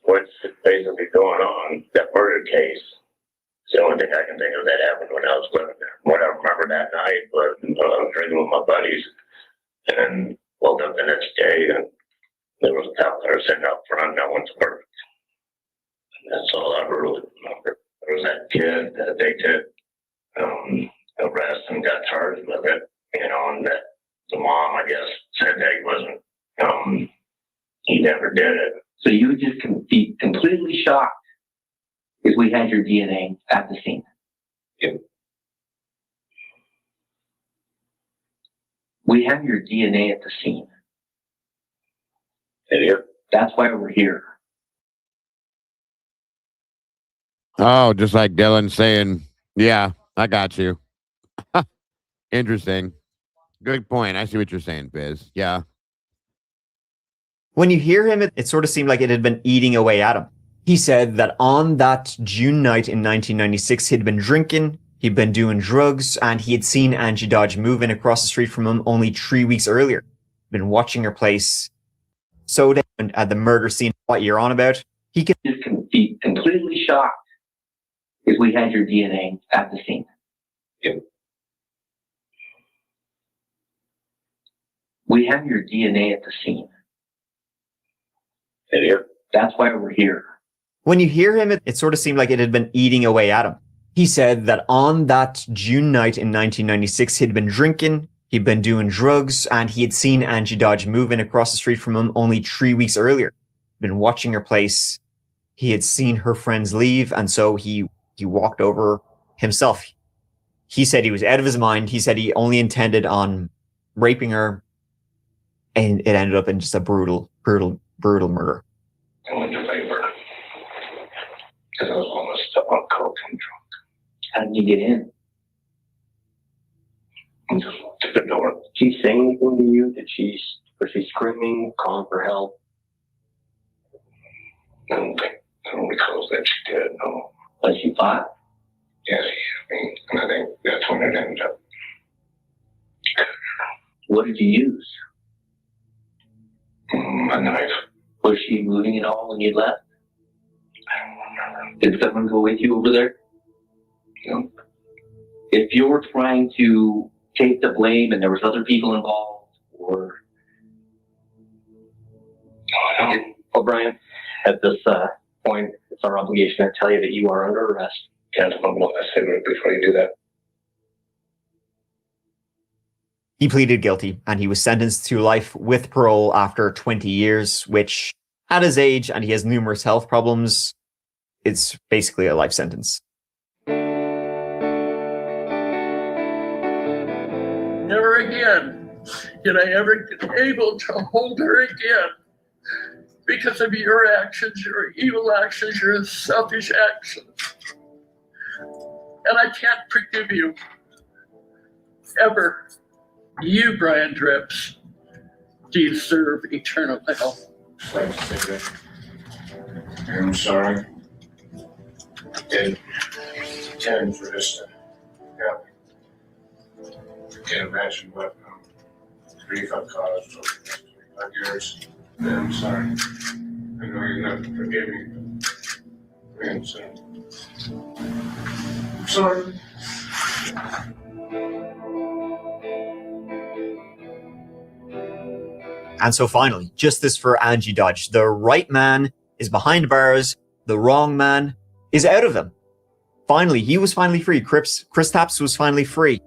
What's basically going on, that murder case, it's the only thing I can think of that happened when I was living there. What I remember that night was drinking with my buddies and woke up the next day and there was a cop there sitting up front and I went to work. And that's all I really remember. There was that kid that they did arrest and got charged with it, and that the mom, I guess, said that he wasn't, he never did it. So you would just be completely shocked if we had your DNA at the scene. Yep. We have your DNA at the scene. Yep. That's why we're here. Oh, just like Dylan saying, yeah, I got you. Interesting. Good point. I see what you're saying, Biz. Yeah. When you hear him, it sort of seemed like it had been eating away at him. He said that on that June night in 1996, he'd been drinking, he'd been doing drugs, and he had seen Angie Dodge moving across the street from him only 3 weeks earlier. Been watching her place. So at the murder scene, what you're on about, he could just be completely shocked if we had your DNA at the scene. Yep. We have your DNA at the scene. Yep. That's why we're here. When you hear him, it sort of seemed like it had been eating away at him. He said that on that June night in 1996, he'd been drinking, he'd been doing drugs, and he had seen Angie Dodge moving across the street from him only 3 weeks earlier. Been watching her place. He had seen her friends leave, and so he walked over himself. He said he was out of his mind. He said he only intended on raping her, and it ended up in just a brutal murder. I went to labor because I was almost on coke and drunk. How did you get in? I just walked to the door. Did she say anything to you? Was she screaming, calling for help? I don't recall that she did, no. Was she fought? Yes, I mean, and I think that's when it ended up. What did you use? A knife. Was she moving at all when you left? I don't remember. Did someone go with you over there? No. If you were trying to take the blame and there was other people involved, or... No, I don't. O'Brien, at this point, it's our obligation to tell you that you are under arrest. Can't remember I said it before you do that. He pleaded guilty, and he was sentenced to life with parole after 20 years, which, at his age, and he has numerous health problems, it's basically a life sentence. Never again did I ever get able to hold her again because of your actions, your evil actions, your selfish actions. And I can't forgive you. Ever. You, Brian Drips, deserve eternal hell. I'm sorry. I did. Ken for this. Yeah. I can't imagine what grief I've caused over the next 25 years. Yeah, I'm sorry. I know you're not to forgive me, but I'm sorry. And so finally, justice for Angie Dodge. The right man is behind bars. The wrong man is out of them. Finally, he was finally free. Chris Tapp was finally free.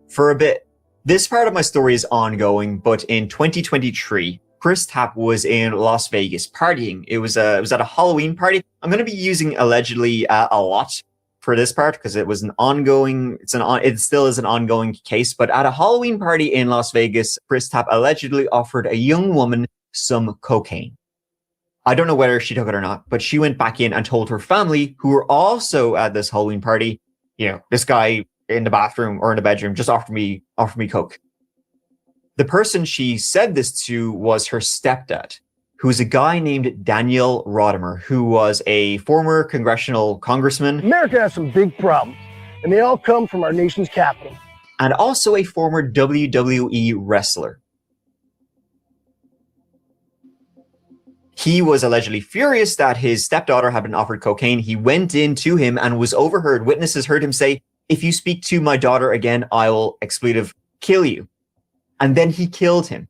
For a bit. This part of my story is ongoing, but in 2023, Chris Tapp was in Las Vegas partying. It was at a Halloween party. I'm going to be using allegedly a lot for this part because it was an ongoing, it still is an ongoing case. But at a Halloween party in Las Vegas, Chris Tapp allegedly offered a young woman some cocaine. I don't know whether she took it or not, but she went back in and told her family, who were also at this Halloween party, this guy in the bathroom or in the bedroom just offered me coke. The person she said this to was her stepdad, who's a guy named Daniel Rodimer, who was a former congressional congressman. America has some big problems, and they all come from our nation's capital. And also a former WWE wrestler. He was allegedly furious that his stepdaughter had been offered cocaine. He went in to him and was overheard. Witnesses heard him say, "If you speak to my daughter again, I will expletive kill you." And then he killed him.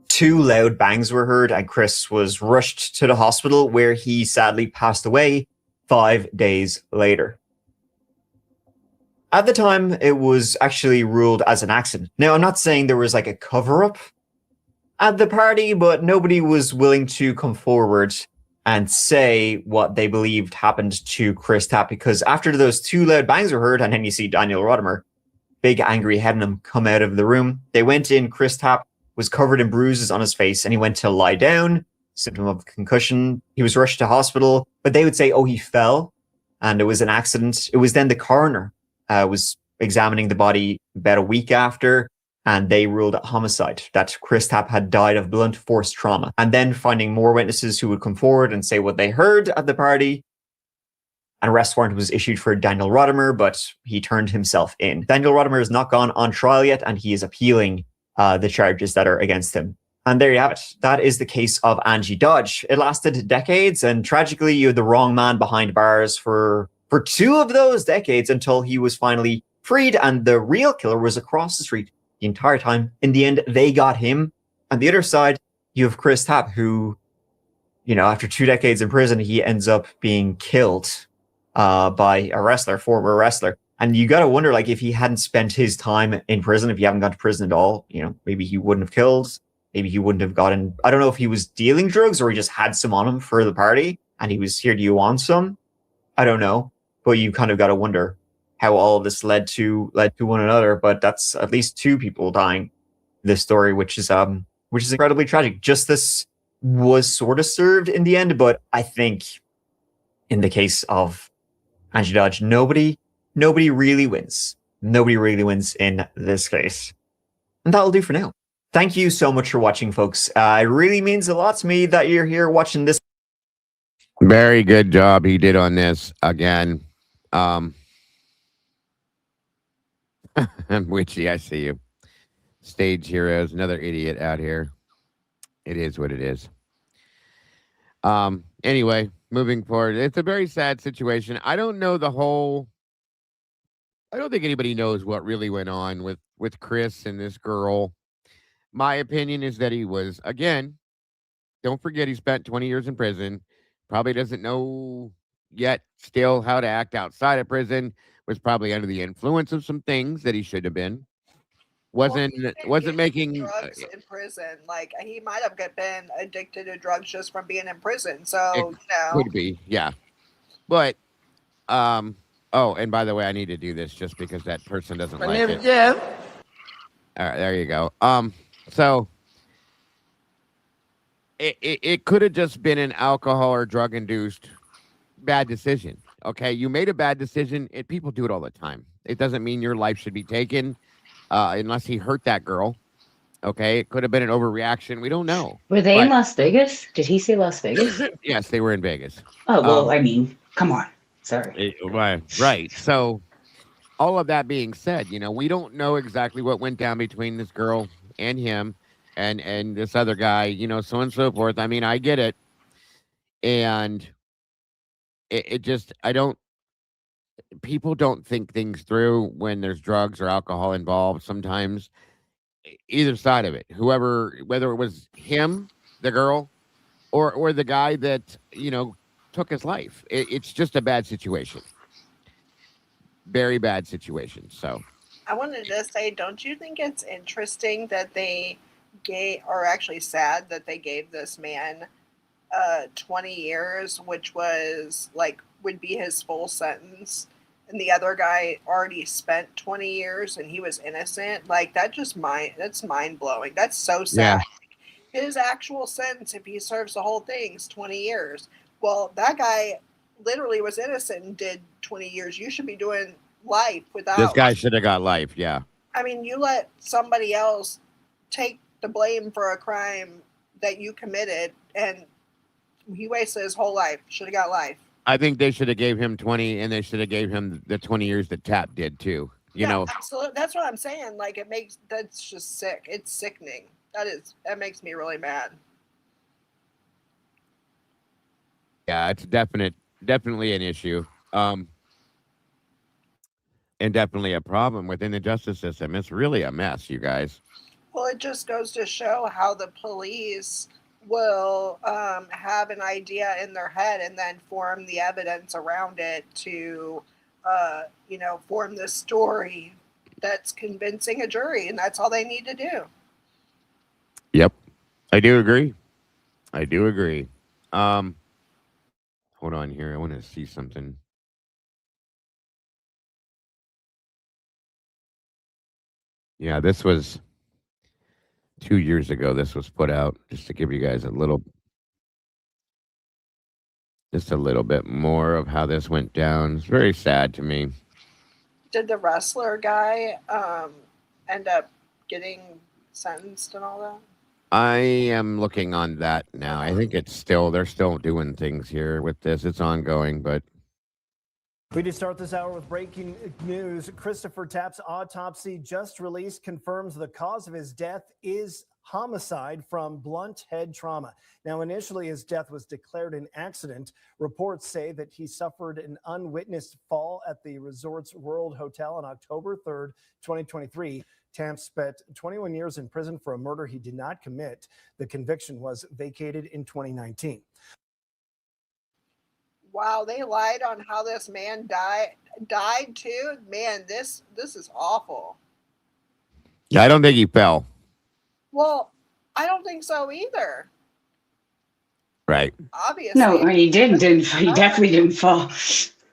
Two loud bangs were heard, and Chris was rushed to the hospital, where he sadly passed away 5 days later. At the time, it was actually ruled as an accident. Now, I'm not saying there was like a cover-up at the party, but nobody was willing to come forward and say what they believed happened to Chris Tapp, because after those two loud bangs were heard, and then you see Daniel Rodimer, big angry Headnam, come out of the room. They went in. Chris Tapp was covered in bruises on his face, and he went to lie down, symptom of concussion. He was rushed to hospital, but they would say, oh, he fell, and it was an accident. It was then the coroner was examining the body about a week after, and they ruled it homicide, that Chris Tapp had died of blunt force trauma. And then finding more witnesses who would come forward and say what they heard at the party, an arrest warrant was issued for Daniel Rodimer, but he turned himself in. Daniel Rodimer has not gone on trial yet, and he is appealing the charges that are against him. And there you have it. That is the case of Angie Dodge. It lasted decades, and tragically, you had the wrong man behind bars for 2 of those decades until he was finally freed, and the real killer was across the street the entire time. In the end, they got him. On the other side, you have Chris Tapp, who, you know, after 2 decades in prison, he ends up being killed by a wrestler, former wrestler. And you got to wonder, like, if he hadn't spent his time in prison, if he hadn't gone to prison at all, you know, maybe he wouldn't have killed. Maybe he wouldn't have gotten, I don't know if he was dealing drugs or he just had some on him for the party and he was here, do you want some? I don't know. But you kind of got to wonder how all of this led to one another. But that's at least 2 people dying. This story, which is incredibly tragic. Justice was sort of served in the end, but I think in the case of Angie Dodge, nobody really wins. Nobody really wins in this case. And that'll do for now. Thank you so much for watching, folks. It really means a lot to me that you're here watching this. Very good job he did on this again. Witchy, I see you. Stage heroes, another idiot out here. It is what it is. Anyway, moving forward, it's a very sad situation. I don't think anybody knows what really went on with Chris and this girl. My opinion is that he was, again, don't forget he spent 20 years in prison. Probably doesn't know yet still how to act outside of prison. Was probably under the influence of some things that he should have been. Wasn't making drugs in prison. Like, he might have been addicted to drugs just from being in prison. So, could be, yeah. But oh, and by the way, I need to do this just because that person doesn't like it. Yeah. All right, there you go. So it could have just been an alcohol or drug induced bad decision. Okay, you made a bad decision. People do it all the time. It doesn't mean your life should be taken unless he hurt that girl. Okay, it could have been an overreaction. We don't know. Were they in Las Vegas? Did he say Las Vegas? Yes, they were in Vegas. Oh, well, I mean, come on. Sorry. Right. So all of that being said, you know, we don't know exactly what went down between this girl and him and this other guy, you know, so on and so forth. I mean, I get it. And people don't think things through when there's drugs or alcohol involved. Sometimes either side of it, whether it was him, the girl, or the guy that, you know, took his life. It's just a bad situation. Very bad situation. So I wanted to say, don't you think it's interesting that they sad that they gave this man 20 years, which would be his full sentence, and the other guy already spent 20 years and he was innocent? Like, that's mind blowing. That's so sad. Yeah. His actual sentence, if he serves the whole thing, is 20 years. Well, that guy literally was innocent and did 20 years. You should be doing life without. This guy should have got life. Yeah. I mean, you let somebody else take the blame for a crime that you committed, and he wasted his whole life. Should have got life. I think they should have gave him 20, and they should have gave him the 20 years that Tapp did too. You know, absolutely. That's what I'm saying. Like, that's just sick. It's sickening. That makes me really mad. yeah, it's definitely an issue. And definitely a problem within the justice system. It's really a mess, you guys. Well, it just goes to show how the police will have an idea in their head and then form the evidence around it to, form this story that's convincing a jury, and that's all they need to do. Yep, I do agree. Hold on here. I want to see something. Yeah, this was 2 years ago. This was put out just to give you guys just a little bit more of how this went down. It's very sad to me. Did the wrestler guy end up getting sentenced and all that? I am looking on that now. I think they're still doing things here with this. It's ongoing, but We do start this hour with breaking news. Christopher Tapp's autopsy just released confirms the cause of his death is homicide from blunt head trauma. Now, initially, his death was declared an accident. Reports say that he suffered an unwitnessed fall at the resort's World Hotel on October 3rd, 2023. Tapp spent 21 years in prison for a murder he did not commit. The conviction was vacated in 2019. Wow, they lied on how this man died too. Man, this is awful. yeah, I don't think he fell. Well, I don't think so either. Right. Obviously. No, he didn't. He definitely didn't fall.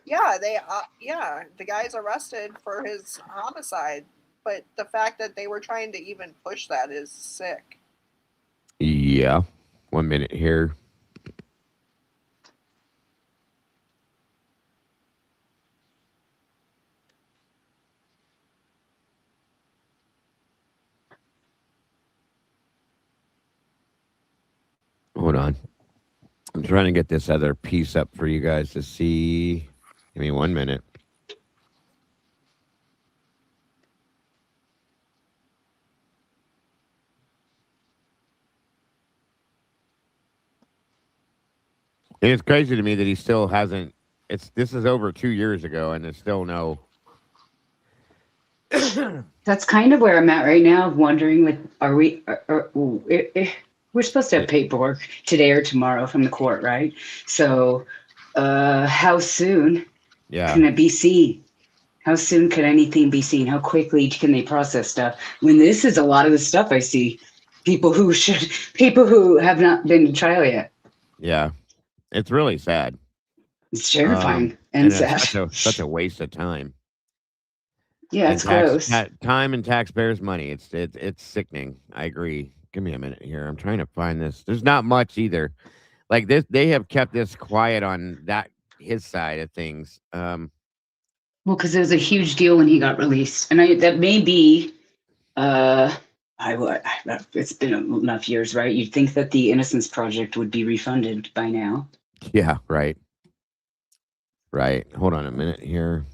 Yeah, the guy's arrested for his homicide, but the fact that they were trying to even push that is sick. Yeah. 1 minute here. Hold on. I'm trying to get this other piece up for you guys to see. Give me 1 minute. And it's crazy to me that he still hasn't. This is over 2 years ago, and there's still no. That's kind of where I'm at right now, wondering, we're supposed to have paperwork today or tomorrow from the court, right? So how soon can it be seen? How soon can anything be seen? How quickly can they process stuff? When this is a lot of the stuff I see, people who have not been to trial yet. Yeah, it's really sad. It's terrifying and sad. It's such a waste of time. Yeah, it's gross. Time and taxpayers' money. It's sickening. I agree. Give me a minute here. I'm trying to find this. There's not much either. Like this, they have kept this quiet on his side of things. Well, because it was a huge deal when he got released, and that may be. It's been enough years, right? You'd think that the Innocence Project would be refunded by now. Yeah. Right. Right. Hold on a minute here.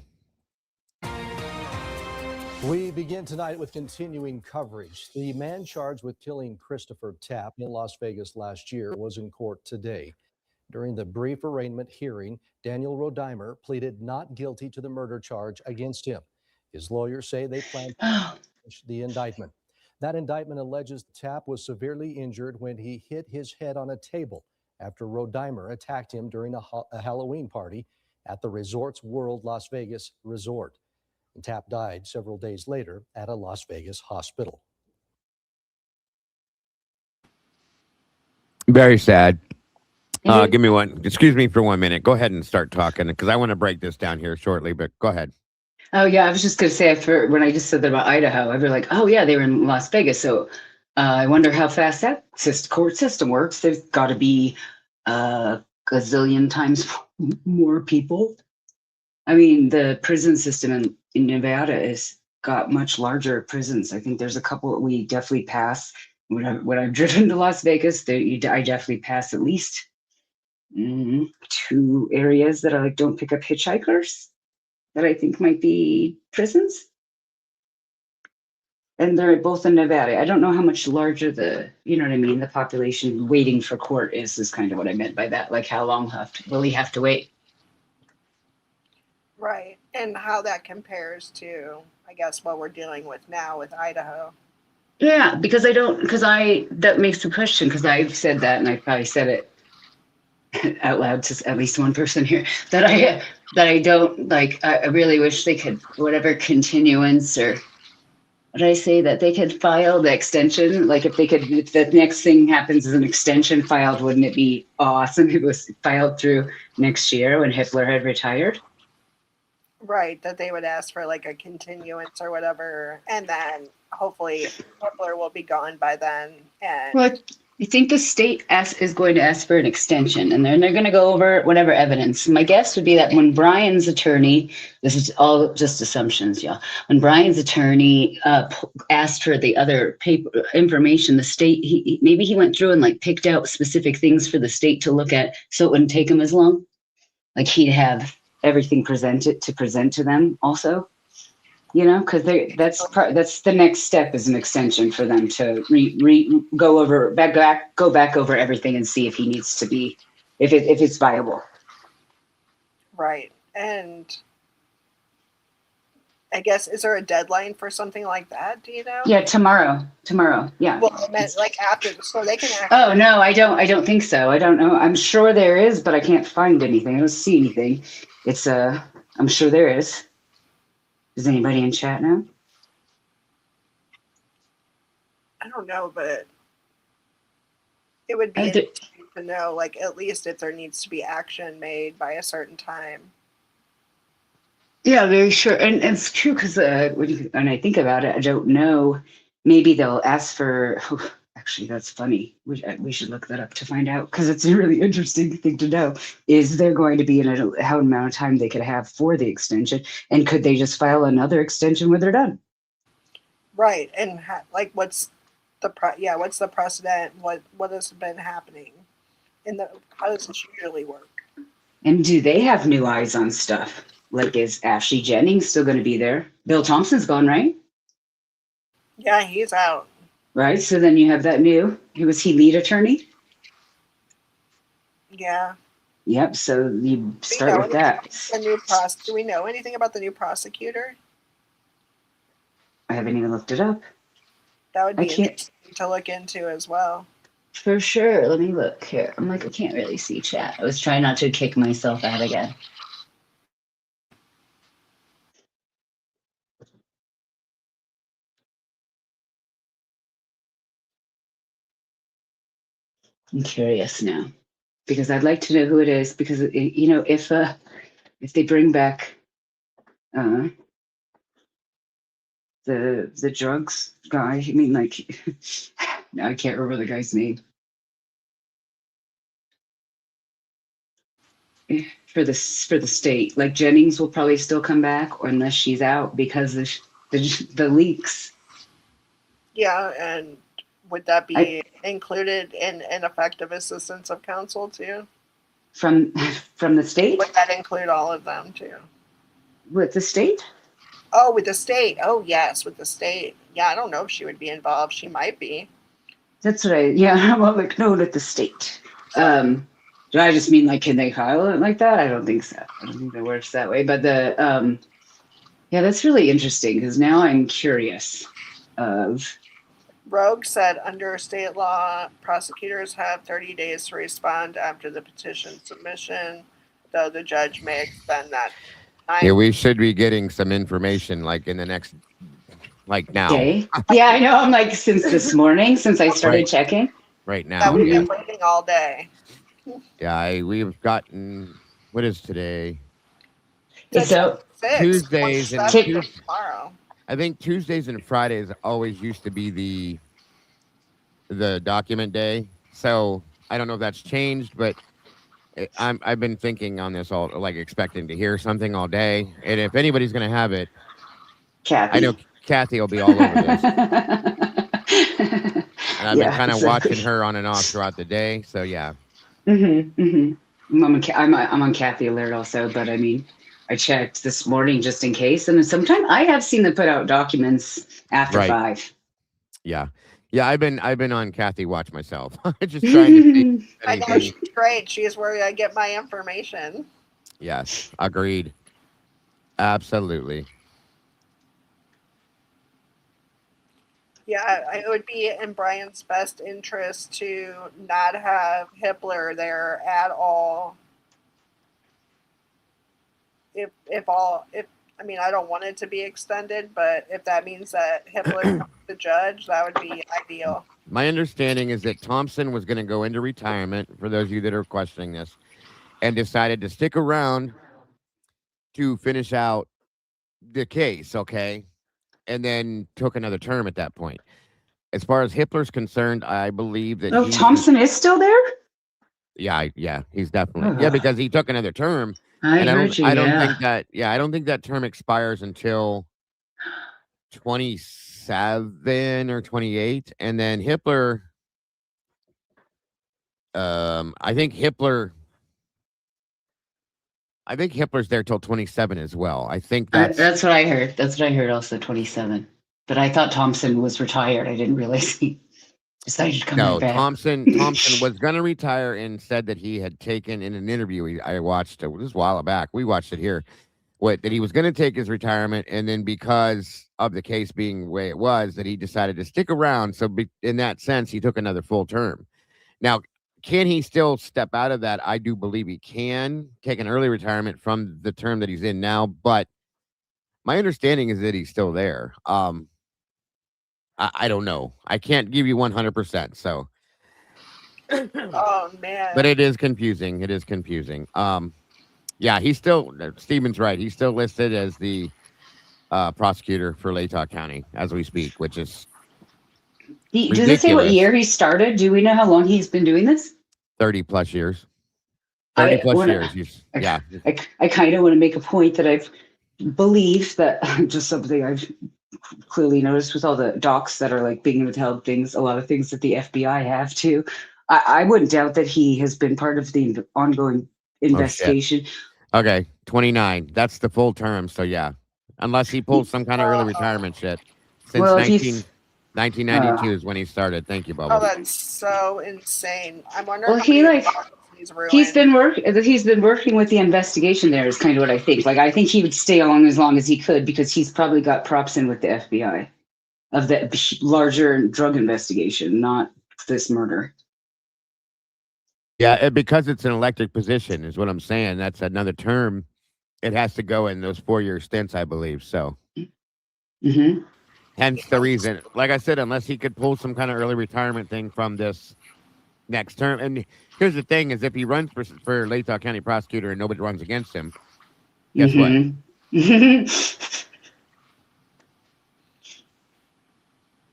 We begin tonight with continuing coverage. The man charged with killing Christopher Tapp in Las Vegas last year was in court today. During the brief arraignment hearing, Daniel Rodimer pleaded not guilty to the murder charge against him. His lawyers say they plan to finish the indictment. That indictment alleges Tapp was severely injured when he hit his head on a table after Rodimer attacked him during a Halloween party at the resort's World Las Vegas resort. Tapp died several days later at a Las Vegas hospital. Very sad. Give me excuse me for 1 minute. Go ahead and start talking because I want to break this down here shortly, but go ahead. Oh, yeah. I was just going to say, when I just said that about Idaho, I'd be like, oh, yeah, they were in Las Vegas. So I wonder how fast that court system works. There's got to be a gazillion times more people. I mean, the prison system in Nevada is got much larger prisons. I think there's a couple we definitely pass. When I've driven to Las Vegas, I definitely pass at least 2 areas that I like don't pick up hitchhikers that I think might be prisons. And they're both in Nevada. I don't know how much larger the population waiting for court is kind of what I meant by that. Like how long will he have to wait? Right. And how that compares to, I guess, what we're dealing with now with Idaho. Yeah, because that makes the question, because I've said that, and I probably said it out loud to at least one person here, that I don't like. I really wish they could, whatever continuance, or what did I say, that they could file the extension. Like if the next thing happens is an extension filed, wouldn't it be awesome if it was filed through next year when Hitler had retired? Right, that they would ask for like a continuance or whatever, and then hopefully Hitler will be gone by then. And Well, I think the state is going to ask for an extension, and then they're going to go over whatever evidence. My guess would be that when Brian's attorney, this is all just assumptions, y'all. When Brian's attorney asked for the other information, the state, maybe he went through and like picked out specific things for the state to look at, so it wouldn't take him as long. Like he'd have everything present to them also, because that's the next step, is an extension for them to go back over everything and see if he needs to be, if it's viable. right. And I guess, is there a deadline for something like that? Do you know? Yeah, tomorrow. Yeah. Well, I meant like after, so they can actually. Oh no, I don't think so. I don't know. I'm sure there is, but I can't find anything. I don't see anything. I'm sure there is. Does anybody in chat know? I don't know, but it would be interesting to know, like, at least if there needs to be action made by a certain time. Yeah, very sure. And it's true, because when I think about it, I don't know. Maybe they'll ask for. Actually, that's funny. We should look that up to find out, because it's a really interesting thing to know. Is there going to be how amount of time they could have for the extension, and could they just file another extension when they're done? Right, and what's the precedent? What has been happening? How does this usually work? And do they have new eyes on stuff? Like, is Ashley Jennings still going to be there? Bill Thompson's gone, right? Yeah, he's out. Right. So then you have that new. Was he lead attorney? Yeah. Yep. So you start with that. Do we know anything about the new prosecutor? I haven't even looked it up. That would be interesting to look into as well. For sure. Let me look here. I'm like, I can't really see chat. I was trying not to kick myself out again. I'm curious now, because I'd like to know who it is, because if they bring back the drugs guy, I mean, like, now I can't remember the guy's name. For the state, like Jennings will probably still come back, or unless she's out because of the leaks. Yeah, and would that be included in ineffective assistance of counsel too? From the state? Would that include all of them too? With the state? Oh, with the state. Oh, yes, with the state. Yeah, I don't know if she would be involved. She might be. That's what well, like, no, with the state. Do I just mean, like, can they file it like that? I don't think so. I don't think that works that way. But yeah, that's really interesting, because now I'm curious of. Rogue said under state law, prosecutors have 30 days to respond after the petition submission, though the judge may extend that time. Yeah, we should be getting some information like in the next, like now. Day? Yeah, I know. I'm like, since this morning, since I started checking. Right now. That we've been waiting all day. Yeah, we've gotten, what is today? So Tuesdays and tomorrow. I think Tuesdays and Fridays always used to be the document day. So I don't know if that's changed, but I've been thinking on this all, like expecting to hear something all day. And if anybody's going to have it, Kathy. I know Kathy will be all over this. And I've been kind of watching her on and off throughout the day. So yeah. I'm on Kathy alert also, but I mean, I checked this morning just in case, and sometimes I have seen them put out documents after 5. Yeah. Yeah, I've been on Kathy watch myself. Just trying to see I know anything. she's great. She's where I get my information. Yes, agreed. Absolutely. Yeah, it would be in Brian's best interest to not have Hitler there at all. If I mean, I don't want it to be extended, but if that means that Hitler becomes the judge, that would be ideal. My understanding is that Thompson was going to go into retirement, for those of you that are questioning this, and decided to stick around to finish out the case, okay? And then took another term at that point. As far as Hitler's concerned, I believe that Thompson is still there? Yeah, he's definitely because he took another term. I don't think that term expires until 27 or 28, and then Hitler. I think Hitler's there till 27 as well. I think that's what I heard. That's what I heard. Also 27, but I thought Thompson was retired. I didn't realize he decided to come right back. Thompson was going to retire and said that he had taken in an interview. I watched it this a while back. We watched it here. That he was going to take his retirement, and then because of the case being the way it was, that he decided to stick around. So in that sense, he took another full term. Now, can he still step out of that? I do believe he can take an early retirement from the term that he's in now, but my understanding is that he's still there. I don't know. I can't give you 100%. So, oh man! But it is confusing. It is confusing. Yeah, he's still. Stephen's right. He's still listed as the prosecutor for Latah County as we speak, which is. Does it say what year he started? Do we know how long he's been doing this? 30 plus years. 30 plus years. Yeah. I kind of want to make a point that I've believed that just something I've clearly noticed with all the docs that are like being withheld things, a lot of things that the FBI have too. I wouldn't doubt that he has been part of the ongoing investigation. Okay, 29. That's the full term. So yeah, unless he pulls some kind of early retirement shit. Since 1992 is when he started. Thank you, Bubba. Oh, that's so insane. I'm wondering. Well, he's been working with the investigation. There is kind of what I think. Like, I think he would stay on as long as he could because he's probably got props in with the FBI of the larger drug investigation, not this murder. Yeah, because it's an elected position is what I'm saying. That's another term. It has to go in those 4-year stints, I believe. So. Mm-hmm. Hence the reason, like I said, unless he could pull some kind of early retirement thing from this next term. And here's the thing is if he runs for Latah County prosecutor and nobody runs against him, guess what?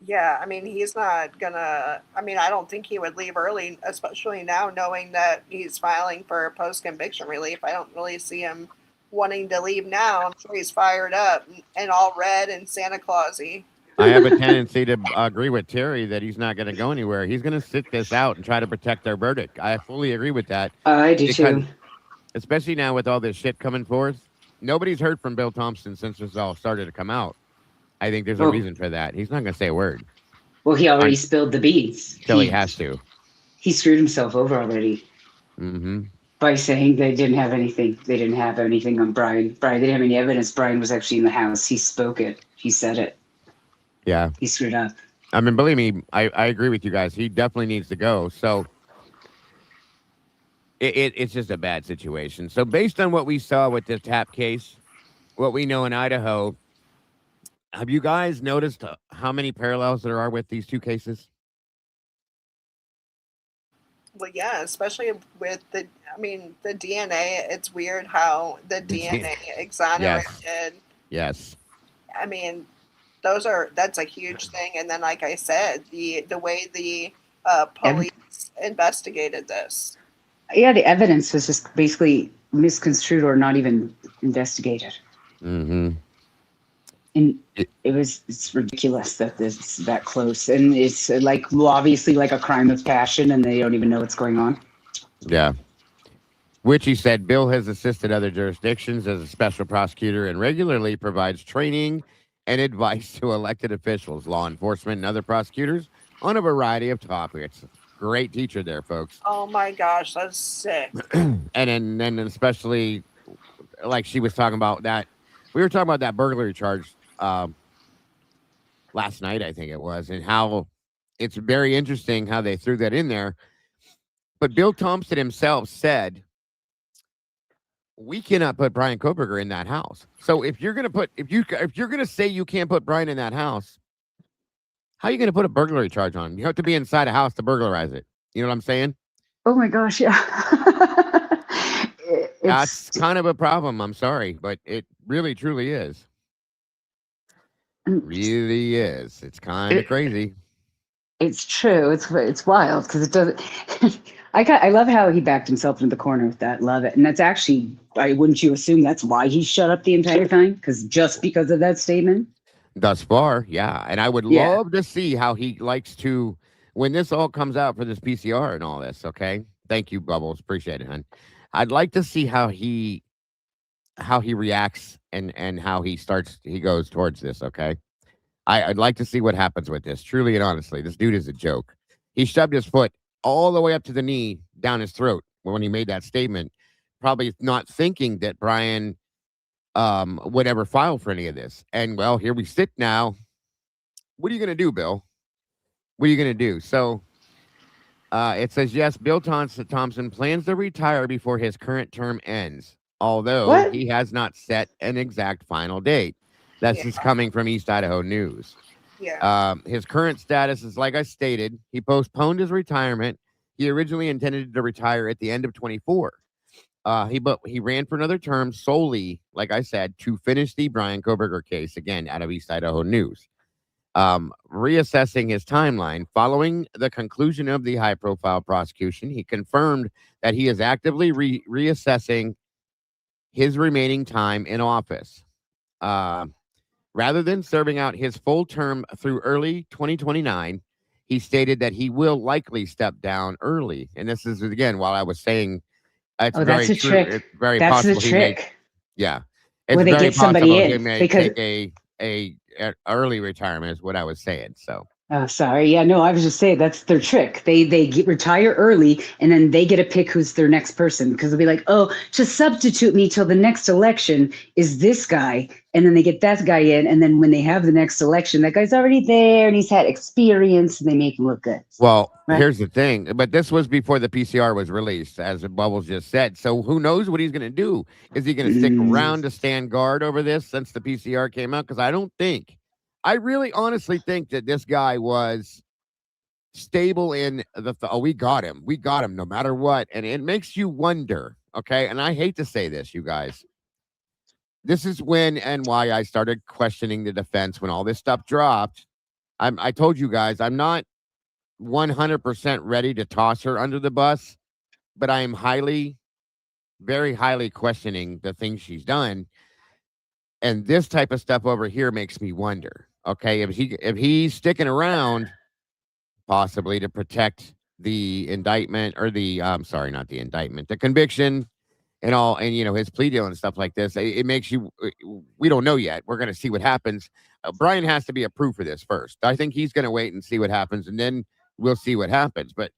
Yeah, I mean, he's not gonna, I don't think he would leave early, especially now knowing that he's filing for post-conviction relief. I don't really see him wanting to leave now. I'm sure he's fired up and all red and Santa Clausy. I have a tendency to agree with Terry that he's not going to go anywhere. He's going to sit this out and try to protect their verdict. I fully agree with that. I do too. Especially now with all this shit coming forth. Nobody's heard from Bill Thompson since this all started to come out. I think there's a reason for that. He's not going to say a word. Well, he already spilled the beans. So he has to. He screwed himself over already. Mm-hmm. By saying they didn't have anything. They didn't have anything on Brian. Brian didn't have any evidence. Brian was actually in the house. He spoke it. He said it. Yeah. He screwed up. I mean, believe me, I agree with you guys. He definitely needs to go. So it's just a bad situation. So based on what we saw with the Tapp case, what we know in Idaho, have you guys noticed how many parallels there are with these two cases? Well, yeah, especially with the DNA. It's weird how the DNA exonerated. Yes. I mean, that's a huge thing. And then, like I said, the way the police investigated this. Yeah, the evidence was just basically misconstrued or not even investigated. Mm-hmm. And it's ridiculous that this is that close. And it's like, well, obviously like a crime of passion and they don't even know what's going on. Yeah. Which he said, Bill has assisted other jurisdictions as a special prosecutor and regularly provides training and advice to elected officials, law enforcement, and other prosecutors on a variety of topics. Great teacher there, folks. Oh my gosh, that's sick. And then especially, like she was talking about that, we were talking about that burglary charge last night, I think it was, and how it's very interesting how they threw that in there. But Bill Thompson himself said, we cannot put Brian Koberger in that house. So if you're gonna say you can't put Brian in that house, how are you gonna put a burglary charge on him? You have to be inside a house to burglarize it. You know what I'm saying? Oh my gosh, yeah. That's kind of a problem. I'm sorry, but it really truly is. Really is. It's kind of crazy. It's true. It's wild because it doesn't. I love how he backed himself into the corner with that. Love it. And that's actually, wouldn't you assume that's why he shut up the entire time? Just because of that statement? Thus far, yeah. And I would love to see how he likes to, when this all comes out for this PCR and all this, okay? Thank you, Bubbles. Appreciate it, hon. I'd like to see how he reacts and how he goes towards this, okay? I'd like to see what happens with this. Truly and honestly, this dude is a joke. He shoved his foot all the way up to the knee down his throat when he made that statement, probably not thinking that Brian would ever file for any of this. And well, here we sit now. What are you going to do, Bill? What are you going to do? So it says, yes, Bill Thompson plans to retire before his current term ends, although he has not set an exact final date. That's just coming from East Idaho News. Yeah. His current status is, like I stated, he postponed his retirement. He originally intended to retire at the end of 24. He ran for another term solely, like I said, to finish the Brian Koberger case, again, out of East Idaho News. Reassessing his timeline following the conclusion of the high-profile prosecution, he confirmed that he is actively reassessing his remaining time in office. Rather than serving out his full term through early 2029, he stated that he will likely step down early. And this is, again, while I was saying it's very that's a true. trick. It's very That's possible the trick. it's Where they very get somebody possible in, he may because- take a early retirement is what I was saying. So Oh, sorry. Yeah, no, I was just saying that's their trick. They retire early and then they get to pick who's their next person because they'll be like, oh, to substitute me till the next election is this guy. And then they get that guy in. And then when they have the next election, that guy's already there and he's had experience and they make him look good. well, here's the thing. But this was before the PCR was released, as Bubbles just said. So who knows what he's going to do? Is he going to stick around to stand guard over this since the PCR came out? Because I really honestly think that this guy was stable in we got him no matter what. And it makes you wonder, okay? And I hate to say this, you guys. This is when and why I started questioning the defense when all this stuff dropped. I told you guys, I'm not 100% ready to toss her under the bus, but I am very highly questioning the things she's done. And this type of stuff over here makes me wonder. Okay, if he's sticking around, possibly to protect the indictment or the conviction and all, and his plea deal and stuff like this, it makes you. We don't know yet. We're going to see what happens. Brian has to be approved for this first. I think he's going to wait and see what happens, and then we'll see what happens. But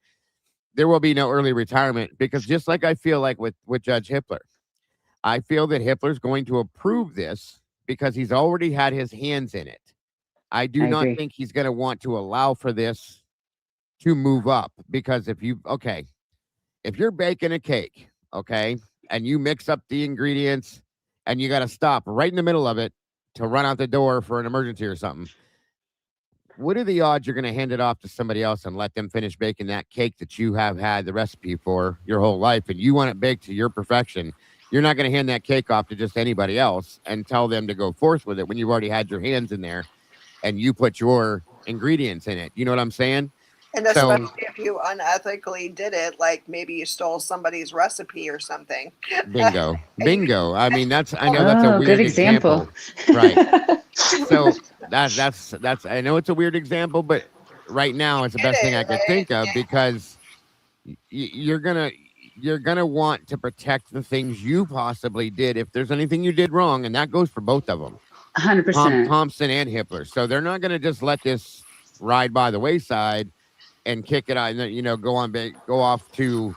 there will be no early retirement because just like I feel like with Judge Hippler, I feel that Hippler's going to approve this because he's already had his hands in it. I do not think he's going to want to allow for this to move up because if you're baking a cake, okay, and you mix up the ingredients and you got to stop right in the middle of it to run out the door for an emergency or something, what are the odds you're going to hand it off to somebody else and let them finish baking that cake that you have had the recipe for your whole life and you want it baked to your perfection? You're not going to hand that cake off to just anybody else and tell them to go forth with it when you've already had your hands in there and you put your ingredients in it. You know what I'm saying? And especially if you unethically did it, like maybe you stole somebody's recipe or something. Bingo. I mean, I know that's a weird good example. Right. So that's I know it's a weird example, but right now it's the best thing I could think of because you're gonna want to protect the things you possibly did if there's anything you did wrong, and that goes for both of them, 100%. Thompson and Hitler. So they're not gonna just let this ride by the wayside and kick it out, go off to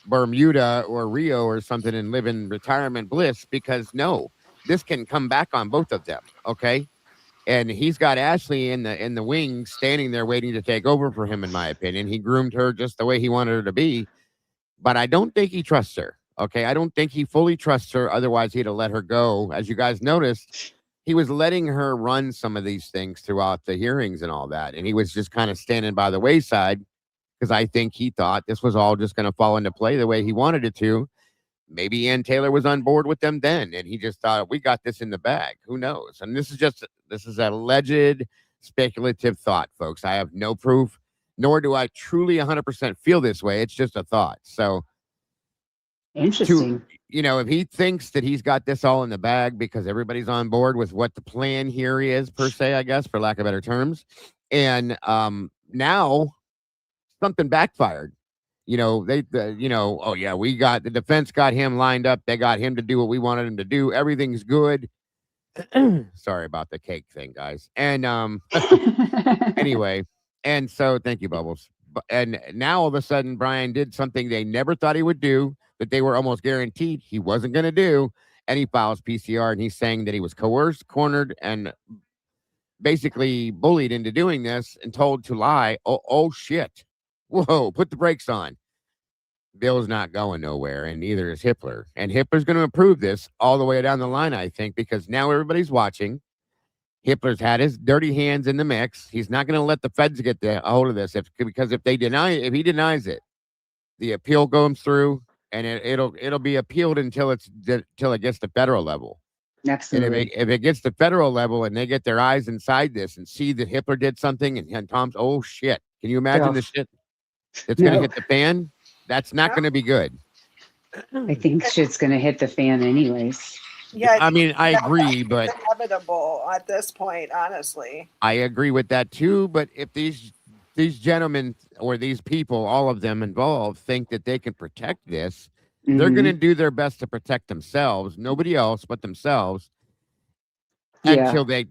Bermuda or Rio or something and live in retirement bliss because no, this can come back on both of them. Okay. And he's got Ashley in the wings standing there waiting to take over for him, in my opinion. He groomed her just the way he wanted her to be, but I don't think he trusts her. Okay. I don't think he fully trusts her. Otherwise, he'd have let her go. As you guys noticed, he was letting her run some of these things throughout the hearings and all that. And he was just kind of standing by the wayside because I think he thought this was all just going to fall into play the way he wanted it to. Maybe Ann Taylor was on board with them then, and he just thought, we got this in the bag. Who knows? And this is an alleged speculative thought, folks. I have no proof, nor do I truly 100% feel this way. It's just a thought. So interesting. If he thinks that he's got this all in the bag because everybody's on board with what the plan here is, per se, I guess, for lack of better terms, and now something backfired. Oh yeah, we got the defense got him lined up. They got him to do what we wanted him to do. Everything's good. Sorry about the cake thing, guys. And anyway, and so thank you, Bubbles. And now all of a sudden, Brian did something they never thought he would do, that they were almost guaranteed he wasn't going to do. And he files PCR, and he's saying that he was coerced, cornered, and basically bullied into doing this and told to lie. Oh shit. Whoa, put the brakes on. Bill's not going nowhere, and neither is Hitler. And Hitler's going to approve this all the way down the line, I think, because now everybody's watching. Hitler's had his dirty hands in the mix. He's not going to let the feds get a hold of this because if he denies it, the appeal goes through, and it'll be appealed until it gets to federal level. Absolutely. And if it gets to federal level and they get their eyes inside this and see that Hitler did something and Tom's, oh shit, can you imagine the shit that's going to hit the fan? That's not going to be good. I think shit's going to hit the fan anyways. Yeah, I mean, I agree, but inevitable at this point, honestly. I agree with that too. But if these gentlemen or these people, all of them involved, think that they can protect this, they're going to do their best to protect themselves, nobody else but themselves. Until they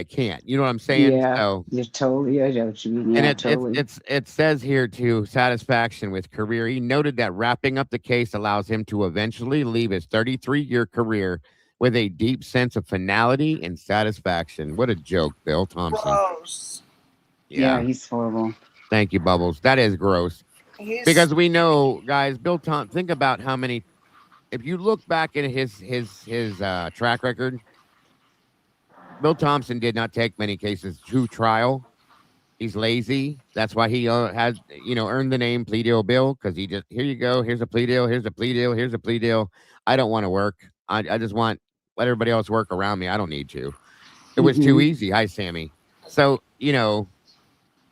can't. You know what I'm saying? Yeah, so, you're totally. I know what you mean. Yeah, and totally. it says here to satisfaction with career. He noted that wrapping up the case allows him to eventually leave his 33-year career with a deep sense of finality and satisfaction. What a joke, Bill Thompson. Gross. Yeah, he's horrible. Thank you, Bubbles. That is gross. Because we know, guys, Bill Thompson, think about how many, if you look back at his track record, Bill Thompson did not take many cases to trial. He's lazy. That's why he has, earned the name Plea Deal Bill, because he just, here you go. Here's a plea deal. Here's a plea deal. Here's a plea deal. I don't want to work. I just want let everybody else work around me. I don't need to. It was too easy. Hi, Sammy. So, it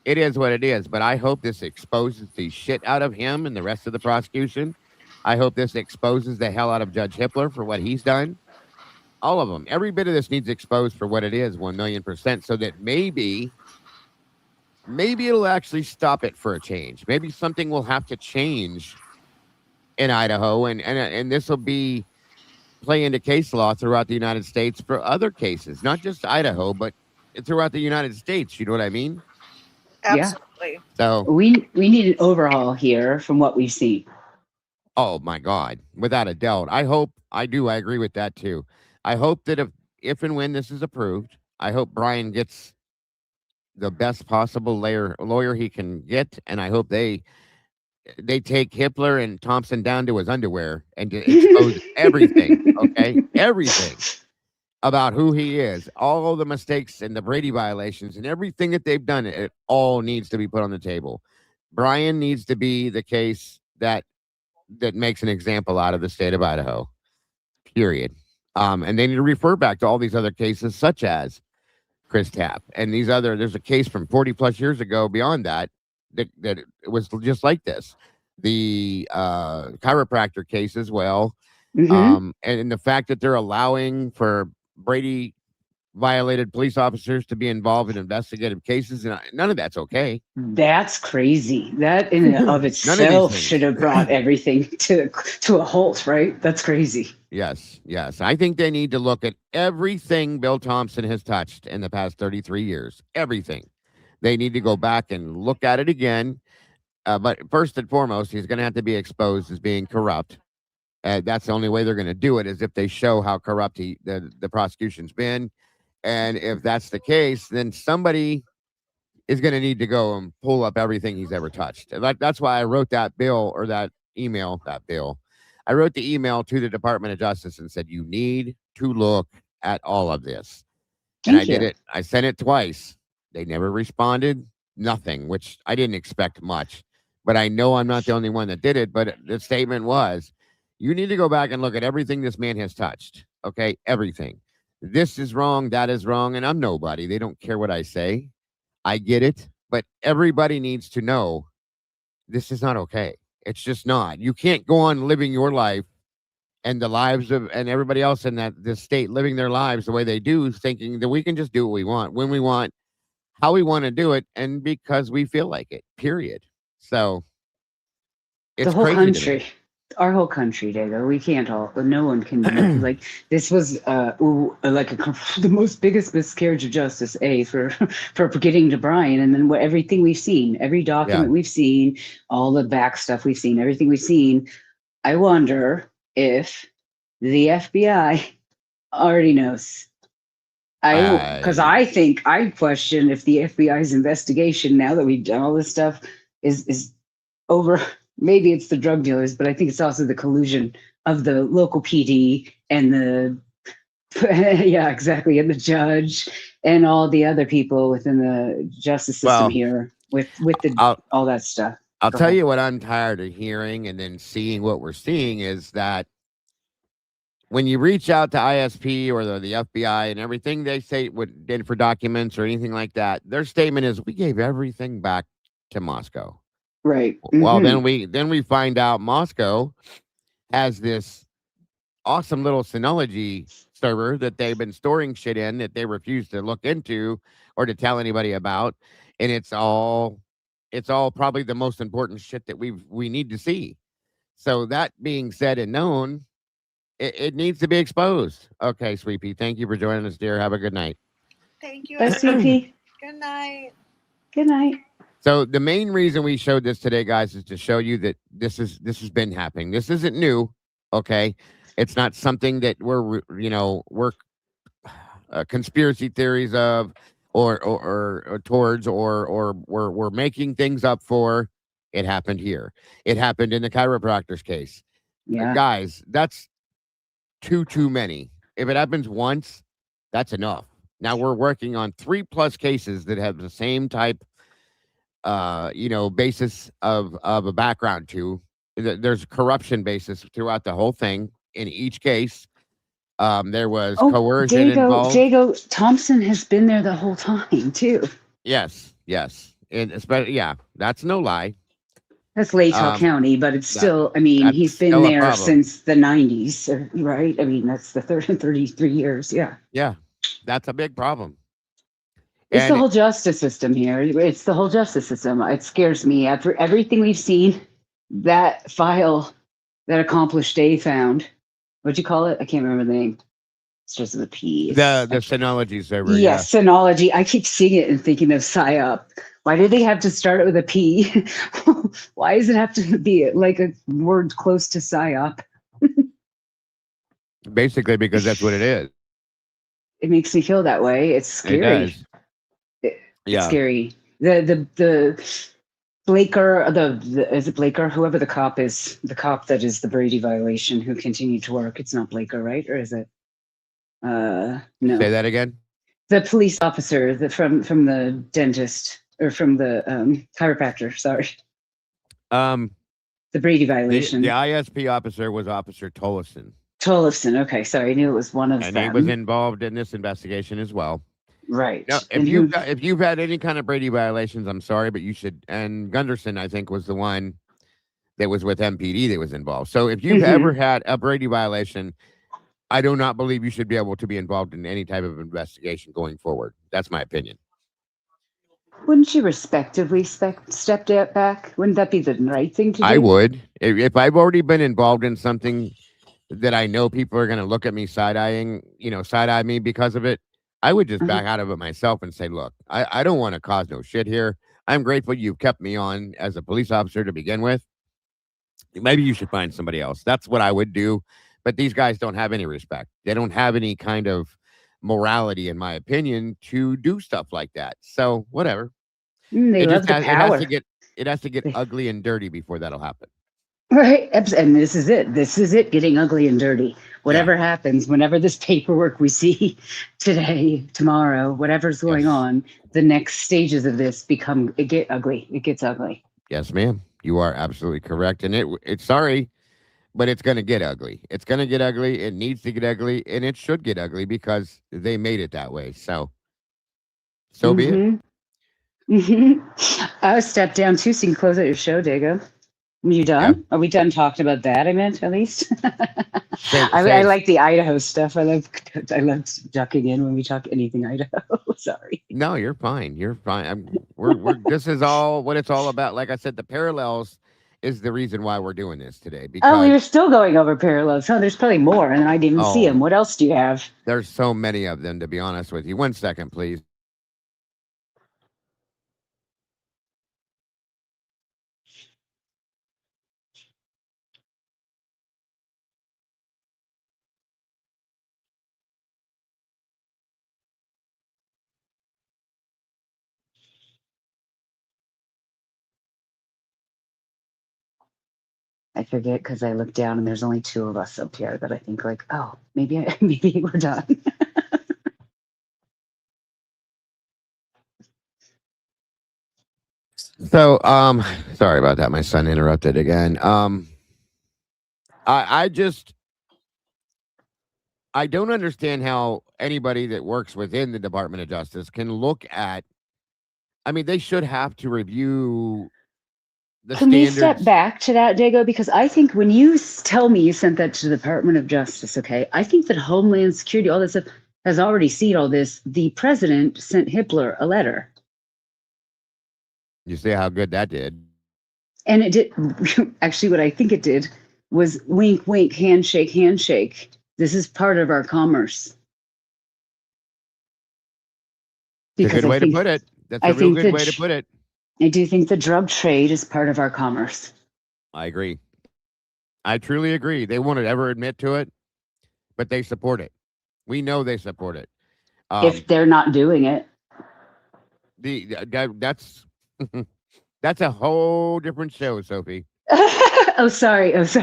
is what it is. But I hope this exposes the shit out of him and the rest of the prosecution. I hope this exposes the hell out of Judge Hitler for what he's done. All of them. Every bit of this needs exposed for what it is, 1,000,000%, so that maybe it'll actually stop it for a change. Maybe something will have to change in Idaho, and this will be play into case law throughout the United States for other cases, not just Idaho, but throughout the United States. You know what I mean? Absolutely. Yeah. So we need an overhaul here from what we've seen. Oh my God, without a doubt. I agree with that too. I hope that if and when this is approved, I hope Brian gets the best possible lawyer he can get, and I hope they take Hitler and Thompson down to his underwear and to expose everything, okay? Everything about who he is, all of the mistakes and the Brady violations and everything that they've done, it all needs to be put on the table. Brian needs to be the case that makes an example out of the state of Idaho, period. And they need to refer back to all these other cases, such as Chris Tapp and there's a case from 40 plus years ago beyond that it was just like this. The chiropractor case as well. And the fact that they're allowing for Brady violated police officers to be involved in investigative cases, and none of that's okay. That's crazy. That in and of None of these itself things. should have brought everything to a halt, right? That's crazy. Yes, yes. I think they need to look at everything Bill Thompson has touched in the past 33 years. Everything. They need to go back and look at it again. But first and foremost, he's going to have to be exposed as being corrupt. That's the only way they're going to do it, is if they show how corrupt the prosecution's been. And if that's the case, then somebody is going to need to go and pull up everything he's ever touched. That's why I wrote that bill, or that email, I wrote the email to the Department of Justice and said, you need to look at all of this. And I did it. I sent it twice. They never responded. Nothing, which I didn't expect much. But I know I'm not the only one that did it. But the statement was, you need to go back and look at everything this man has touched. Okay? Everything. This is wrong. That is wrong. And I'm nobody. They don't care what I say. I get it. But everybody needs to know this is not okay. It's just not. You can't go on living your life and the lives of and everybody else in this state living their lives the way they do, thinking that we can just do what we want, when we want, how we want to do it, and because we feel like it, period. So it's The whole crazy to me. country, our whole country, Dago. We can't all, no one can. Like, this was the most biggest miscarriage of justice, for getting to Brian, and then everything we've seen, every document we've seen, all the back stuff we've seen, everything we've seen. I wonder if the FBI already knows. Because I question if the FBI's investigation, now that we've done all this stuff, is over. Maybe it's the drug dealers, but I think it's also the collusion of the local PD and and the judge and all the other people within the justice system here with all that stuff. I'll tell you what I'm tired of hearing and then seeing what we're seeing is that when you reach out to ISP or the FBI and everything they say did for documents or anything like that, their statement is, we gave everything back to Moscow. Right. Well, then we find out Moscow has this awesome little Synology server that they've been storing shit in that they refuse to look into or to tell anybody about, and it's all probably the most important shit that we need to see. So that being said and known, it needs to be exposed. Okay, Sweet Pea, thank you for joining us, dear. Have a good night. Thank you. Bye, Sweet Pea. Good night. Good night. So the main reason we showed this today, guys, is to show you that this has been happening. This isn't new, okay? It's not something that we're conspiracy theories of or towards or we're making things up for. It happened here. It happened in the chiropractor's case. Yeah. Guys, that's too many. If it happens once, that's enough. Now we're working on 3+ cases that have the same type basis of a background to. There's corruption basis throughout the whole thing. In each case, there was coercion involved. Dago Thompson has been there the whole time too. Yes, and especially that's no lie. That's Latah County, but it's still. I mean, he's been there since the 90s, right? I mean, that's the 33 years. Yeah, that's a big problem. It's the whole justice system here. It's the whole justice system. It scares me. After everything we've seen, that file that Accomplished Day found, what'd you call it? I can't remember the name. It starts with a P. The Synology server. Yes, Synology. I keep seeing it and thinking of PSYOP. Why did they have to start it with a P? Why does it have to be like a word close to PSYOP? Basically, because that's what it is. It makes me feel that way. It's scary. It does. It's scary. The Blaker, is it Blaker? Whoever the cop is, the cop that is the Brady violation who continued to work. It's not Blaker, right? Or is it? No. Say that again. The police officer from the dentist or from the chiropractor. Sorry. The Brady violation. The ISP officer was Officer Tollefson. Okay, sorry, I knew it was one of them. And he was involved in this investigation as well. Right. Now, if you've had any kind of Brady violations, I'm sorry, but you should. And Gunderson, I think, was the one that was with MPD that was involved. So if you've ever had a Brady violation, I do not believe you should be able to be involved in any type of investigation going forward. That's my opinion. Wouldn't you respectively step back? Wouldn't that be the right thing to do? I would. If I've already been involved in something that I know people are going to look at me side-eye me because of it, I would just back out of it myself and say, look, I don't want to cause no shit here. I'm grateful you've kept me on as a police officer to begin with. Maybe you should find somebody else. That's what I would do. But these guys don't have any respect. They don't have any kind of morality, in my opinion, to do stuff like that. So whatever. They love the power. It has to get ugly and dirty before that'll happen. Right. And this is it. This is it, getting ugly and dirty. Whatever happens, whenever this paperwork we see today, tomorrow, whatever's going on, the next stages of this get ugly. It gets ugly. Yes, ma'am. You are absolutely correct. And it's sorry, but it's going to get ugly. It's going to get ugly. It needs to get ugly, and it should get ugly because they made it that way. So be it. I'll step down too, so you can close out your show, Dago. Are you done? Yep. Are we done talking about that? I meant, at least. I like the Idaho stuff. I love ducking in when we talk anything Idaho. Sorry. No, you're fine. You're fine. This is all what it's all about. Like I said, the Paralells is the reason why we're doing this today. Because you're still going over Paralells. Oh, there's probably more, and I didn't see them. What else do you have? There's so many of them, to be honest with you. 1 second, please. I forget because I look down and there's only 2 of us up here that I think like, oh, maybe we're done. So, sorry about that. My son interrupted again. I don't understand how anybody that works within the Department of Justice can look at. I mean, they should have to review the Can standards. we step back to that, Dago? Because I think when you tell me you sent that to the Department of Justice, okay, I think that Homeland Security, all this stuff, has already seen all this. The president sent Hitler a letter. You see how good that did. And it did, actually, what I think it did was wink, wink, handshake, handshake. This is part of our commerce. It's a good way to put it. That's a real good way to put it. I do think the drug trade is part of our commerce. I agree. I truly agree. They won't ever admit to it, but they support it. We know they support it. If they're not doing it. That's a whole different show, Sophie. Sorry. No, it's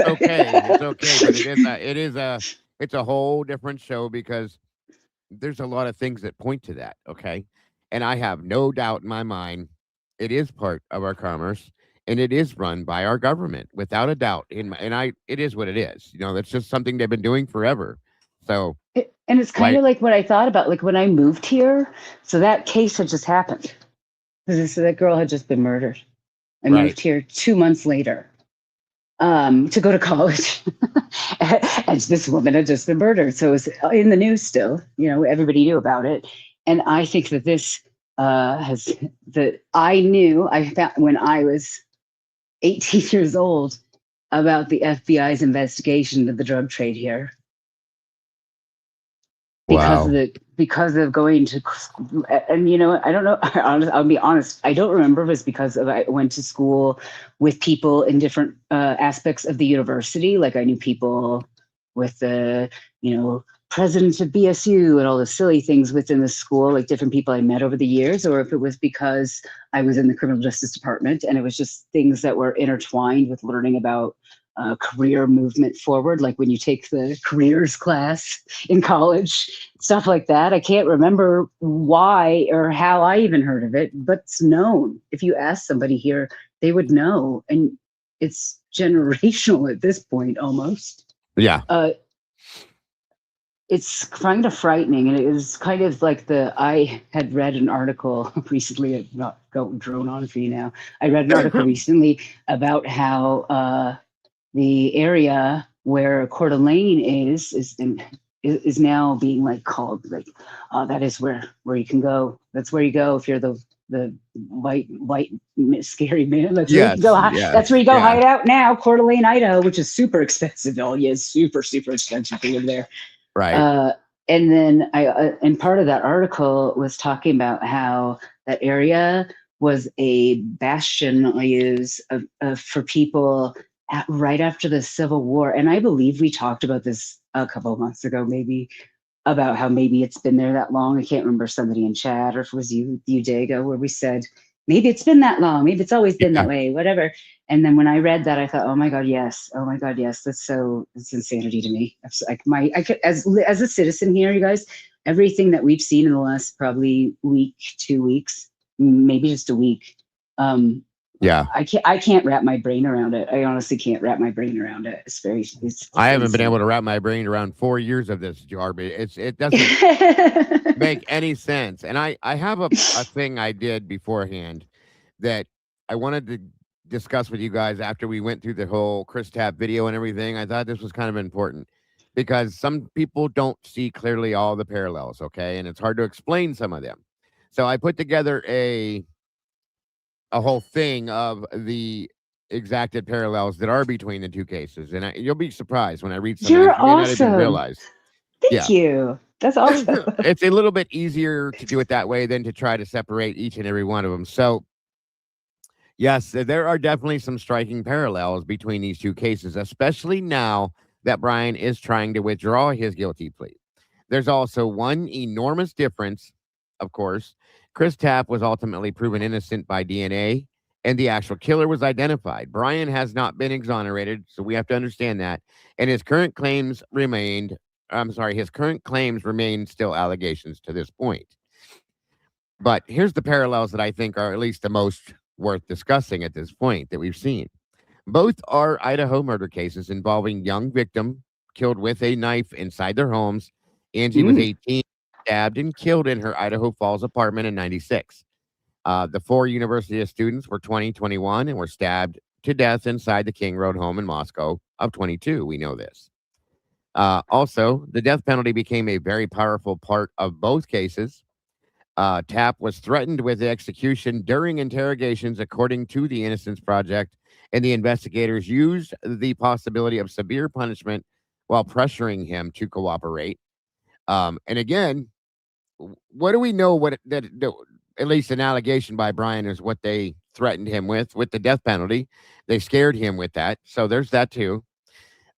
okay. It's okay, but it's a whole different show because there's a lot of things that point to that. Okay, and I have no doubt in my mind it is part of our commerce and it is run by our government without a doubt. It is what it is. That's just something they've been doing forever. So, and it's kind of like what I thought about, like when I moved here. So that case had just happened. So that girl had just been murdered. I moved here 2 months later to go to college. And this woman had just been murdered. So it was in the news still. Everybody knew about it. And I think that this I found when I was 18 years old about the FBI's investigation of the drug trade here. Because of going to, and I don't know, I'll be honest, I don't remember if it was because I went to school with people in different aspects of the university. Like I knew people with the, president of BSU and all the silly things within the school, like different people I met over the years, or if it was because I was in the criminal justice department and it was just things that were intertwined with learning about career movement forward, like when you take the careers class in college, stuff like that. I can't remember why or how I even heard of it, but it's known. If you ask somebody here, they would know. And it's generational at this point almost. Yeah. It's kind of frightening. And it was kind of like I had read an article recently, I'm not going drone on for you now. I read an article recently about how the area where Coeur d'Alene is now being like called like, that is where you can go. That's where you go if you're the white scary man. That's where you can Yes, go. That's yes, where you go yeah, hide out now. Coeur d'Alene, Idaho, which is super expensive. Oh yeah, super expensive to live there. right. And then and part of that article was talking about how that area was a bastion for people right after the Civil War. And I believe we talked about this a couple of months ago, maybe, about how maybe it's been there that long. I can't remember, somebody in chat, or if it was you, Dago, where we said, maybe it's been that long. Maybe it's always been that way, whatever. And then when I read that, I thought, oh my God, yes. Oh my God, yes. That's insanity to me. I could, as a citizen here, you guys, everything that we've seen in the last probably week, 2 weeks, maybe just a week. Yeah. I can't wrap my brain around it. I honestly can't wrap my brain around it. I haven't been able to wrap my brain around 4 years of this, Jarby. It doesn't make any sense. And I have a thing I did beforehand that I wanted to discuss with you guys after we went through the whole Chris Tapp video and everything. I thought this was kind of important because some people don't see clearly all the parallels, okay? And it's hard to explain some of them. So I put together a whole thing of the exacted parallels that are between the two cases. And you'll be surprised when I read some You're of these. You may not even awesome. realize. Thank you. That's awesome. It's a little bit easier to do it that way than to try to separate each and every one of them. So, yes, there are definitely some striking parallels between these two cases, especially now that Brian is trying to withdraw his guilty plea. There's also one enormous difference, of course. Chris Tapp was ultimately proven innocent by DNA, and the actual killer was identified. Brian has not been exonerated, so we have to understand that. And his current claims remain still allegations to this point. But here's the parallels that I think are at least the most worth discussing at this point that we've seen. Both are Idaho murder cases involving young victim killed with a knife inside their homes. Angie was 18, stabbed and killed in her Idaho Falls apartment in 96. The 4 university students were 20, 21, and were stabbed to death inside the King Road home in Moscow of 22. We know this. Also, the death penalty became a very powerful part of both cases. Tapp was threatened with execution during interrogations, according to the Innocence Project, and the investigators used the possibility of severe punishment while pressuring him to cooperate. And again, what do we know? At least an allegation by Brian is what they threatened him with the death penalty. They scared him with that. So there's that too.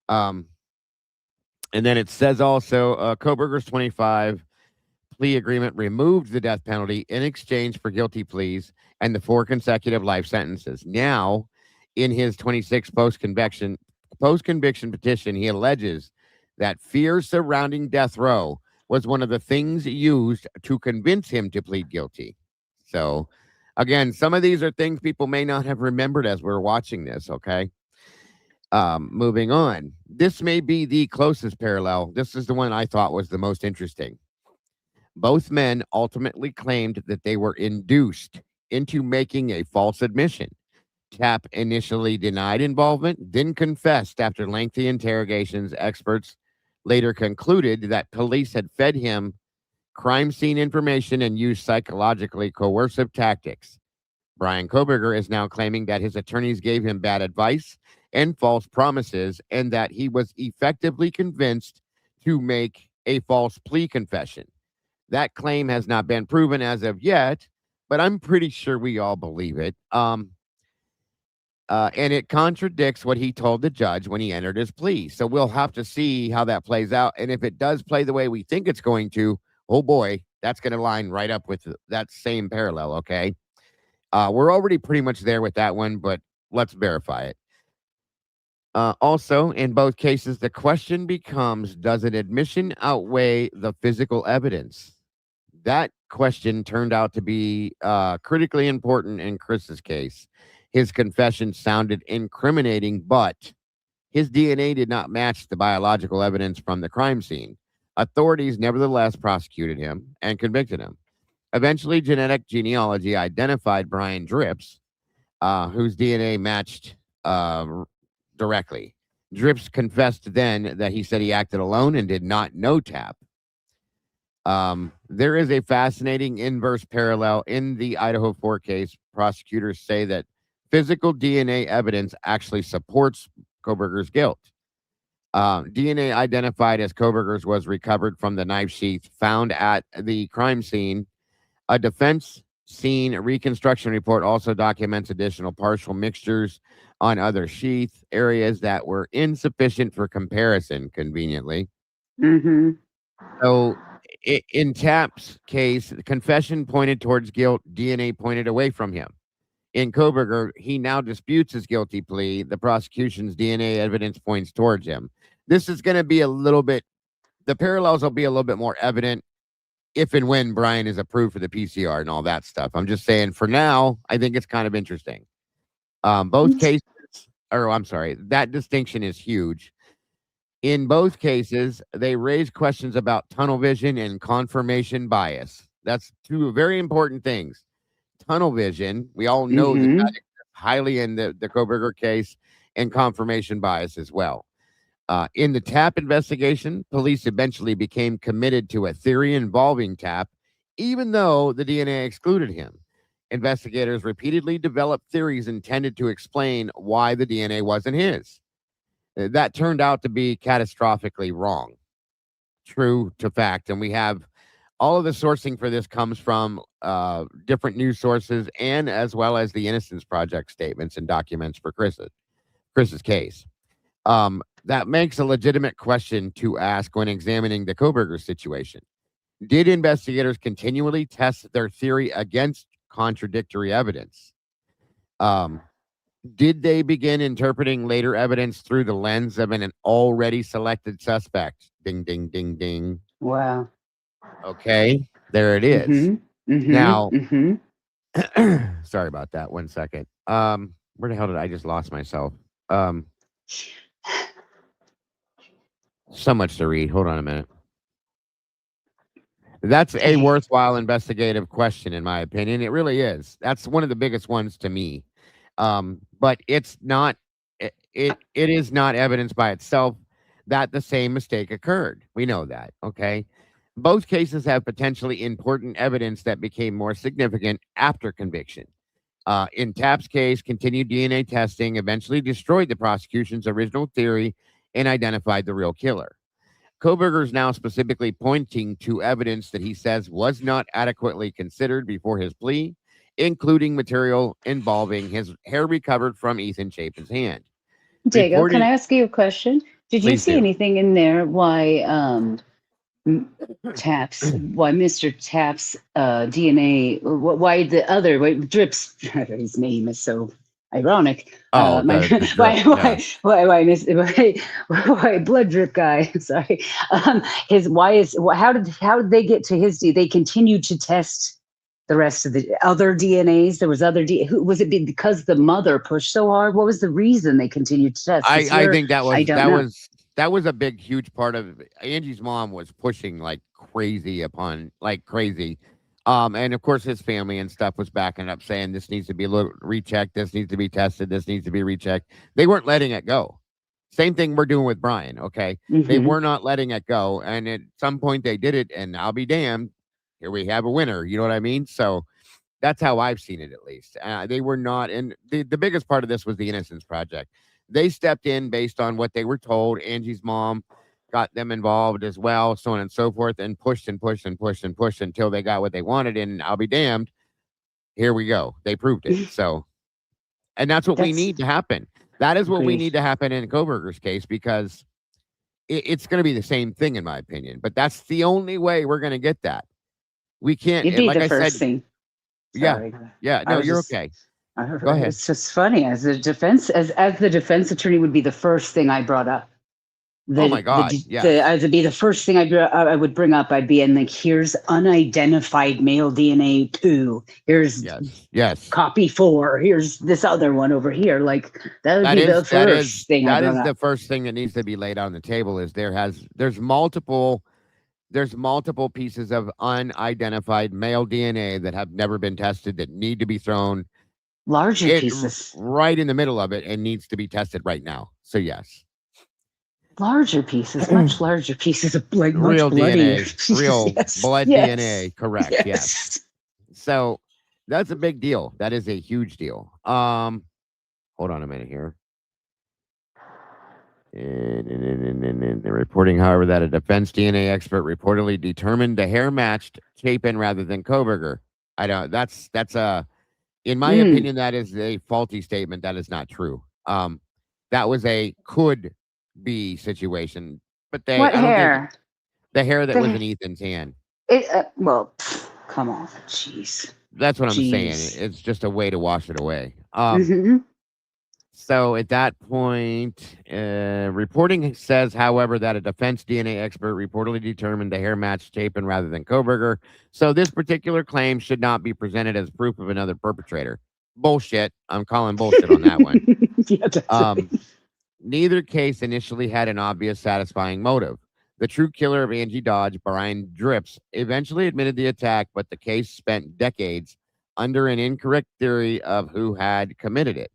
And then it says also, Koberger's 25 plea agreement removed the death penalty in exchange for guilty pleas and the 4 consecutive life sentences. Now, in his 26 post-conviction petition, he alleges that fear surrounding death row was one of the things used to convince him to plead guilty. So, again, some of these are things people may not have remembered as we're watching this, okay? Moving on. This may be the closest parallel. This is the one I thought was the most interesting. Both men ultimately claimed that they were induced into making a false admission. Tapp initially denied involvement, then confessed after lengthy interrogations. Experts later concluded that police had fed him crime scene information and used psychologically coercive tactics. Brian Koberger is now claiming that his attorneys gave him bad advice and false promises, and that he was effectively convinced to make a false plea confession. That claim has not been proven as of yet, but I'm pretty sure we all believe it. And it contradicts what he told the judge when he entered his plea. So we'll have to see how that plays out. And if it does play the way we think it's going to, oh boy, that's going to line right up with that same parallel, okay? We're already pretty much there with that one, but let's verify it. Also, in both cases, the question becomes, does an admission outweigh the physical evidence? That question turned out to be critically important in Chris's case. His confession sounded incriminating, but his DNA did not match the biological evidence from the crime scene. Authorities nevertheless prosecuted him and convicted him. Eventually, genetic genealogy identified Brian Drips, whose DNA matched directly. Drips confessed then that he said he acted alone and did not know Tapp. There is a fascinating inverse parallel in the Idaho 4 case. Prosecutors say that physical DNA evidence actually supports Koberger's guilt. DNA identified as Koberger's was recovered from the knife sheath found at the crime scene. A defense scene reconstruction report also documents additional partial mixtures on other sheath areas that were insufficient for comparison, conveniently. Mm-hmm. So in Tapp's case, the confession pointed towards guilt, DNA pointed away from him. In Koberger, he now disputes his guilty plea. The prosecution's DNA evidence points towards him. This is going to be a little bit, the parallels will be a little bit more evident if and when Brian is approved for the PCR and all that stuff. I'm just saying for now, I think it's kind of interesting. Both cases, or I'm sorry, that distinction is huge. In both cases, they raise questions about tunnel vision and confirmation bias. That's two very important things. Tunnel vision, we all know that is highly in the Koberger case, and confirmation bias as well. In the Tapp investigation, police eventually became committed to a theory involving Tapp, even though the DNA excluded him. Investigators repeatedly developed theories intended to explain why the DNA wasn't his. That turned out to be catastrophically wrong. True to fact. And we have all of the sourcing for this comes from different news sources and as well as the Innocence Project statements and documents for Chris's case. That makes a legitimate question to ask when examining the Koberger situation. Did investigators continually test their theory against contradictory evidence? Did they begin interpreting later evidence through the lens of an already selected suspect? Ding, ding, ding, ding. Wow. Okay, there it is. Now, sorry about that. 1 second. Where the hell did I just lost myself? So much to read. Hold on a minute. That's a worthwhile investigative question, in my opinion. It really is. That's one of the biggest ones to me. But it's not. It is not evidence by itself that the same mistake occurred. We know that. Okay. Both cases have potentially important evidence that became more significant after conviction. In Tapp's case, continued DNA testing eventually destroyed the prosecution's original theory and identified the real killer. Koberger is now specifically pointing to evidence that he says was not adequately considered before his plea, including material involving his hair recovered from Ethan Chapin's hand. Diego, can I ask you a question? Did you see anything in there why Mr. Tapp's DNA, why the other, Drips, his name is so ironic. Oh, why blood drip guy? Sorry. How did they get to his? They continued to test the rest of the other DNAs. There was other was it because the mother pushed so hard? What was the reason they continued to test? I think that was a big, huge part of it. Angie's mom was pushing like crazy. And of course, his family and stuff was backing up, saying this needs to be rechecked, this needs to be tested, this needs to be rechecked. They weren't letting it go. Same thing we're doing with Brian, okay? They were not letting it go. And at some point they did it, and I'll be damned, here we have a winner. You know what I mean? So that's how I've seen it, at least. They were not, and the biggest part of this was the Innocence Project. They stepped in based on what they were told. Angie's mom got them involved as well, so on and so forth, and pushed until they got what they wanted. And I'll be damned, here we go. They proved it. So, and that's what we need to happen. That is what we need to happen in Koberger's case, because it's going to be the same thing, in my opinion. But that's the only way we're going to get that. We can't. You'd be like the I first said, thing. Sorry. Yeah. No, you're okay. Go ahead. It's just funny as the defense attorney would be the first thing I brought up. Oh my God! It'd be the first thing I would bring up. I'd be like, here's unidentified male DNA 2. Here's copy 4. Here's this other one over here. Like that would be the first thing. That is the first thing that needs to be laid on the table. Is there's multiple pieces of unidentified male DNA that have never been tested that need to be thrown larger pieces right in the middle of it and needs to be tested right now. So yes. Larger pieces, much larger pieces of like much Real bloodier. DNA, real Yes, blood yes, DNA. Correct. Yes. yes. So that's a big deal. That is a huge deal. Hold on a minute here. And they're reporting, however, that a defense DNA expert reportedly determined the hair matched Chapin rather than Koberger. I don't. That's in my opinion, that is a faulty statement. That is not true. That was a could be situation, but What I don't think hair? the hair that was The, in Ethan's hand. well, come on, jeez. That's what I'm saying. Jeez. It's just a way to wash it away. Mhm. So at that point, reporting says, however, that a defense DNA expert reportedly determined the hair matched Chapin rather than Koberger. So this particular claim should not be presented as proof of another perpetrator. Bullshit. I'm calling bullshit on that one. Yeah, definitely. Neither case initially had an obvious satisfying motive. The true killer of Angie Dodge, Brian Drips, eventually admitted the attack, but the case spent decades under an incorrect theory of who had committed it.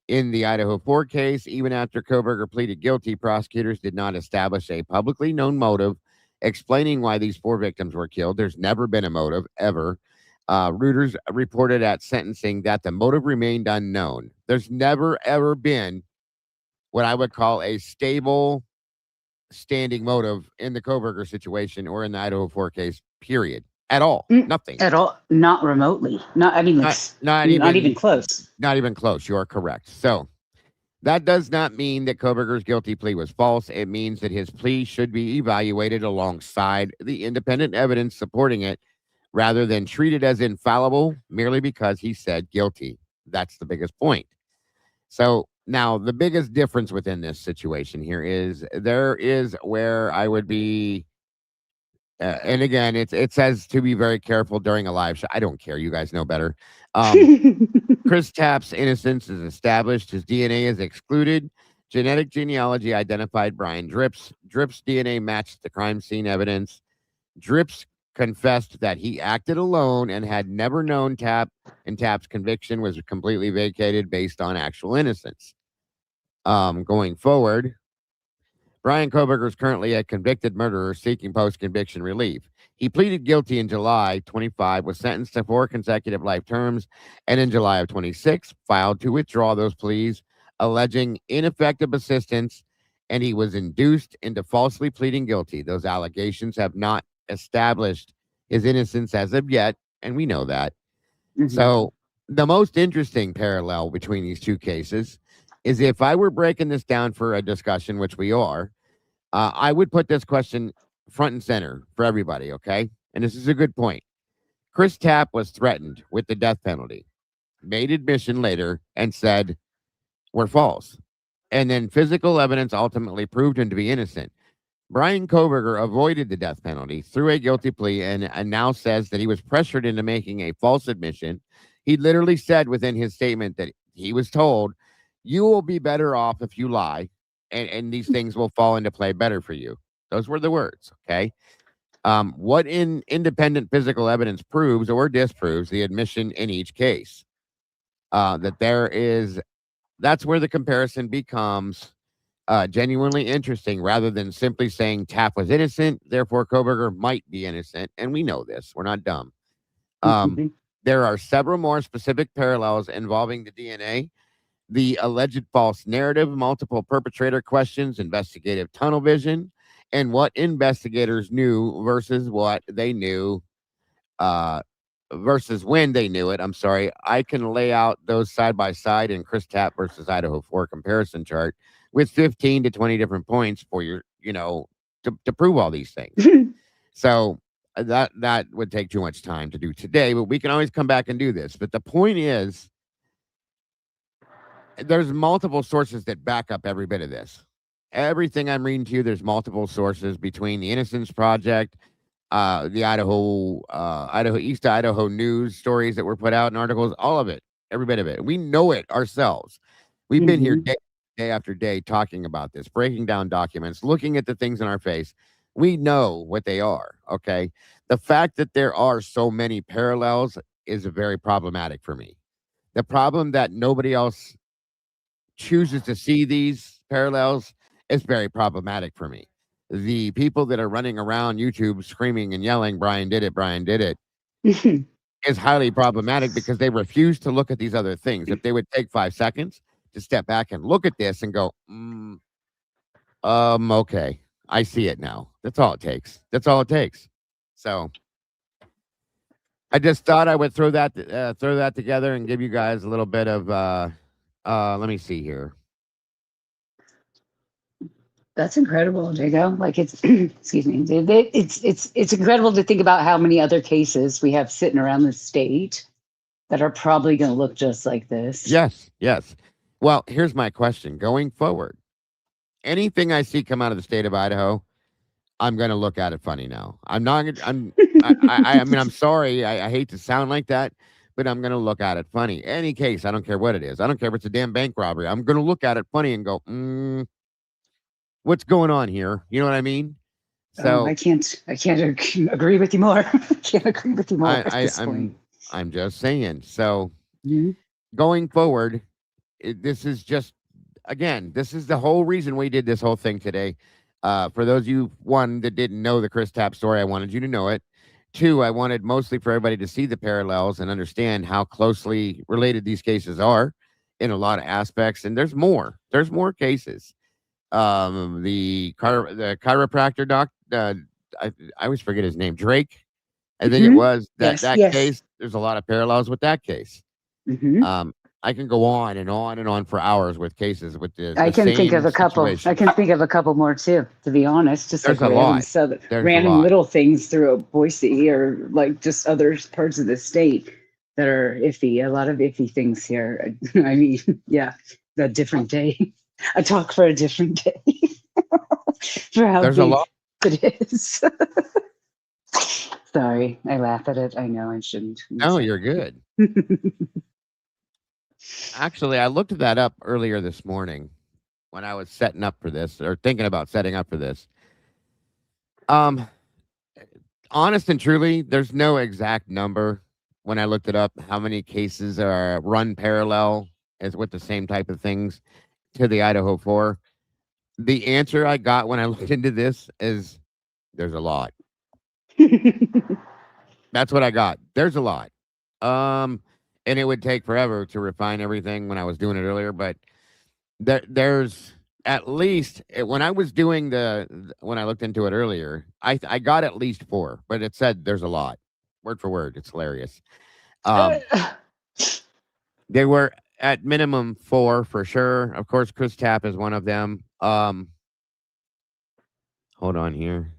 In the Idaho 4 case, even after Koberger pleaded guilty, prosecutors did not establish a publicly known motive explaining why these 4 victims were killed. There's never been a motive, ever. Reuters reported at sentencing that the motive remained unknown. There's never, ever been what I would call a stable, standing motive in the Koberger situation or in the Idaho 4 case, period. At all. Nothing. At all. Not remotely. Not even. Not even close. Not even close. You are correct. So that does not mean that Koberger's guilty plea was false. It means that his plea should be evaluated alongside the independent evidence supporting it rather than treated as infallible merely because he said guilty. That's the biggest point. So now the biggest difference within this situation here is there is where I would be. And again, it says to be very careful during a live show. I don't care. You guys know better. Chris Tapp's innocence is established. His DNA is excluded. Genetic genealogy identified Brian Drips. Drips' DNA matched the crime scene evidence. Drips confessed that he acted alone and had never known Tapp, and Tapp's conviction was completely vacated based on actual innocence. Going forward, Brian Koberger is currently a convicted murderer seeking post-conviction relief. He pleaded guilty in July 25, was sentenced to 4 consecutive life terms, and in July of 26, filed to withdraw those pleas, alleging ineffective assistance, and he was induced into falsely pleading guilty. Those allegations have not established his innocence as of yet, and we know that. So the most interesting parallel between these 2 cases is if I were breaking this down for a discussion, which we are, I would put this question front and center for everybody, okay? And this is a good point. Chris Tapp was threatened with the death penalty, made admission later, and said, we're false. And then physical evidence ultimately proved him to be innocent. Brian Koberger avoided the death penalty through a guilty plea and now says that he was pressured into making a false admission. He literally said within his statement that he was told, you will be better off if you lie, and these things will fall into play better for you. Those were the words, okay? What independent physical evidence proves or disproves the admission in each case? That's where the comparison becomes genuinely interesting rather than simply saying Tapp was innocent, therefore Koberger might be innocent, and we know this. We're not dumb. There are several more specific parallels involving the DNA, the alleged false narrative, multiple perpetrator questions, investigative tunnel vision, and what investigators knew versus what they knew, versus when they knew it. I'm sorry. I can lay out those side by side in Chris Tapp versus Idaho 4 comparison chart with 15 to 20 different points for your, to prove all these things. So that would take too much time to do today, but we can always come back and do this. But the point is, there's multiple sources that back up every bit of this. Everything I'm reading to you, there's multiple sources between the Innocence Project, the East Idaho news stories that were put out in articles, all of it, every bit of it. We know it ourselves. We've been here day after day talking about this, breaking down documents, looking at the things in our face. We know what they are, okay? The fact that there are so many parallels is very problematic for me. The problem that nobody else chooses to see these parallels it's very problematic for me. The people that are running around YouTube screaming and yelling, Brian did it, is highly problematic because they refuse to look at these other things. If they would take 5 seconds to step back and look at this and go, okay, I see it now. That's all it takes. That's all it takes. So I just thought I would throw that together and give you guys a little bit of let me see here. That's incredible, Jago. Like it's, excuse me, it's incredible to think about how many other cases we have sitting around the state that are probably going to look just like this. Yes. Well, here's my question. Going forward, anything I see come out of the state of Idaho, I'm going to look at it funny now. I'm not. I mean, I'm sorry. I hate to sound like that, but I'm going to look at it funny. Any case, I don't care what it is. I don't care if it's a damn bank robbery. I'm going to look at it funny and go, what's going on here? You know what I mean? So I can't agree with you more. I can't agree with you more at this point. I'm just saying. So going forward, this is just, again, this is the whole reason we did this whole thing today. For those of you, one, that didn't know the Chris Tapp story, I wanted you to know it. Two, I wanted mostly for everybody to see the parallels and understand how closely related these cases are in a lot of aspects. And there's more. There's more cases. The chiropractor doc, I always forget his name, Drake. I think it was that case. There's a lot of parallels with that case. I can go on and on and on for hours with cases with the I can think of a couple. situation. I can think of a couple more too, to be honest. Just There's like a lot. random little things through Boise or like just other parts of the state that are iffy. A lot of iffy things here. I mean, yeah, a different day. A talk for a different day. For how There's big a lot. it is. Sorry, I laugh at it. I know I shouldn't. No, you're good. Actually, I looked that up earlier this morning when I was setting up for this or thinking about setting up for this. Honest and truly, there's no exact number when I looked it up, how many cases are run parallel as with the same type of things to the Idaho 4. The answer I got when I looked into this is there's a lot. That's what I got. There's a lot. And it would take forever to refine everything when I was doing it earlier, but there's at least when I was doing when I looked into it earlier, I got at least 4, but it said there's a lot. Word for word. It's hilarious. They were at minimum 4 for sure. Of course, Chris Tapp is one of them. Hold on here.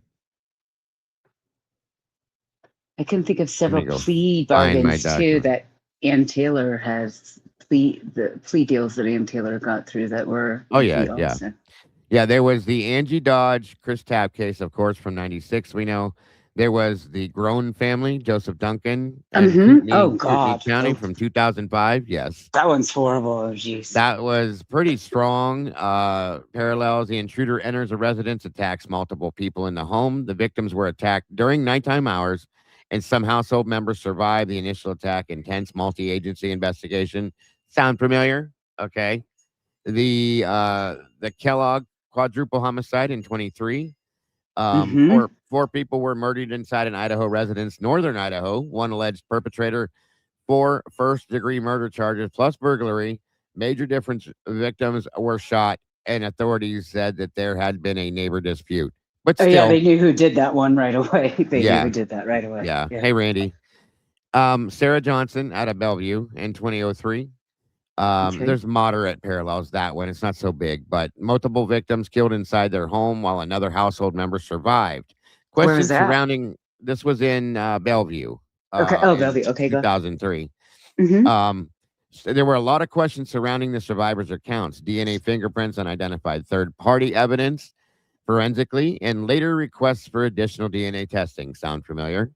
I can think of several plea bargains too that Ann Taylor has the plea deals that Ann Taylor got through that were. Oh yeah. There was the Angie Dodge Chris Tapp case, of course, from '96. We know there was the Grown family, Joseph Duncan. God, County from 2005. Yes, that one's horrible. Oh, jeez, that was pretty strong. Parallels: the intruder enters a residence, attacks multiple people in the home. The victims were attacked during nighttime hours, and some household members survived the initial attack. Intense multi-agency investigation. Sound familiar? Okay. The Kellogg quadruple homicide in 23. Four people were murdered inside an Idaho residence, northern Idaho. One alleged perpetrator, 4 first-degree murder charges plus burglary. Major difference: victims were shot, and authorities said that there had been a neighbor dispute. But still, they knew who did that one right away. They knew who did that right away. Yeah. Hey, Randy. Sarah Johnson out of Bellevue in 2003. There's moderate parallels that one. It's not so big, but multiple victims killed inside their home while another household member survived. Questions surrounding this was in Bellevue. Bellevue. Okay, 2003. So there were a lot of questions surrounding the survivors' accounts, DNA fingerprints, unidentified third-party evidence forensically, and later requests for additional DNA testing. Sound familiar?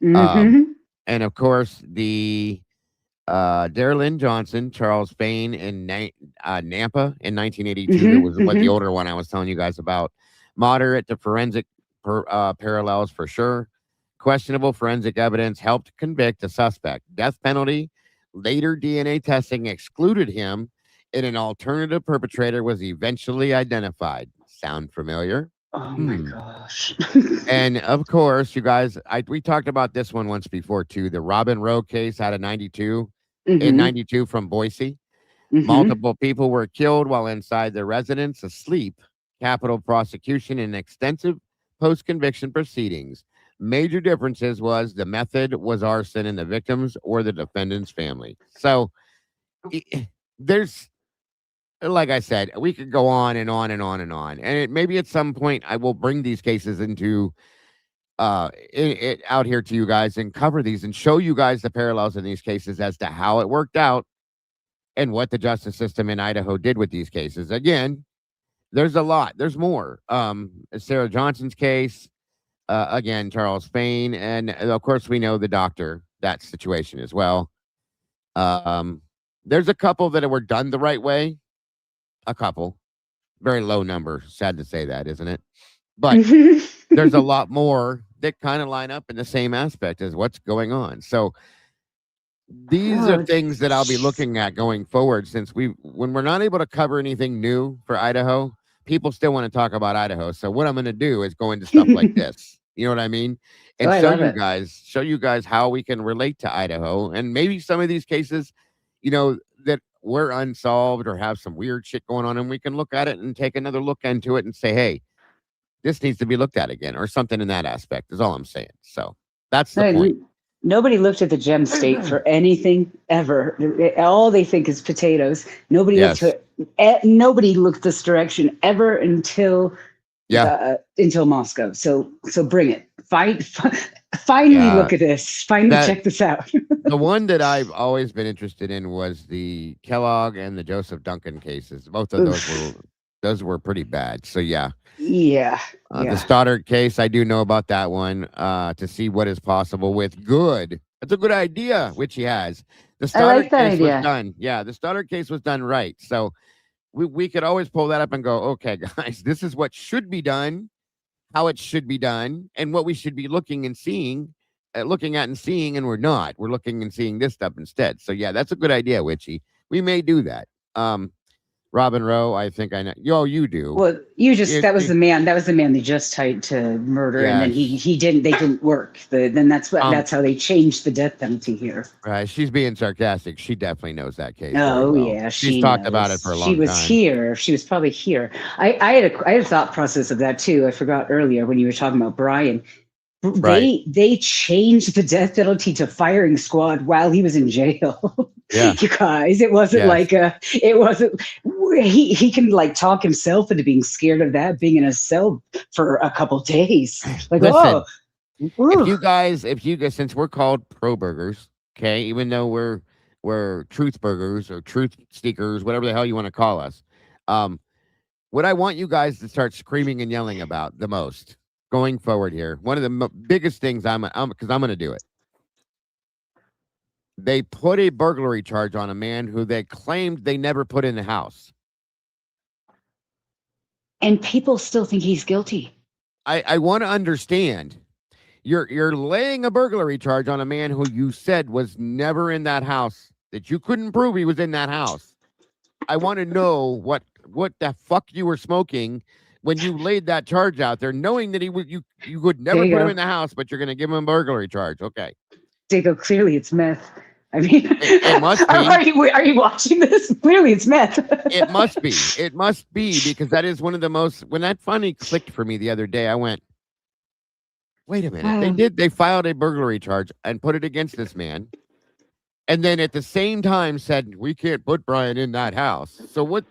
And of course, the Darylyn Johnson, Charles Fain in Nampa in 1982. That was the older one I was telling you guys about. Moderate to forensic parallels for sure. Questionable forensic evidence helped convict the suspect. Death penalty. Later DNA testing excluded him, and an alternative perpetrator was eventually identified. Sound familiar? Oh my gosh. And of course, you guys, we talked about this one once before too. The Robin Rowe case out of 92, in Mhm. 92 from Boise. Mhm. Multiple people were killed while inside their residence asleep. Capital prosecution and extensive post-conviction proceedings. Major differences was the method was arson and the victims or the defendant's family. So there's, like I said, we could go on and on and on and on. And maybe at some point I will bring these cases into out here to you guys and cover these and show you guys the parallels in these cases as to how it worked out and what the justice system in Idaho did with these cases. Again, there's a lot. There's more. Sarah Johnson's case, again, Charles Fain, and of course we know the doctor, that situation as well. There's a couple that were done the right way. A couple. Very low number. Sad to say that, isn't it? But there's a lot more that kind of line up in the same aspect as what's going on. So these are things that I'll be looking at going forward, since when we're not able to cover anything new for Idaho, people still want to talk about Idaho. So what I'm going to do is go into stuff like this. You know what I mean? And show you guys how we can relate to Idaho, and maybe some of these cases, that we're unsolved or have some weird shit going on, and we can look at it and take another look into it and say, hey, this needs to be looked at again, or something in that aspect is all I'm saying. So that's the point. Nobody looked at the gem state for anything ever. All they think is potatoes. Nobody looked this direction ever until Moscow. So bring it. Finally look at this. Finally check this out. The one that I've always been interested in was the Kellogg and the Joseph Duncan cases. Both of those were pretty bad. So the Stoddard case, I do know about that one, to see what is possible with good. That's a good idea, which he has. The Stoddard case was done. Yeah, the Stoddard case was done right. So we could always pull that up and go, okay, guys, this is what should be done, how it should be done, and what we should be looking and seeing, and we're not. We're looking and seeing this stuff instead. So yeah, that's a good idea, Witchy. We may do that. Robin Rowe, I think I know. You do. Well, that was the man they just tied to murder, and then they didn't work. That's how they changed the death penalty here. Right. She's being sarcastic. She definitely knows that case. Oh yeah, she's talked about it for a long time. She was here. She was probably here. I had a thought process of that too. I forgot earlier when you were talking about Brian. Right. They changed the death penalty to firing squad while he was in jail. Yeah. You guys, it wasn't he can like talk himself into being scared of that, being in a cell for a couple days. Like, listen, if you guys, since we're called pro burgers, okay, even though we're truth burgers or truth seekers, whatever the hell you want to call us, what I want you guys to start screaming and yelling about the most going forward here, one of the biggest things because I'm going to do it. They put a burglary charge on a man who they claimed they never put in the house. And people still think he's guilty. I want to understand. You're laying a burglary charge on a man who you said was never in that house, that you couldn't prove he was in that house. I want to know what the fuck you were smoking when you laid that charge out there, knowing that you would never put him in the house, but you're going to give him a burglary charge. Okay. Dago, clearly it's meth. I mean, it must be. Are you watching this? Clearly it's meth. It must be. It must be, because that is one of the most, when that finally clicked for me the other day, I went, wait a minute. They filed a burglary charge and put it against this man. And then at the same time said, we can't put Brian in that house. So what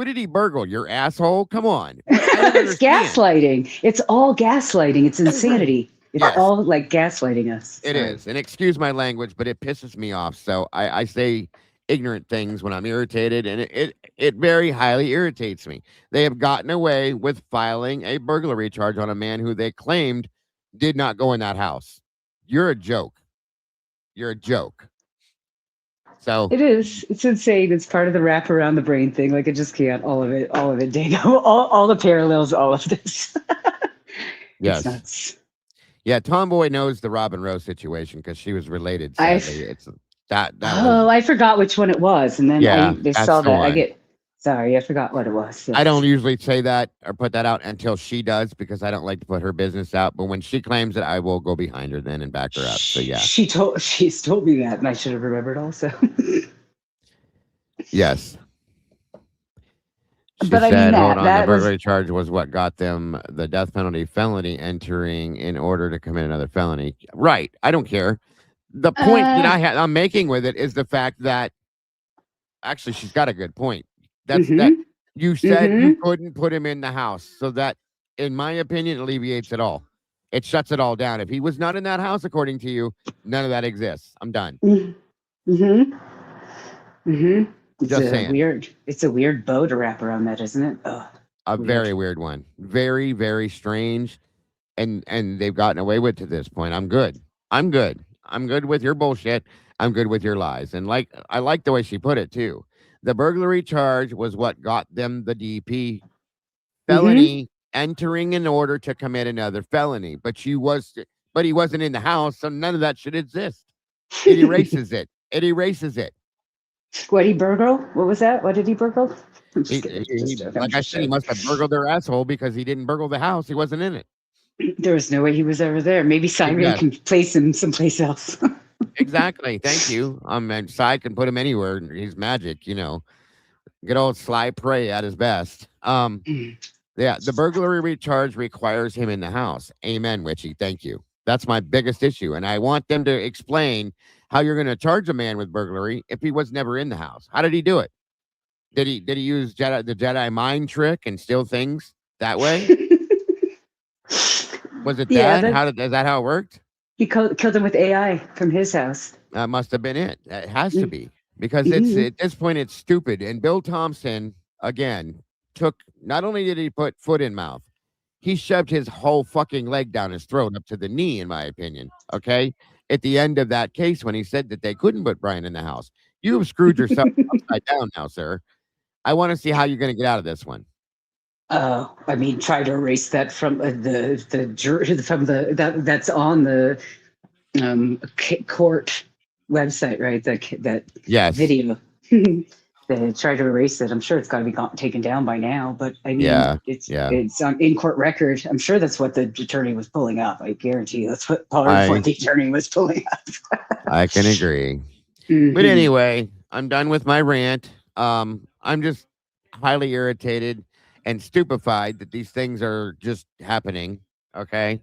did he burgle? Your asshole? Come on. It's gaslighting. It's all gaslighting. It's insanity. It's all like gaslighting us. It is. And excuse my language, but it pisses me off. So I say ignorant things when I'm irritated, and it very highly irritates me. They have gotten away with filing a burglary charge on a man who they claimed did not go in that house. You're a joke. You're a joke. So it is. It's insane. It's part of the wrap around the brain thing. Like, it just can't. All of it, Dago. All the parallels, all of this. Yes. It's nuts. Yeah, Tomboy knows the Robin Rowe situation because she was related. Sadly. It's that. I forgot which one it was, and then I saw that. Sorry, I forgot what it was. I don't usually say that or put that out until she does because I don't like to put her business out. But when she claims it, I will go behind her then and back her up. So yeah. She's told me that, and I should have remembered also. Yes. She But I said, mean hold on, the that was burglary charge was what got them the death penalty felony entering in order to commit another felony. Right. I don't care. The point that I'm making with it is the fact that actually she's got a good point. That's that you said you couldn't put him in the house. So that, in my opinion, alleviates it all. It shuts it all down. If he was not in that house, according to you, none of that exists. I'm done. Just saying. It's a weird bow to wrap around that, isn't it? Oh, a very weird one. Very, very strange. And they've gotten away with it to this point. I'm good. I'm good. I'm good with your bullshit. I'm good with your lies. And I like the way she put it too. The burglary charge was what got them the DP felony entering in order to commit another felony. But he wasn't in the house, so none of that should exist. It erases it. It erases it. What he burgled? What was that? What did he burgle? Like I said, he must have burgled their asshole because he didn't burgle the house. He wasn't in it. There was no way he was ever there. Maybe Siren can place him someplace else. Exactly. Thank you. And Cy can put him anywhere. He's magic, you know. Good old Sly Prey at his best. Yeah, the burglary charge requires him in the house. Amen, Witchy. Thank you. That's my biggest issue. And I want them to explain how you're going to charge a man with burglary if he was never in the house. How did he do it? Did he use the Jedi mind trick and steal things that way? Was it that? Is that how it worked? He killed him with AI from his house. That must have been it. It has to be because it's at this point it's stupid. And Bill Thompson again not only did he put foot in mouth, he shoved his whole fucking leg down his throat up to the knee, in my opinion. Okay, at the end of that case when he said that they couldn't put Brian in the house, you have screwed yourself upside down now, sir. I want to see how you're going to get out of this one. I mean, try to erase that from that's on the court website, right? That video. They try to erase it. I'm sure it's got to be taken down by now. But I mean, it's on in court record. I'm sure that's what the attorney was pulling up. I guarantee you that's what the attorney was pulling up. I can agree. But anyway, I'm done with my rant. I'm just highly irritated and stupefied that these things are just happening. Okay.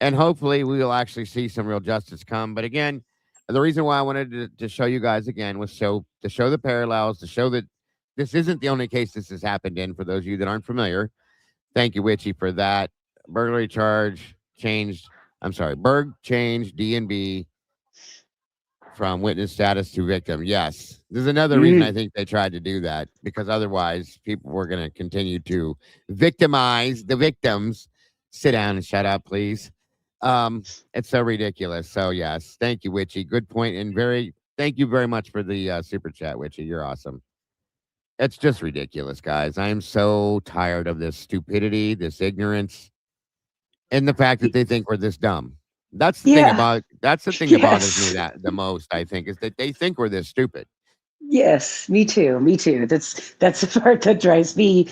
And hopefully we will actually see some real justice come. But again, the reason why I wanted to show you guys again was to show the parallels, to show that this isn't the only case this has happened in. For those of you that aren't familiar, thank you, Witchy, for that. Burglary charge changed. I'm sorry, Berg changed D&B from witness status to victim. Yes. There's another reason I think they tried to do that, because otherwise people were going to continue to victimize the victims. Sit down and shut up, please. It's so ridiculous. So yes, thank you, Witchy. Good point. And thank you very much for the super chat, Witchy. You're awesome. It's just ridiculous, guys. I am so tired of this stupidity, this ignorance, and the fact that they think we're this dumb. That's the thing that bothers me the most, I think, is that they think we're this stupid. Yes, me too. That's the part that drives me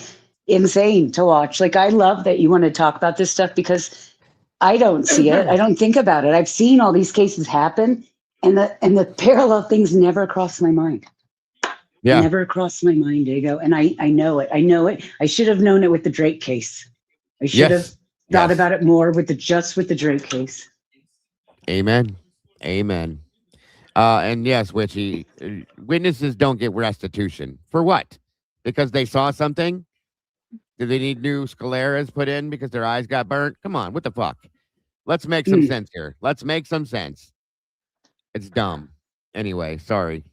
insane to watch. Like, I love that you want to talk about this stuff because I don't see it. I don't think about it. I've seen all these cases happen, and the parallel things never cross my mind. Yeah. Never crossed my mind, Diego. And I know it. I know it. I should have known it with the Drake case. I should have thought about it more with the Drake case. Amen. Amen. And yes, Witchy, witnesses don't get restitution. For what? Because they saw something? Do they need new scleras put in because their eyes got burnt? Come on, what the fuck? Let's make some sense here. Let's make some sense. It's dumb. Anyway, sorry.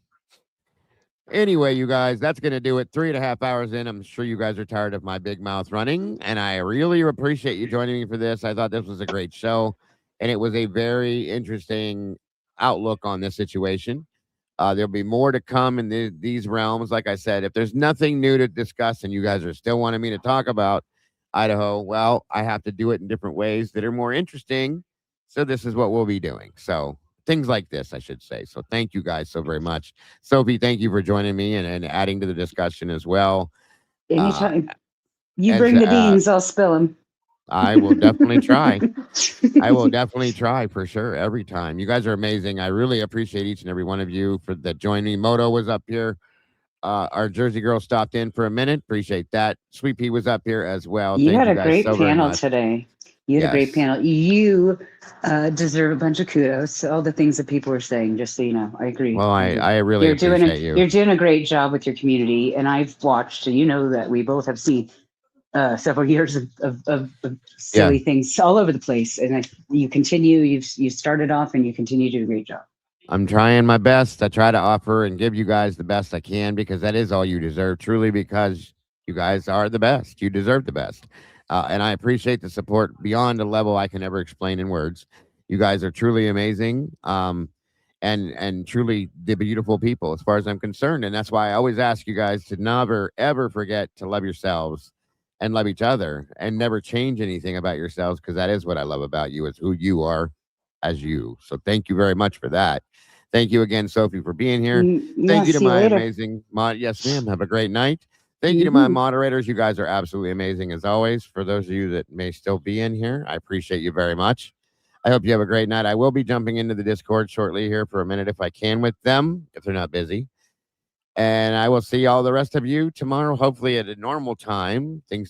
Anyway, you guys, that's going to do it. 3.5 hours in. I'm sure you guys are tired of my big mouth running, and I really appreciate you joining me for this. I thought this was a great show, and it was a very interesting outlook on this situation. There'll be more to come in these realms. Like I said, if there's nothing new to discuss and you guys are still wanting me to talk about Idaho, well, I have to do it in different ways that are more interesting. So this is what we'll be doing. So things like this, I should say. So thank you guys so very much. Sophie, thank you for joining me and adding to the discussion as well. Anytime you as, bring the beans, I'll spill them. I will definitely try. I will definitely try for sure every time. You guys are amazing. I really appreciate each and every one of you for that joining me. Moto was up here. Our Jersey girl stopped in for a minute. Appreciate that. Sweet Pea was up here as well. You Thank had you a guys great so very panel much. today. You had a great Yes. panel. You deserve a bunch of kudos. All the things that people were saying, just so you know. I agree. Well, I really appreciate you. You're doing a great job with your community, and I've watched, and you know that we both have seen several years of silly things all over the place. And you continue. You started off, and you continue to do a great job. I'm trying my best. I try to offer and give you guys the best I can because that is all you deserve, truly, because you guys are the best. You deserve the best. And I appreciate the support beyond a level I can ever explain in words. You guys are truly amazing. And truly the beautiful people as far as I'm concerned. And that's why I always ask you guys to never, ever forget to love yourselves and love each other and never change anything about yourselves, because that is what I love about you, is who you are as you. So thank you very much for that. Thank you again, Sophie, for being here. Thank you to my amazing yes, ma'am. Have a great night. Thank you to my moderators. You guys are absolutely amazing as always. For those of you that may still be in here, I appreciate you very much. I hope you have a great night. I will be jumping into the Discord shortly here for a minute if I can with them, if they're not busy. And I will see all the rest of you tomorrow, hopefully at a normal time. If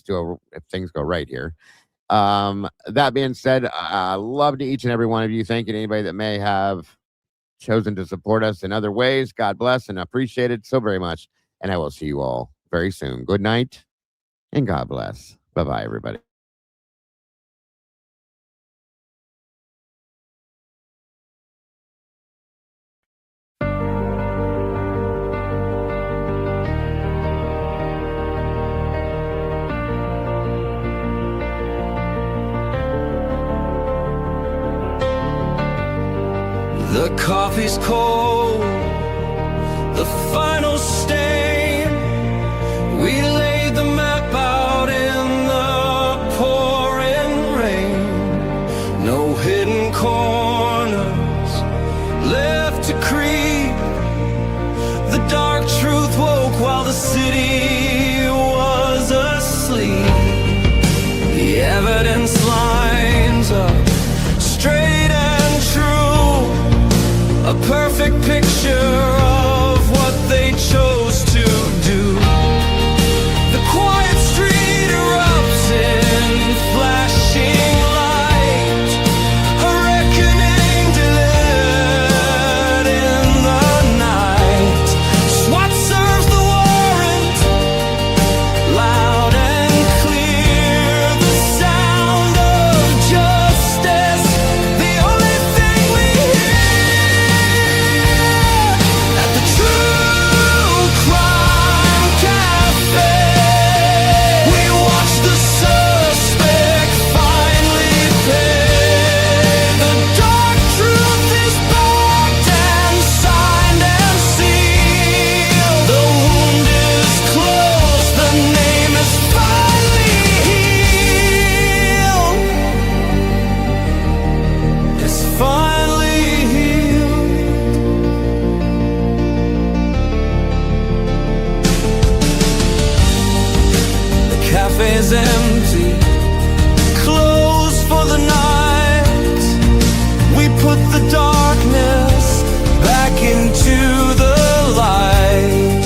things go right here. That being said, I love to each and every one of you. Thank you to anybody that may have chosen to support us in other ways. God bless and appreciate it so very much. And I will see you all very soon. Good night and God bless. Bye-bye, everybody. The coffee's cold, the final stain. We laid the map out in the pouring rain. No hidden corners left to creep. The dark truth woke while the city was asleep. The evidence lines up straight and true. A perfect picture of what they chose to do. The quiet street erupts in flashing light. A reckoning delivered in the night. SWAT serves the warrant, loud and clear. The sound of justice, the only thing we hear. At the TruCrime Cafe, we watch the suspect finally pay. The dark truth is backed and signed and sealed. The wound is closed, the name is finally healed. It's finally healed. The cafe's empty, closed for the night. We put the darkness back into the light.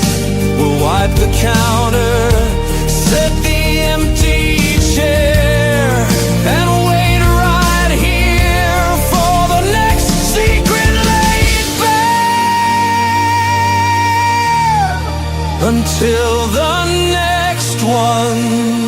We'll wipe the counter, set the empty chair, and wait right here for the next secret laid bare. Until the next one.